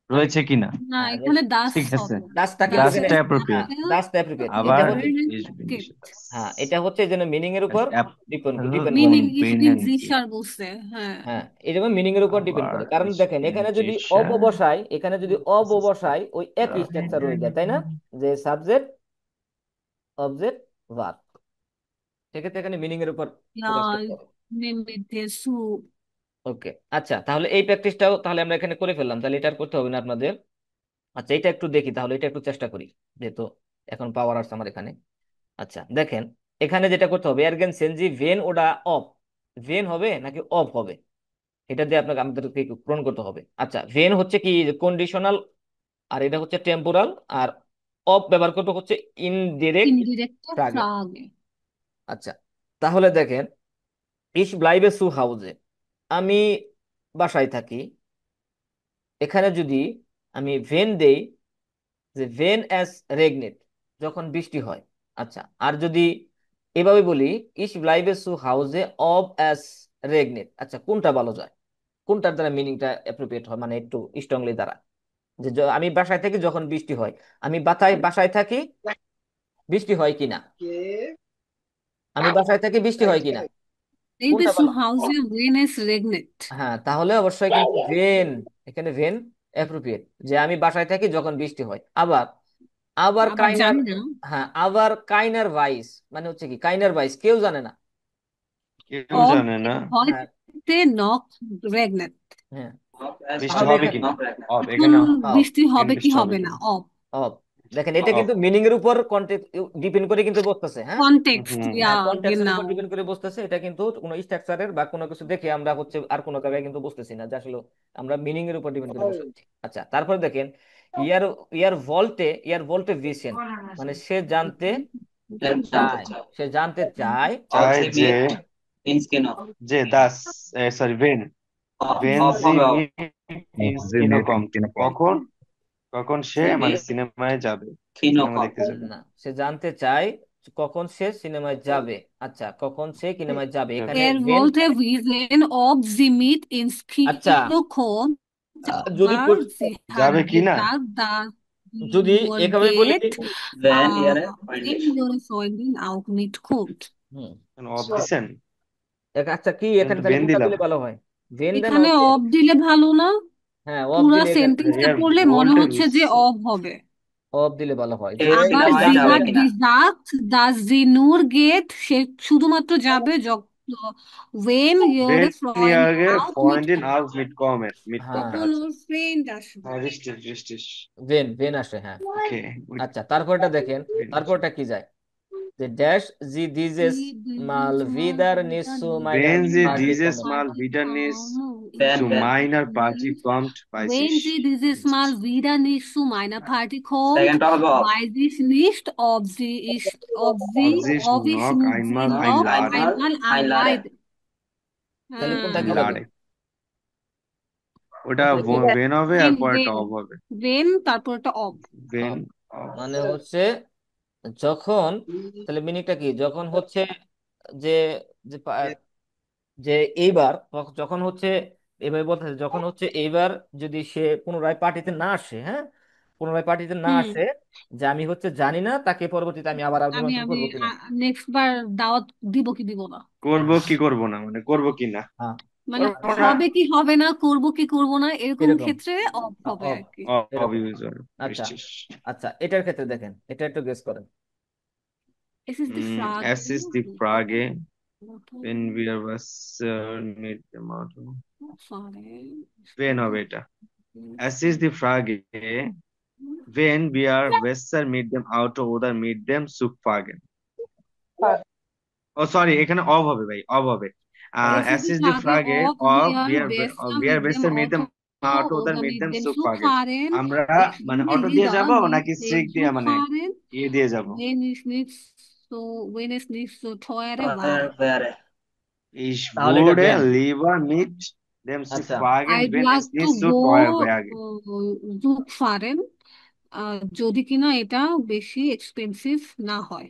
আমি রয়েছে কিনা, না হ্যাঁ এখানে দাস ঠিক আছে, হবে। দাসটা কিন্তু দাস এখানে, ইজ দাসটা হ্যাঁ অ্যাপ্রোপ্রিয়েট। আপেল দাসটা অ্যাপ্রোপ্রিয়েট এটা আবার হচ্ছে, ইস বিন কিপড। হ্যাঁ এটা হচ্ছে যেন মিনিং এর উপর ডিপেন্ড ডিপেন্ড করে। মিনিং ইজ বিন বেনেনজি, জিশার বলছে। হ্যাঁ। হ্যাঁ এরকম মিনিং এর উপর ডিপেন্ড আবার করে, কারণ ইস দেখেন বিন এখানে যদি অব জিশা, বসাই, এখানে যদি অব দিস ইজ বসাই ওই একই স্ট্রাকচার রয়ে যায় তাই না, যে সাবজেক্ট অবজেক্ট ভার্ব, সেক্ষেত্রে এখানে মিনিং এর উপর ইয়া ফোকাস করতে হবে। নেমেতে সু। ওকে আচ্ছা তাহলে এই প্র্যাকটিসটাও তাহলে আমরা এখানে করে ফেললাম, তাহলে এটা আর করতে হবে না আপনাদের। আচ্ছা এটা একটু দেখি তাহলে, এটা একটু চেষ্টা করি যেহেতু এখন পাওয়ার আছে আমার এখানে। আচ্ছা দেখেন এখানে যেটা করতে হবে এরগেন সেনজি ভেন ওটা অফ, ভেন হবে নাকি অফ হবে, এটা দিয়ে আপনাকে আমাদেরকে একটু পূরণ করতে হবে। আচ্ছা ভেন হচ্ছে কি কন্ডিশনাল, আর এটা হচ্ছে টেম্পোরাল, আর অফ ব্যবহার করতে হচ্ছে ইনডিরেক্ট ইনডিরেক্ট ফ্রাগে। ফ্রাগে। আচ্ছা তাহলে দেখেন ইস ব্লাইবে সু হাউজে আমি বাসায় থাকি, এখানে যদি আমি ভেন দেই যে ভেন অ্যাজ রেগনেট যখন বৃষ্টি হয়। আচ্ছা আর যদি এভাবে বলি ইস ব্লাইবে সু হাউজে অব অ্যাজ রেগনেট, আচ্ছা কোনটা ভালো যায়, কোনটার দ্বারা মিনিংটা অ্যাপ্রোপ্রিয়েট হয় মানে একটু স্ট্রংলি দ্বারা। যে আমি বাসায় থাকি যখন বৃষ্টি হয়, আমি বাসায় থাকি বৃষ্টি হয় কিনা, আমি বাসায় থাকি বৃষ্টি হয় কিনা, In কোনটা the বলা? house when is regnet. হ্যাঁ, তাহলে অবশ্যই কিন্তু ভেন, এখানে ভেন অ্যাপ্রোপ্রিয়েট, যে আমি বাসায় থাকি যখন বৃষ্টি হয়। আবার আবার আবার কাইনার, জানি না। হ্যাঁ আবার কাইনার ভাইস মানে হচ্ছে কি, কাইনার ভাইস কেউ জানে না। কেউ Ob জানে না। হ্যাঁ heute noch regnet. হ্যাঁ, বৃষ্টি তাহলে হবে এখানে কিনা, অব এখন এখানে অব, বৃষ্টি এখানে হবে কি বৃষ্টি হবে হবে না, কিনা, অব। অব। দেখেন এটা অব। কিন্তু মিনিং এর উপর ডিপেন্ড করে কিন্তু বসতেছে, হ্যাঁ। Kontext, হুম। ja, হ্যাঁ, কনটেক্সটের উপর genau. ডিপেন্ড করে বসতেছে, এটা কিন্তু কোনো স্ট্রাকচারের বা কোনো কিছু দেখে আমরা হচ্ছে আর কোনো জায়গায় কিন্তু বুঝতেছি না যে আসলে আমরা মিনিং এর উপর ডিপেন্ড করে বসাচ্ছি। আচ্ছা, তারপর দেখেন ইয়ার ইয়ার ভোল্টে ভিশন, মানে সে জানতে জানতে চায়, চাও। সে জানতে চায়। চাই যে, অবজিমিট মিন্স কেন? যে দাস, সরি ভেন, ভেন অফ জি হবে অফ। মিট ইন যে কিনো মেট কম, কিনা কম। কখন, কখন সে মানে জিমিট সিনেমায় যাবে, কিনো সিনেমা কম। দেখতে যাবে। না, সে জানতে চায় কখন সে সিনেমায় যাবে। আচ্ছা, কখন সে সিনেমায় যাবে, যাবে। এখানে when. wollte wissen, ob sie mit ins আচ্ছা, Kino kommt, যদি aber sie hat যাবে কি না, gesagt, dass sie যদি nur এভাবে বলি, geht, ভ্যান ইয়ারে wenn point. ihre Freundin auch mitkommt. Hmm, of দিছেন, আচ্ছা কি আমি এখানে তো তাহলে ভেন কোনটা দিলাম। দিলে ভালো হয়? ভেন দেন এখানে হচ্ছে, অফ দিলে ভালো না? হ্যাঁ অফ পুরা দিলে এখানে, সেন্টেন্সটা ইয়ার পড়লে মনে ভোল্টে হচ্ছে যে অফ হবে। অফ দিলে ভালো হয়, সে যে আবার সে সিনেমায় sie যাবে জানতে, hat কিনা? gesagt, dass sie nur geht, সে শুধুমাত্র যাবে when ihre ভেন Freundin ইয়াগে auch পয়েন্ট ইন mitkommt. আউট মিট কমের মিট হ্যাঁ কমের, তখন আচ্ছা। ওর ফ্রেন্ড আসবে। হ্যাঁ, রিস্টিস রিস্টিস। ভেন আসে, হ্যাঁ। ওকে, আচ্ছা, তারপরটা দেখেন, তারপরটা কি যায়, যে ড্যাশ জি দিজেস Sie মাল dieses Mal ভিদার wieder নিসু মাইনার wenn nicht sie পার্টি dieses কমেন। Mal Party wieder nicht kommen, ভ্যান zu ich ভ্যান। meiner weiß Party nicht. kommt, weiß Wenn ich sie dieses Mal nicht. wieder nicht zu meiner Party kommt, second হবে of. weiß ich nicht, Ob sie ob ich noch sie einmal knock noch einladen, আইনমাল einmal আইনলারে। einlade. তাহলে কোনটা কি হবে? einlade, ওটা তারপরে কি? ভেন হবে আর When, পরেরটা when, অফ হবে। when, তারপরটা অফ। ভেন অফ, অফ। মানে হচ্ছে যখন, তাহলে মিনিংটা কি, যখন হচ্ছে যে যে যে এইবার যখন হচ্ছে, এভাবে বলতে যখন হচ্ছে এইবার যদি সে পুনরায় পার্টিতে না আসে, হ্যাঁ পুনরায় পার্টিতে না হুম, আসে, যে আমি হচ্ছে জানি না তাকে পরবর্তীতে আমি আবার আমি নিমন্ত্রণ আমি করবো কিনা। নেক্সট বার দাওয়াত দিব কি দিব না, করব কি করব না, মানে করব কি না, হ্যাঁ, মানে করব না, হবে কি হবে না, করব কি করব না, এরকম এরকম ক্ষেত্রে অফ হবে অফ, আর কি। অফ এরকম। ইউজার আচ্ছা, রিস্টিস। আচ্ছা এটার ক্ষেত্রে দেখেন, এটা একটু গেস করেন। Es ist die Frage. Es ist die Frage, when wir was mit dem Auto, when হবে এটা, es ist die Frage, wenn wir besser mit dem Auto oder mit dem Zug fahren. ও sorry, এখানে of হবে ভাই, of হবে। Es ist es die ist die Frage, Frage, ob of wir besser wir mit dem besser mit dem Auto Auto oder oder mit mit dem dem Zug Zug fahren. fahren. আমরা Ich মানে würde auto দিয়ে lieber যাব mit নাকি dem Streak দিয়ে Zug মানে fahren, দিয়ে যাব। wenn es nicht so teuer war. ভ্যারে। Ich তাহলে এটা würde ভেন। lieber mit dem Zug আচ্ছা, fahren, I'd wenn es like to nicht so go teuer wäre. Zug fahren, যদি কিনা এটা বেশি এক্সপেন্সিভ না হয়।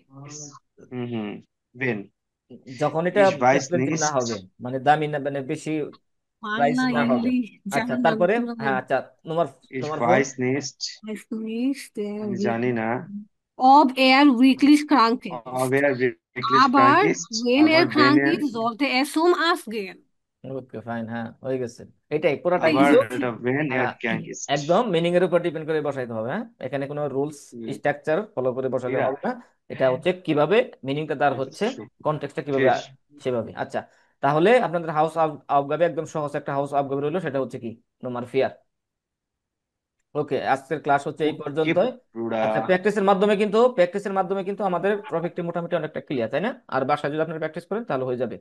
হুম, wenn যখন এটা ich weiß এক্সপেন্সিভ না nicht, হবে, মানে দামি না, মানে বেশি প্রাইস বাংলা না হবে। ইংলিশ আচ্ছা, জাহান্নাম তারপরে পুরো। হ্যাঁ, আচ্ছা তোমার ich তোমার ভুল। weiß nicht, Weiß nicht, আমি জানি না, ob er wirklich krank ob ist. er wirklich Aber krank ist, wenn aber er wenn krank er, ist, sollte er zum Arzt gehen. Okay fine, হ্যাঁ হয়ে গেছে। এটাই পুরাটাই আবার কিন্তু এটা when er হ্যাঁ, krank ist. একদম মিনিং এর উপর ডিপেন্ড করে বসাইতে হবে, হ্যাঁ এখানে কোনো রুলস হুম, স্ট্রাকচার ফলো করে বসালে এরা হবে না। এটা হচ্ছে কিভাবে মিনিংটা তার হচ্ছে, কনটেক্সটটা কিভাবে শেষ। সেভাবে। আচ্ছা, তাহলে আপনাদের হাউস আবগাবে একদম সহজ একটা হাউস আবগাবে রইলো, সেটা হচ্ছে কি, নোমার ফিয়ার। ওকে, আজকের ক্লাস হচ্ছে এই ওকে পর্যন্তই। পুরা। আচ্ছা, প্র্যাকটিসের মাধ্যমে কিন্তু আমাদের টপিকটি মোটামুটি অনেকটা ক্লিয়ার, তাই না? আর বাসায় যদি আপনারা প্র্যাকটিস করেন তাহলে হয়ে যাবে।